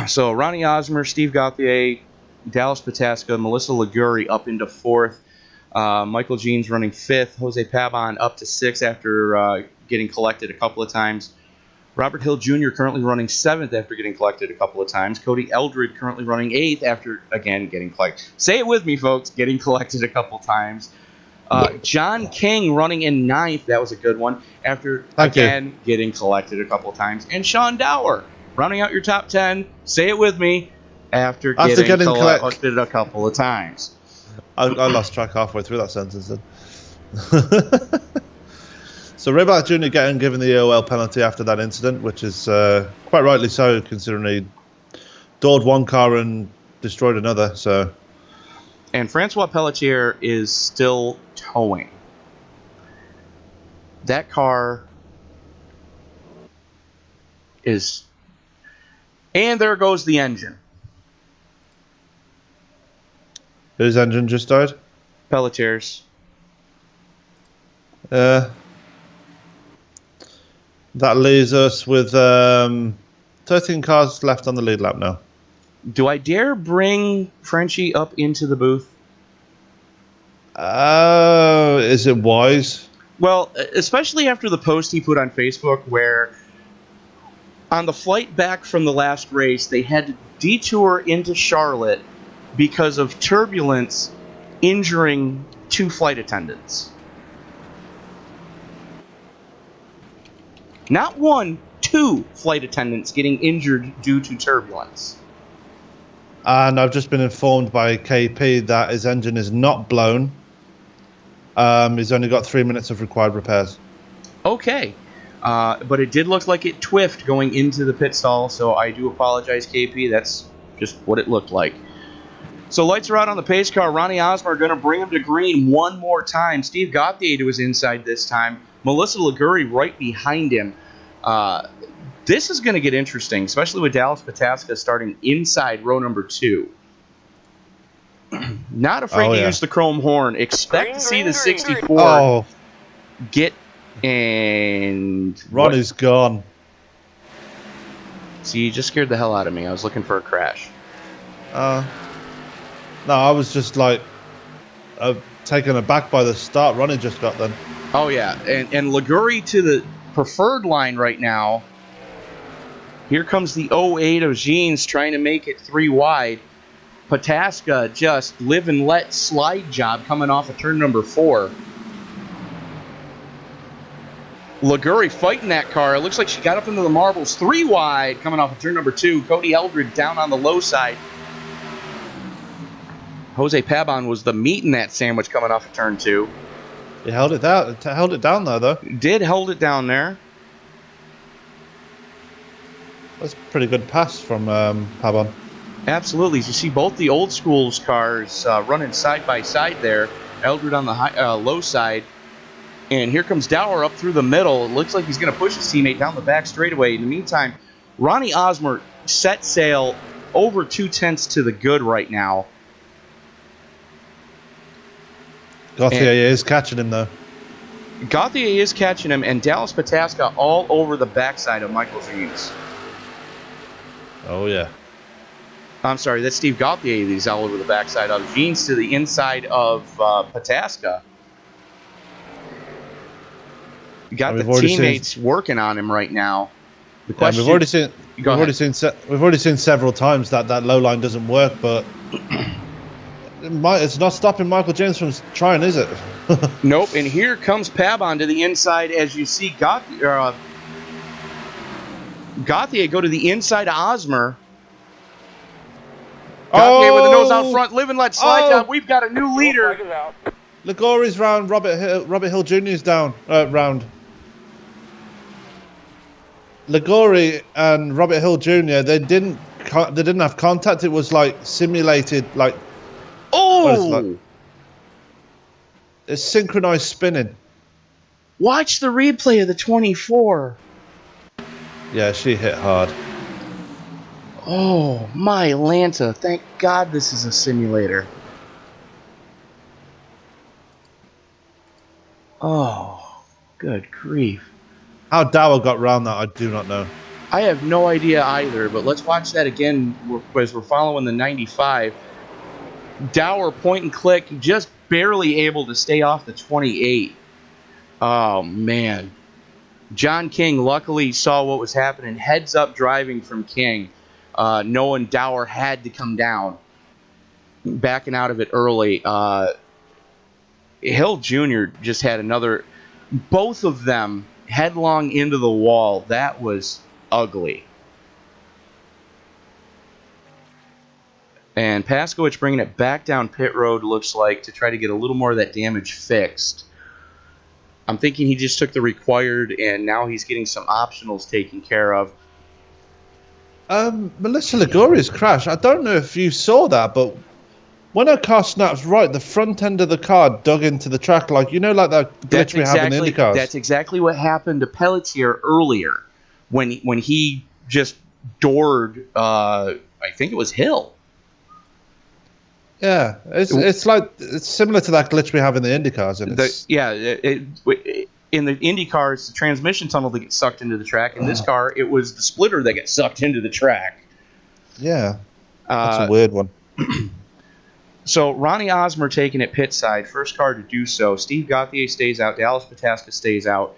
A: So Ronnie Osmer, Steve Gauthier, Dallas Pataska, Melissa Liguri up into 4th. Michael Jeans running 5th. Jose Pabon up to 6th after getting collected a couple of times. Robert Hill Jr. currently running 7th after getting collected a couple of times. Cody Eldred currently running 8th after, again, getting collected. Say it with me, folks. Getting collected a couple times. John King running in 9th. That was a good one. After, getting collected a couple of times. And Sean Dower rounding out your top 10. Say it with me. After getting collected a couple of times.
B: I lost track halfway through that sentence then. So Ray Black Jr. getting given the EOL penalty after that incident, which is quite rightly so, considering he doored one car and destroyed another. So,
A: and Francois Pelletier is still towing. That car is, and there goes the engine.
B: Whose engine just died?
A: Pelletier's.
B: That leaves us with 13 cars left on the lead lap now.
A: Do I dare bring Frenchie up into the booth?
B: Is it wise?
A: Well, especially after the post he put on Facebook where on the flight back from the last race, they had to detour into Charlotte because of turbulence injuring 2 flight attendants. Not 1, 2 flight attendants getting injured due to turbulence.
B: And I've just been informed by KP that his engine is not blown. He's only got 3 minutes of required repairs.
A: Okay. But it did look like it twiffed going into the pit stall, so I do apologize, KP. That's just what it looked like. So lights are out on the pace car. Ronnie Osmer going to bring him to green one more time. Steve Gauthier to his inside this time. Melissa Liguri right behind him. This is going to get interesting, especially with Dallas Pataska starting inside row number 2. Not afraid to use the chrome horn. Expect to see the 64 get and...
B: Ronnie's gone.
A: See, you just scared the hell out of me. I was looking for a crash.
B: No, I was just like taken aback by the start Ronnie just got then.
A: Oh, yeah. And Liguri to the preferred line right now Here comes the 08 of Jeans trying to make it 3 wide. Pataska just live and let slide job coming off of turn number 4. Liguri fighting that car. It looks like she got up into the marbles. 3 wide coming off of turn number 2. Cody Eldred down on the low side. Jose Pabon was the meat in that sandwich coming off of turn 2.
B: He held it down. Held it down though.
A: Did hold it down there.
B: That's a pretty good pass from Pabon.
A: Absolutely. You see both the old school's cars running side by side there. Eldred on the low side. And here comes Dower up through the middle. It looks like he's going to push his teammate down the back straightaway. In the meantime, Ronnie Osmer set sail over 2/10 to the good right now.
B: Gauthier is catching him though.
A: Gauthier is catching him, and Dallas Pataska all over the backside of Michael Jeans.
B: Oh yeah.
A: I'm sorry, that's Steve Gauthier. He's all over the backside of Jeans to the inside of Pataska. Got the teammates working on him right now. The question,
B: we've already seen several times that low line doesn't work, but it's not stopping Michael James from trying, is it?
A: Nope. And here comes Pabon to the inside as you see Gauthier go to the inside of Osmer. Gauthier with the nose out front, live and let slide job. We've got a new leader.
B: Liguri's round. Robert Hill Jr.'s down round. Liguri and Robert Hill Jr. They didn't have contact. It was like simulated, like it's synchronized spinning.
A: Watch the replay of the 24.
B: Yeah, she hit hard.
A: Oh my Lanta! Thank God this is a simulator. Oh, good grief.
B: How Dower got round that, I do not know.
A: I have no idea either, but let's watch that again as we're following the 95. Dower point and click, just barely able to stay off the 28. Oh, man. John King luckily saw what was happening. Heads up driving from King, knowing Dower had to come down. Backing out of it early. Hill Jr. just had another... Both of them headlong into the wall. That was ugly. And Paskowicz bringing it back down pit road, looks like, to try to get a little more of that damage fixed. I'm thinking he just took the required, and now he's getting some optionals taken care of.
B: Melissa Liguri's crash, I don't know if you saw that, but when her car snaps right, the front end of the car dug into the track, like that glitch we have in IndyCars.
A: That's exactly what happened to Pelletier earlier, when he just doored, I think it was Hill.
B: Yeah, it's similar to that glitch we have in the IndyCars. And
A: in the IndyCars, the transmission tunnel that gets sucked into the track. In this car, it was the splitter that gets sucked into the track.
B: Yeah, that's a weird one.
A: So Ronnie Osmer taking it pit side, first car to do so. Steve Gauthier stays out. Dallas Pataska stays out.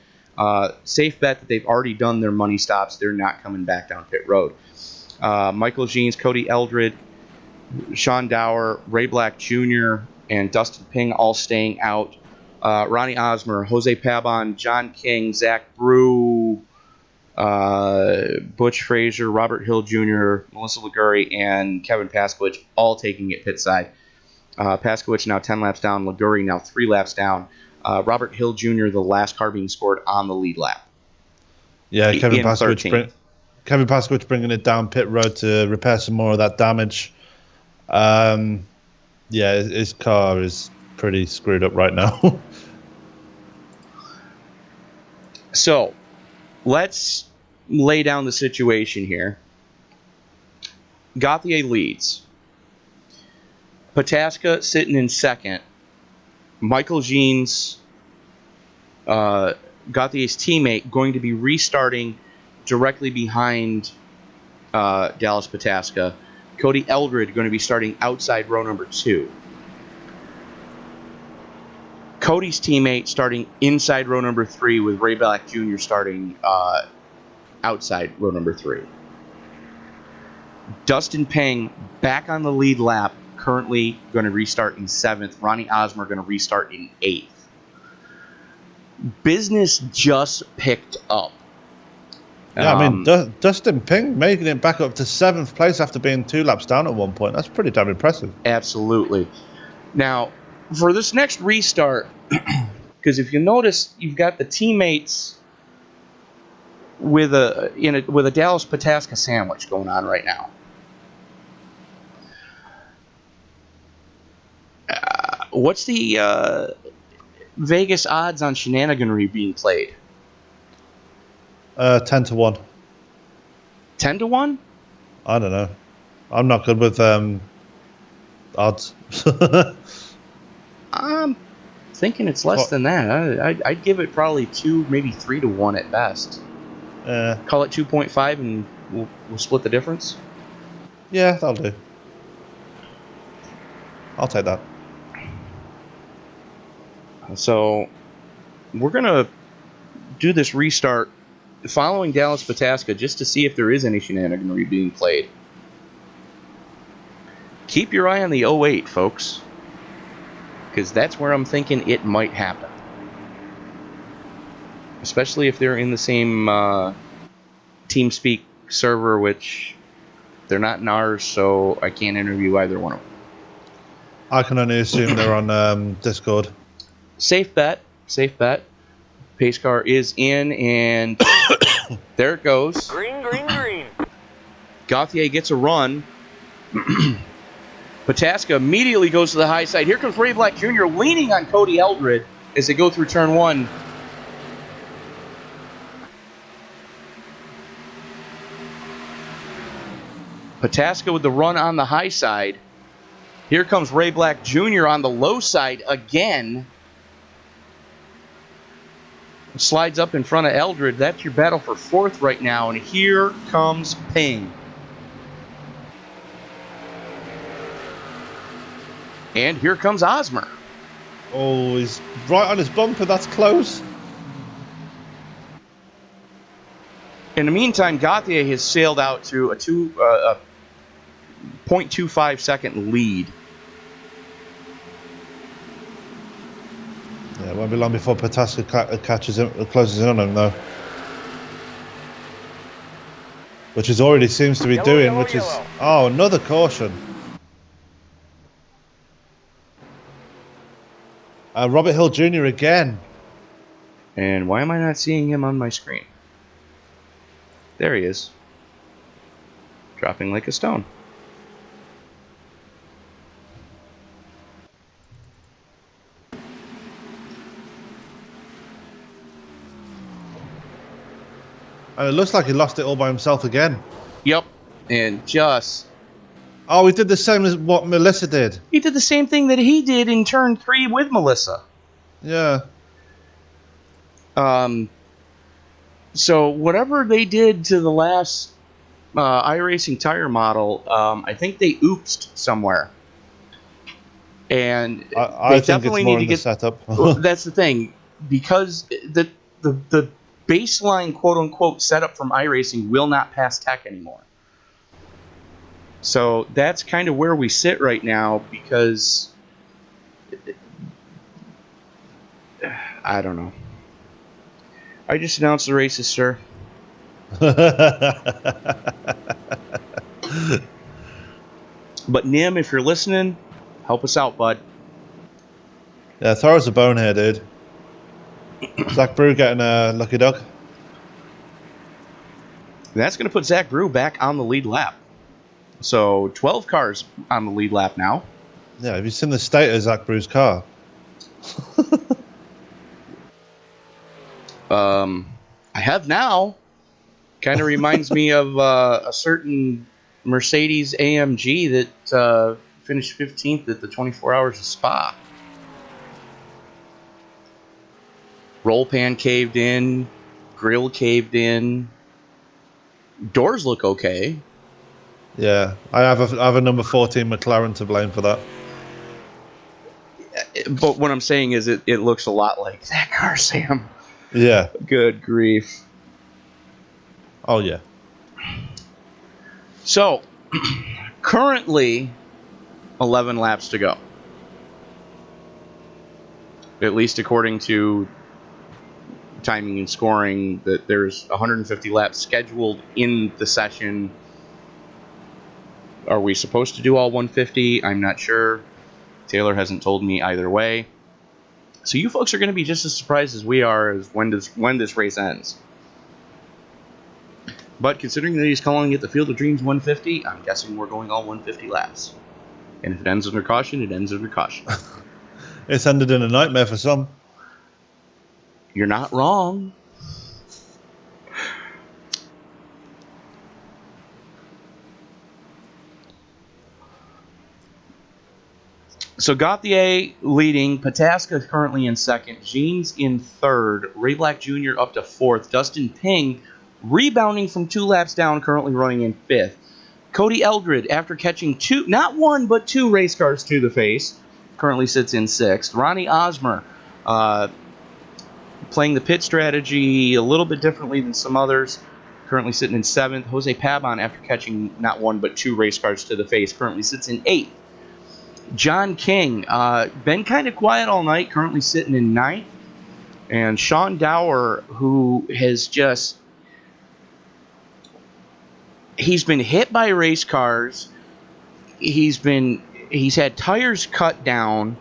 A: Safe bet that they've already done their money stops. They're not coming back down pit road. Michael Jeans, Cody Eldred, Sean Dower, Ray Black Jr., and Dustin Ping all staying out. Ronnie Osmer, Jose Pabon, John King, Zach Brew, Butch Frazier, Robert Hill Jr., Melissa Liguri, and Kevin Paskowicz all taking it pit side. Paskowicz now 10 laps down, Liguri now 3 laps down. Robert Hill Jr., the last car being scored on the lead lap.
B: Yeah, Kevin Paskowicz bringing it down pit road to repair some more of that damage. Yeah, his car is pretty screwed up right now.
A: So, let's lay down the situation here. Gauthier leads. Pataska sitting in second. Michael Jeans, Gauthier's teammate, going to be restarting directly behind Dallas Pataska. Cody Eldred going to be starting outside row number 2. Cody's teammate starting inside row number 3 with Ray Black Jr. starting outside row number 3. Dustin Peng back on the lead lap, currently going to restart in 7th. Ronnie Osmer going to restart in 8th. Business just picked up.
B: Yeah, I mean, Dustin Ping making it back up to 7th place after being 2 laps down at one point. That's pretty damn impressive.
A: Absolutely. Now, for this next restart, because if you notice, you've got the teammates with a Dallas Pataska sandwich going on right now. What's the Vegas odds on shenaniganry being played?
B: 10 to 1.
A: 10 to 1?
B: I don't know. I'm not good with odds.
A: I'm thinking it's less than that. I'd give it probably 2, maybe 3 to 1 at best. Call it 2.5 and we'll split the difference.
B: Yeah, that'll do. I'll take that.
A: So we're going to do this restart following Dallas Pataska just to see if there is any shenaniganry being played. Keep your eye on the 08, folks, because that's where I'm thinking it might happen. Especially if they're in the same TeamSpeak server, which they're not in ours, so I can't interview either one of them.
B: I can only assume they're on Discord.
A: Safe bet. Pace car is in, and there it goes.
D: Green, green, green.
A: Gauthier gets a run. Pataska immediately goes to the high side. Here comes Ray Black Jr. leaning on Cody Eldred as they go through turn 1. Pataska with the run on the high side. Here comes Ray Black Jr. on the low side again. Slides up in front of Eldred. That's your battle for 4th right now. And here comes Ping. And here comes Osmer.
B: Oh, he's right on his bumper. That's close.
A: In the meantime, Gauthier has sailed out to a 0.25 second lead.
B: Yeah, it won't be long before Pataska closes in on him, though. Which he already seems to be doing, which is... Oh, another caution. Robert Hill Jr. again.
A: And why am I not seeing him on my screen? There he is. Dropping like a stone.
B: And it looks like he lost it all by himself again.
A: Yep. And just...
B: Oh, he did the same as what Melissa did.
A: He did the same thing that he did in turn 3 with Melissa.
B: Yeah.
A: So whatever they did to the last iRacing tire model, I think they oopsed somewhere. And
B: I think it's more in the setup.
A: That's the thing. Because the baseline quote-unquote setup from iRacing will not pass tech anymore. So that's kind of where we sit right now because I don't know. I just announced the races, sir. But Nim, if you're listening, help us out, bud.
B: Yeah, throw us a bone here, dude. Zach Brew getting a lucky dog.
A: That's going to put Zach Brew back on the lead lap. So 12 cars on the lead lap now.
B: Yeah, have you seen the state of Zach Brew's car?
A: I have now. Kind of reminds me of a certain Mercedes AMG that finished 15th at the 24 Hours of Spa. Roll pan caved in, grill caved in. Doors look okay.
B: Yeah, I have a number 14 McLaren to blame for that.
A: But what I'm saying is it looks a lot like that car, Sam.
B: Yeah.
A: Good grief.
B: Oh, yeah.
A: So, Currently, 11 laps to go. At least according to timing and scoring, that there's 150 laps scheduled in the session. Are we supposed to do all 150? I'm not sure. Taylor hasn't told me either way. So you folks are going to be just as surprised as we are as when this race ends. But considering that he's calling it the Field of Dreams 150, I'm guessing we're going all 150 laps. And if it ends under caution, it ends under caution.
B: It's ended in a nightmare for some.
A: You're not wrong. So Gauthier leading, Pataska currently in second, Jeans in third, Ray Black Jr. up to fourth, Dustin Ping rebounding from 2 laps down, currently running in fifth. Cody Eldred, after catching not one, but 2 race cars to the face, currently sits in sixth. Ronnie Osmer playing the pit strategy a little bit differently than some others, currently sitting in seventh. Jose Pabon, after catching not one, but 2 race cars to the face, currently sits in eighth. John King, been kind of quiet all night, currently sitting in ninth. And Sean Dower, who has he's been hit by race cars. He's had tires cut down.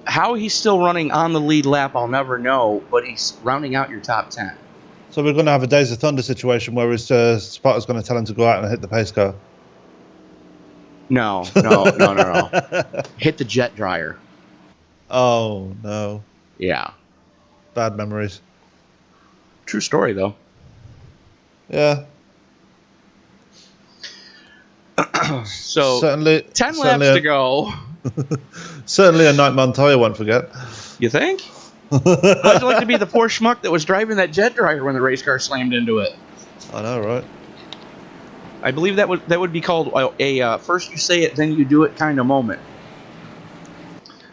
A: How he's still running on the lead lap, I'll never know, but he's rounding out your top 10.
B: So we're going to have a Days of Thunder situation where his spotter's going to tell him to go out and hit the pace car.
A: No. Hit the jet dryer.
B: Oh, no.
A: Yeah.
B: Bad memories.
A: True story, though.
B: Yeah.
A: So,
B: certainly,
A: 10 laps to go.
B: Certainly a night Montoya won't forget.
A: You think? How'd you like to be the poor schmuck that was driving that jet dryer when the race car slammed into it?
B: I know, right?
A: I believe that would be called a first you say it, then you do it kind of moment.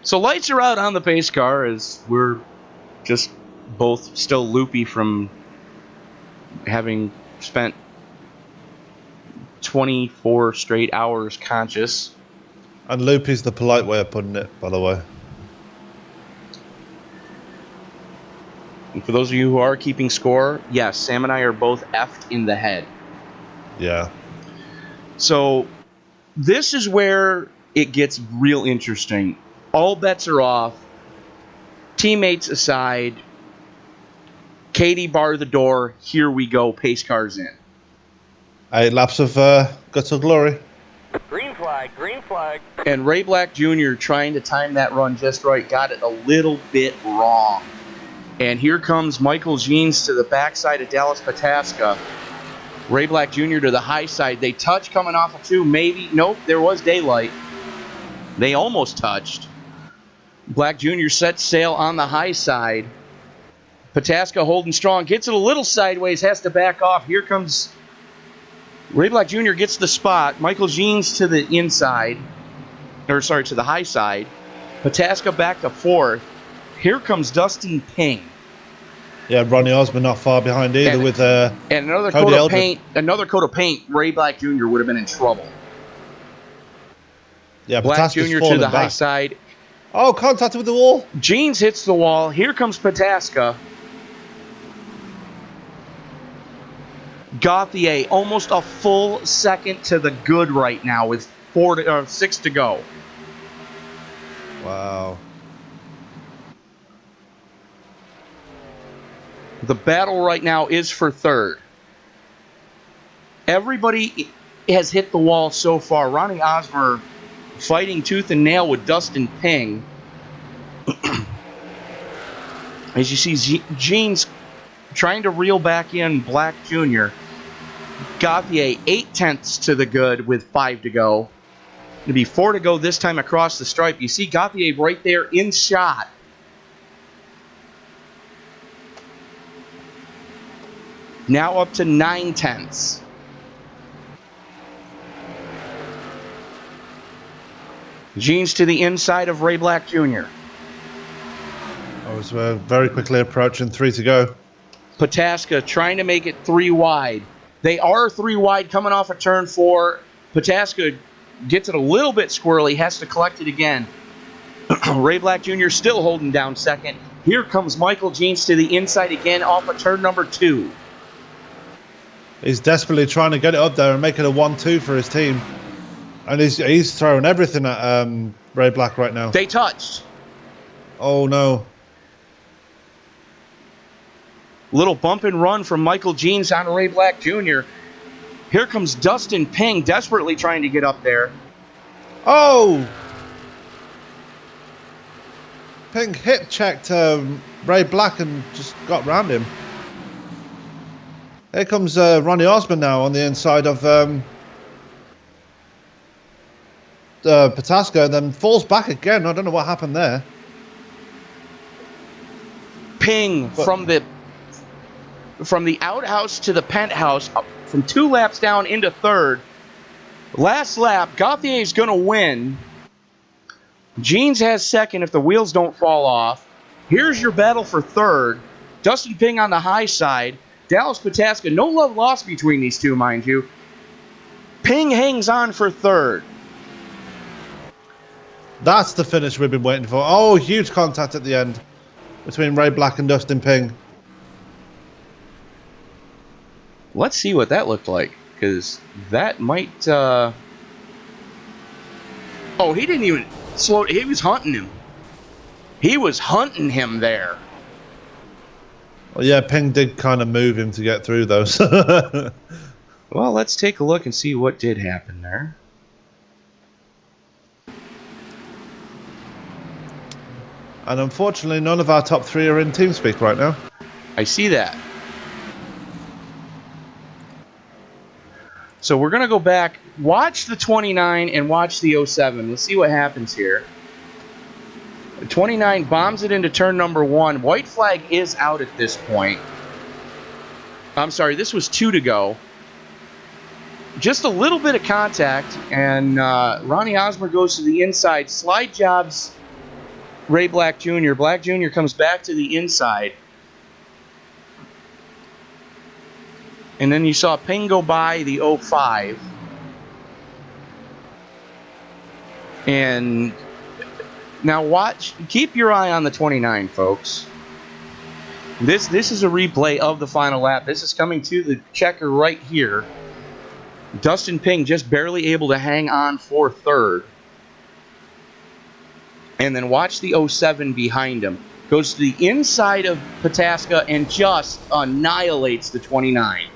A: So lights are out on the pace car as we're just both still loopy from having spent 24 straight hours conscious.
B: And loopy's the polite way of putting it, by the way.
A: And for those of you who are keeping score, yes, Sam and I are both effed in the head.
B: Yeah.
A: So this is where it gets real interesting. All bets are off. Teammates aside. Katie bar the door. Here we go. Pace cars in.
B: 8 laps of Guts of Glory.
D: Green flag, green flag.
A: And Ray Black Jr. trying to time that run just right. Got it a little bit wrong. And here comes Michael Jeans to the backside of Dallas Pataska. Ray Black Jr. to the high side. They touch coming off of 2. Maybe. Nope, there was daylight. They almost touched. Black Jr. sets sail on the high side. Pataska holding strong. Gets it a little sideways. Has to back off. Here comes Ray Black Jr. gets the spot. Michael Jeans to the inside. To the high side. Pataska back to 4th. Here comes Dustin Ping.
B: Yeah, Ronnie Osmond not far behind either with
A: and another
B: Cody
A: coat of
B: Eldred.
A: paint. Another coat of paint. Ray Black Jr. would have been in trouble.
B: Yeah,
A: Black
B: Pataska's
A: Jr. to
B: falling
A: the
B: back.
A: high side.
B: Oh, contact with the wall.
A: Jeans hits the wall. Here comes Pataska. Gauthier almost a full second to the good right now with 6 to go.
B: Wow.
A: The battle right now is for 3rd. Everybody has hit the wall so far. Ronnie Osmer fighting tooth and nail with Dustin Ping. As you see, Jeans trying to reel back in Black Jr. Gauthier 0.8 to the good with 5 to go. It'll be 4 to go this time across the stripe. You see Gauthier right there in shot. Now up to 0.9. Jeans to the inside of Ray Black Jr.
B: I was very quickly approaching 3 to go.
A: Pataska trying to make it 3 wide. They are 3 wide coming off of turn 4. Pataska gets it a little bit squirrely, has to collect it again. Ray Black Jr. still holding down second. Here comes Michael Jeans to the inside again off of turn number 2.
B: He's desperately trying to get it up there and make it a 1-2 for his team. And he's throwing everything at Ray Black right now.
A: They touched.
B: Oh, no.
A: Little bump and run from Michael Jeans on Ray Black Jr. Here comes Dustin Ping desperately trying to get up there.
B: Oh! Ping hit checked Ray Black and just got round him. Here comes Ronnie Osmond now on the inside of Pataska, and then falls back again. I don't know what happened there.
A: Ping from the outhouse to the penthouse, from 2 laps down into third. Last lap, Gauthier's going to win. Jeans has second if the wheels don't fall off. Here's your battle for third. Dustin Ping on the high side. Dallas Pataska, no love lost between these two, mind you. Ping hangs on for third.
B: That's the finish we've been waiting for. Oh, huge contact at the end between Ray Black and Dustin Ping.
A: Let's see what that looked like, because that might... Oh, he didn't even slow... He was hunting him. He was hunting him there.
B: Well, yeah, Ping did kind of move him to get through those.
A: Well, let's take a look and see what did happen there.
B: And unfortunately, none of our top 3 are in TeamSpeak right now.
A: I see that. So we're going to go back, watch the 29 and watch the 07. Let's see what happens here. The 29 bombs it into turn number 1. White flag is out at this point. I'm sorry, this was 2 to go. Just a little bit of contact, and Ronnie Osmer goes to the inside. Slide jobs Ray Black Jr. Black Jr. comes back to the inside. And then you saw Ping go by the 05. And now watch, keep your eye on the 29, folks. This is a replay of the final lap. This is coming to the checker right here. Dustin Ping just barely able to hang on for third. And then watch the 07 behind him. Goes to the inside of Pataska and just annihilates the 29.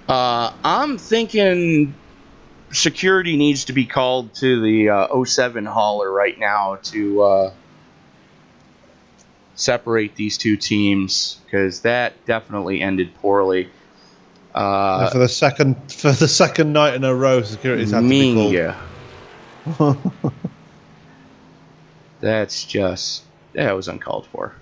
A: I'm thinking security needs to be called to the 07 hauler right now to separate these two teams, because that definitely ended poorly.
B: For the second night in a row, security's had to be called.
A: Yeah. That was uncalled for.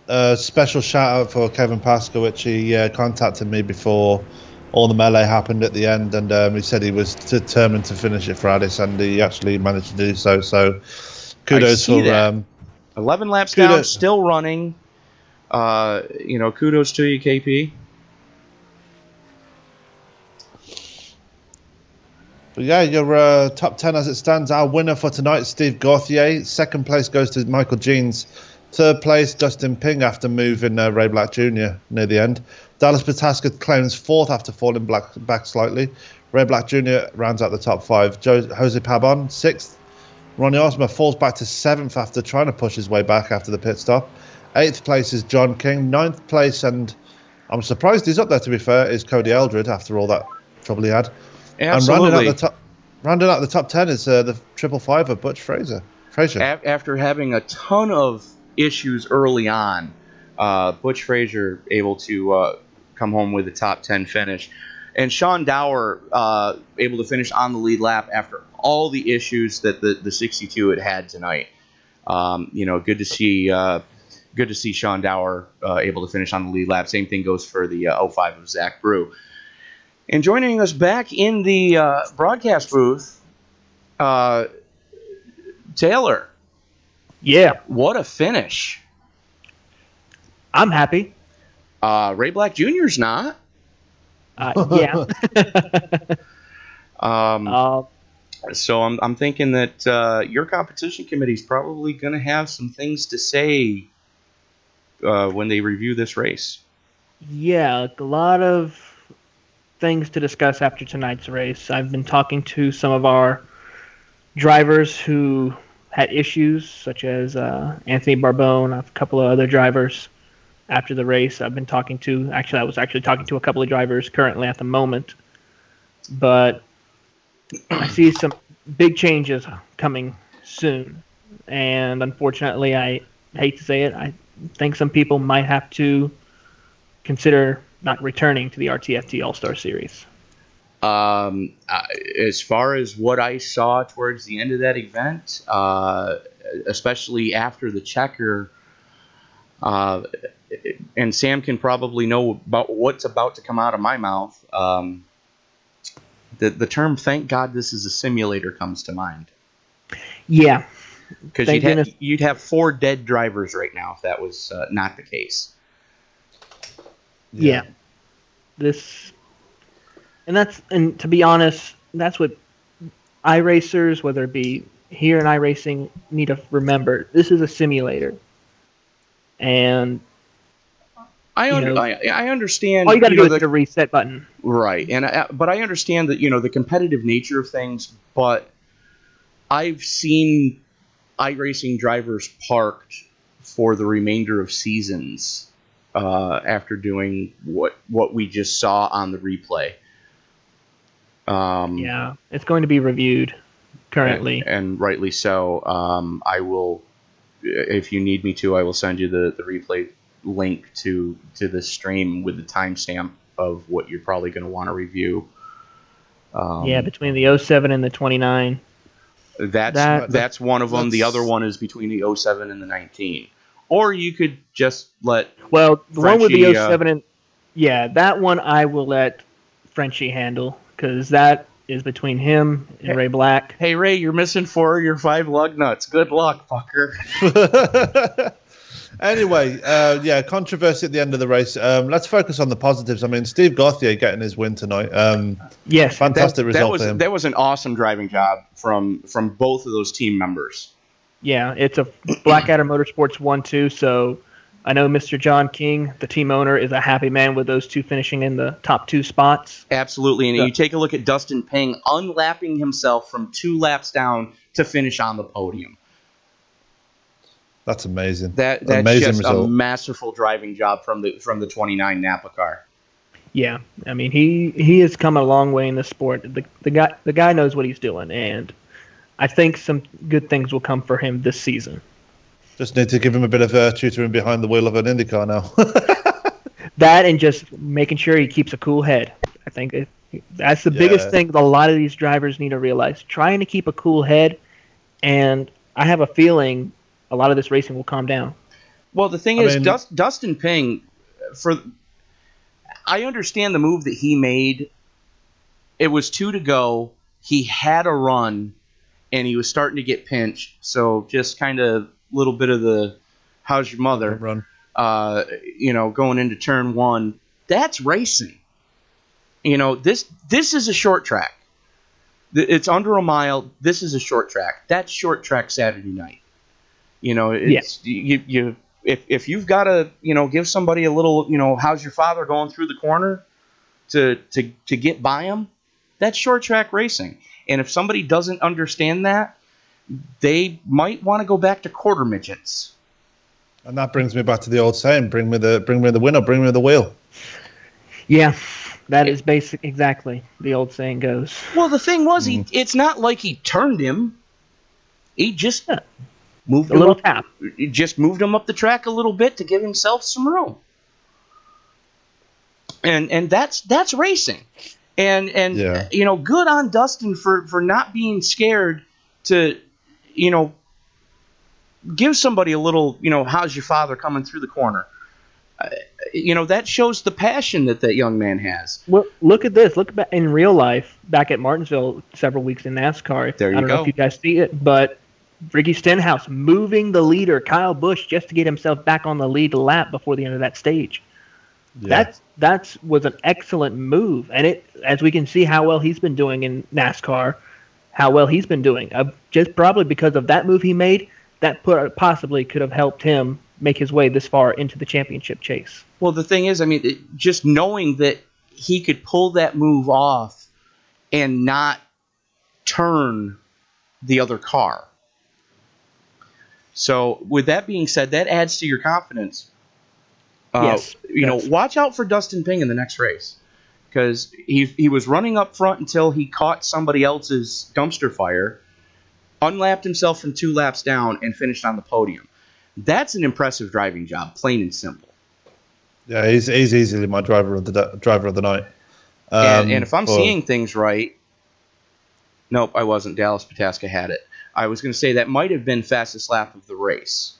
B: A special shout out for Kevin Paskowicz. He contacted me before all the melee happened at the end, and he said he was determined to finish it Friday, and he actually managed to do so. So kudos for
A: that. 11 laps down, still running. Kudos to you, KP.
B: But yeah, your top 10 as it stands. Our winner for tonight, Steve Gauthier. Second place goes to Michael Jeans. Third place, Dustin Ping after moving Ray Black Jr. near the end. Dallas Pataska claims fourth after falling back slightly. Ray Black Jr. rounds out the top 5. Jose Pabon, sixth. Ronnie Osmer falls back to seventh after trying to push his way back after the pit stop. Eighth place is John King. Ninth place, and I'm surprised he's up there to be fair, is Cody Eldred after all that trouble he had.
A: Absolutely.
B: And rounding out the top 10 is the 555 of Butch Frazier.
A: After having a ton of issues early on, Butch Frazier able to come home with a top 10 finish. And Sean Dower able to finish on the lead lap after all the issues that the 62 had tonight. Good to see Sean Dower able to finish on the lead lap. Same thing goes for the 05 of Zach Brew. And joining us back in the broadcast booth, Taylor.
C: Yeah.
A: What a finish.
C: I'm happy.
A: Ray Black Jr.'s not.
C: Yeah.
A: Um, so I'm thinking that your competition committee is probably going to have some things to say when they review this race.
C: Yeah, a lot of things to discuss after tonight's race. I've been talking to some of our drivers who had issues, such as Anthony Barbone, a couple of other drivers after the race. I was actually talking to a couple of drivers currently at the moment, but I see some big changes coming soon, and unfortunately, I hate to say it, I think some people might have to consider not returning to the RTFT All-Star Series.
A: As far as what I saw towards the end of that event, especially after the checker, and Sam can probably know about what's about to come out of my mouth. The term "thank God this is a simulator" comes to mind.
C: Yeah,
A: Because you'd have 4 dead drivers right now if that was not the case.
C: Yeah. And to be honest, that's what iRacers, whether it be here in iRacing, need to remember. This is a simulator, and
A: I understand.
C: all you got to do is hit a reset button.
A: Right, but I understand that the competitive nature of things. But I've seen iRacing drivers parked for the remainder of seasons after doing what we just saw on the replay.
C: Yeah, it's going to be reviewed currently,
A: and rightly so. I will, if you need me to, I will send you the replay link to the stream with the timestamp of what you're probably going to want to review.
C: Between the 07 and the 29.
A: That's one of them. The other one is between the 07 and the 19. Or you could just let
C: the one with the 07
A: and
C: that one I will let Frenchie handle, because that is between him and Ray Black.
A: Hey Ray, you're missing 4 of your 5 lug nuts. Good luck, fucker.
B: Anyway, controversy at the end of the race. Let's focus on the positives. I mean, Steve Gauthier getting his win tonight.
C: Yes,
B: fantastic result for him.
A: That was an awesome driving job from both of those team members.
C: Yeah, it's a Blackadder Motorsports 1-2, so I know Mr. John King, the team owner, is a happy man with those two finishing in the top 2 spots.
A: Absolutely, and you take a look at Dustin Peng unlapping himself from 2 laps down to finish on the podium.
B: That's amazing.
A: That's
B: amazing
A: just
B: result.
A: A masterful driving job from the 29 Napa car.
C: Yeah, I mean he has come a long way in the sport. The guy knows what he's doing, and I think some good things will come for him this season.
B: Just need to give him a bit of tutoring behind the wheel of an IndyCar now.
C: That and just making sure he keeps a cool head. I think that's the biggest thing that a lot of these drivers need to realize. Trying to keep a cool head, and I have a feeling a lot of this racing will calm down.
A: Well, the thing is, Dustin Peng, I understand the move that he made. It was 2 to go. He had a run, and he was starting to get pinched. So just kind of a little bit of the "how's your mother"
B: run.
A: Going into turn 1. That's racing. This is a short track. It's under a mile. This is a short track. That's short track Saturday night. If you've got to give somebody a little how's your father going through the corner to get by him, that's short track racing. And if somebody doesn't understand that, they might want to go back to quarter midgets.
B: And that brings me back to the old saying: bring me the winner, bring me the wheel.
C: Yeah, that is exactly the old saying goes.
A: Well, the thing was, it's not like he turned him. He just moved
C: a little tap.
A: Just moved him up the track a little bit to give himself some room. And that's racing. And good on Dustin for not being scared to give somebody a little how's your father coming through the corner. That shows the passion that young man has.
C: Well, look at this. Look back in real life, back at Martinsville several weeks in NASCAR.
A: There you go.
C: I don't know if you guys see it, but Ricky Stenhouse moving the leader, Kyle Busch, just to get himself back on the lead lap before the end of that stage.
B: Yeah.
C: That's was an excellent move, and it, as we can see how well he's been doing in NASCAR, how well he's been doing. Just probably because of that move he made, that possibly could have helped him make his way this far into the championship chase.
A: Well, the thing is, I mean, just knowing that he could pull that move off and not turn the other car. So, with that being said, that adds to your confidence.
C: Yes.
A: Watch out for Dustin Ping in the next race, because he was running up front until he caught somebody else's dumpster fire, unlapped himself from 2 laps down, and finished on the podium. That's an impressive driving job, plain and simple.
B: Yeah, he's easily my driver of the night.
A: And if I'm seeing things right, nope, I wasn't. Dallas Pataska had it. I was going to say that might have been fastest lap of the race.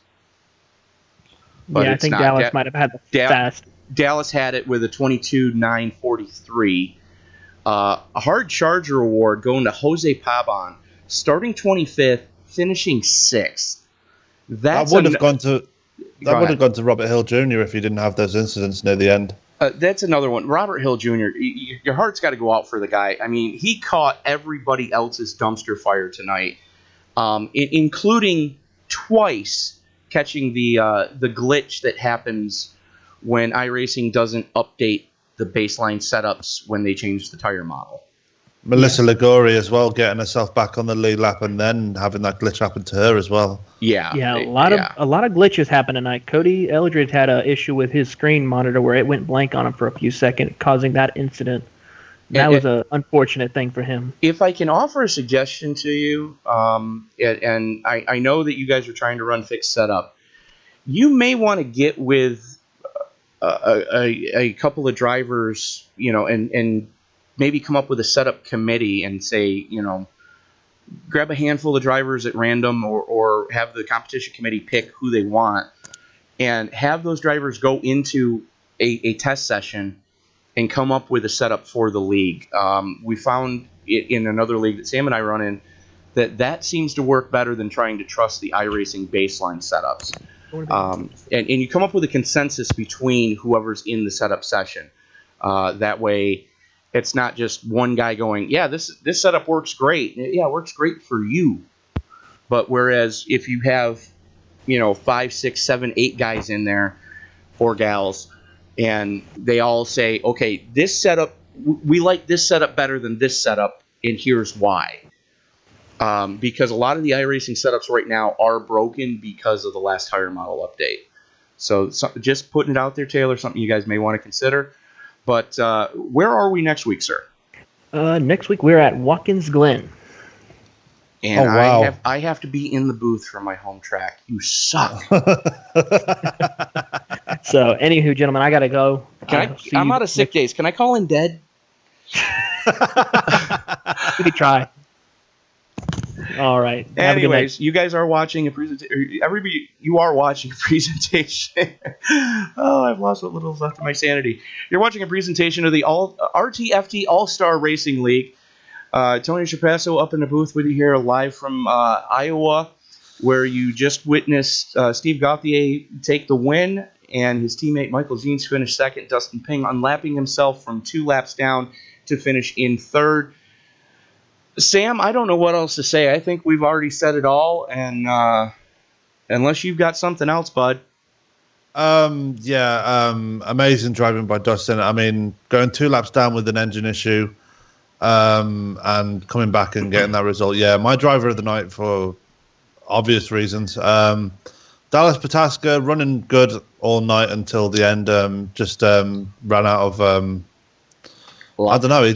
A: But
C: I think Dallas might have had the fast.
A: Dallas had it with a 22.943. A hard charger award going to Jose Pabon, starting 25th, finishing 6th.
B: That would have gone to Robert Hill Jr. if he didn't have those incidents near the end.
A: That's another one. Robert Hill Jr., your heart's got to go out for the guy. I mean, he caught everybody else's dumpster fire tonight, including twice catching the glitch that happens when iRacing doesn't update the baseline setups when they change the tire model.
B: Melissa Ligori as well, getting herself back on the lead lap and then having that glitch happen to her as well.
A: Yeah,
C: a lot of glitches happened tonight. Cody Eldridge had an issue with his screen monitor where it went blank on him for a few seconds, causing that incident. That was an unfortunate thing for him.
A: If I can offer a suggestion to you, and I know that you guys are trying to run fixed setup, you may want to get with a couple of drivers, and maybe come up with a setup committee and say, grab a handful of drivers at random or have the competition committee pick who they want and have those drivers go into a test session and come up with a setup for the league. We found in another league that Sam and I run in that seems to work better than trying to trust the iRacing baseline setups. And you come up with a consensus between whoever's in the setup session. That way, it's not just one guy going, yeah, this setup works great. Yeah, it works great for you. But whereas if you have, 5, 6, 7, 8 guys in there, or gals, and they all say, okay, this setup, we like this setup better than this setup, and here's why. Because a lot of the iRacing setups right now are broken because of the last tire model update. So just putting it out there, Taylor, something you guys may want to consider. But where are we next week, sir?
C: Next week we're at Watkins Glen.
A: And
B: wow.
A: I have to be in the booth for my home track. You suck.
C: So, anywho, gentlemen, I gotta go.
A: I'm out of sick days. Can I call in dead?
C: We could try. All right.
A: Anyways, you guys are watching a presentation. Everybody, you are watching a presentation. Oh, I've lost what little's left of my sanity. You're watching a presentation of the RTFT All-Star Racing League. Tony Trapasso up in the booth with you here live from Iowa, where you just witnessed Steve Gauthier take the win and his teammate Michael Jeans finish second. Dustin Ping unlapping himself from 2 laps down to finish in third. Sam, I don't know what else to say. I think we've already said it all, and unless you've got something else, bud.
B: Amazing driving by Dustin. I mean, going 2 laps down with an engine issue, and coming back and getting that result. Yeah, my driver of the night for obvious reasons. Dallas Pataska running good all night until the end. Just ran out of. I don't know. He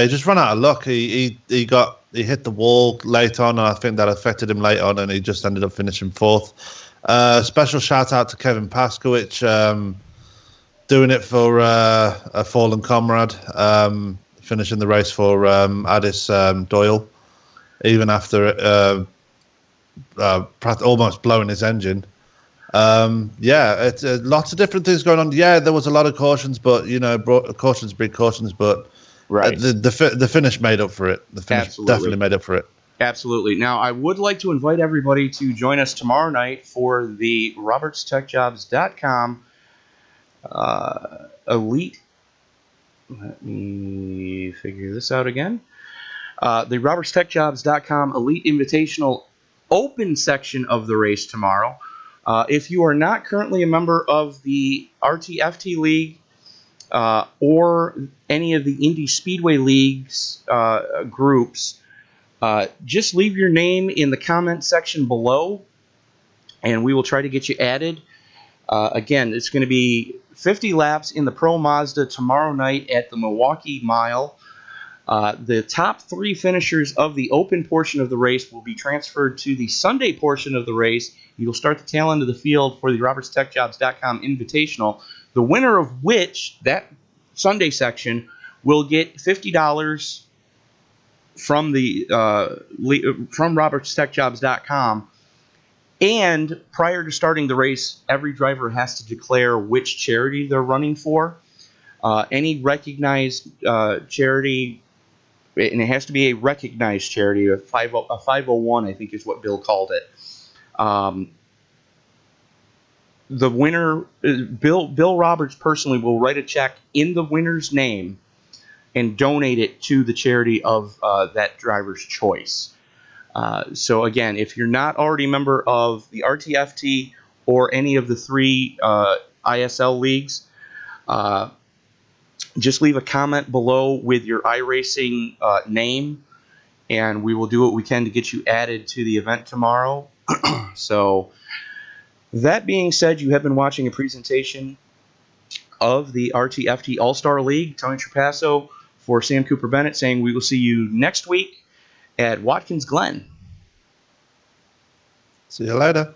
B: just ran out of luck. He hit the wall late on, and I think that affected him late on, and he just ended up finishing 4th. Special shout out to Kevin Paskowicz, doing it for a fallen comrade, finishing the race for Addis Doyle, even after almost blowing his engine. It's lots of different things going on. Yeah, there was a lot of cautions, but cautions breed cautions, but. Right. The finish made up for it. The finish definitely made up for it.
A: Absolutely. Now, I would like to invite everybody to join us tomorrow night for the RobertsTechJobs.com Elite. Let me figure this out again. The RobertsTechJobs.com Elite Invitational open section of the race tomorrow. If you are not currently a member of the RTFT League or any of the Indy Speedway Leagues groups, just leave your name in the comment section below, and we will try to get you added. Again, it's going to be 50 laps in the Pro Mazda tomorrow night at the Milwaukee Mile. The top 3 finishers of the open portion of the race will be transferred to the Sunday portion of the race. You'll start the tail end of the field for the RobertsTechJobs.com Invitational, the winner of which, that Sunday section, will get $50 from the from RobertsTechJobs.com. And prior to starting the race, every driver has to declare which charity they're running for. Any recognized charity, and it has to be a recognized charity, a 501, I think is what Bill called it. The winner, Bill Roberts personally will write a check in the winner's name and donate it to the charity of that driver's choice. So again, if you're not already a member of the RTFT or any of the 3 ISL leagues, just leave a comment below with your iRacing name, and we will do what we can to get you added to the event tomorrow. So that being said, you have been watching a presentation of the RTFT All-Star League. Tony Trapasso for Sam Cooper Bennett saying we will see you next week at Watkins Glen.
B: See you later.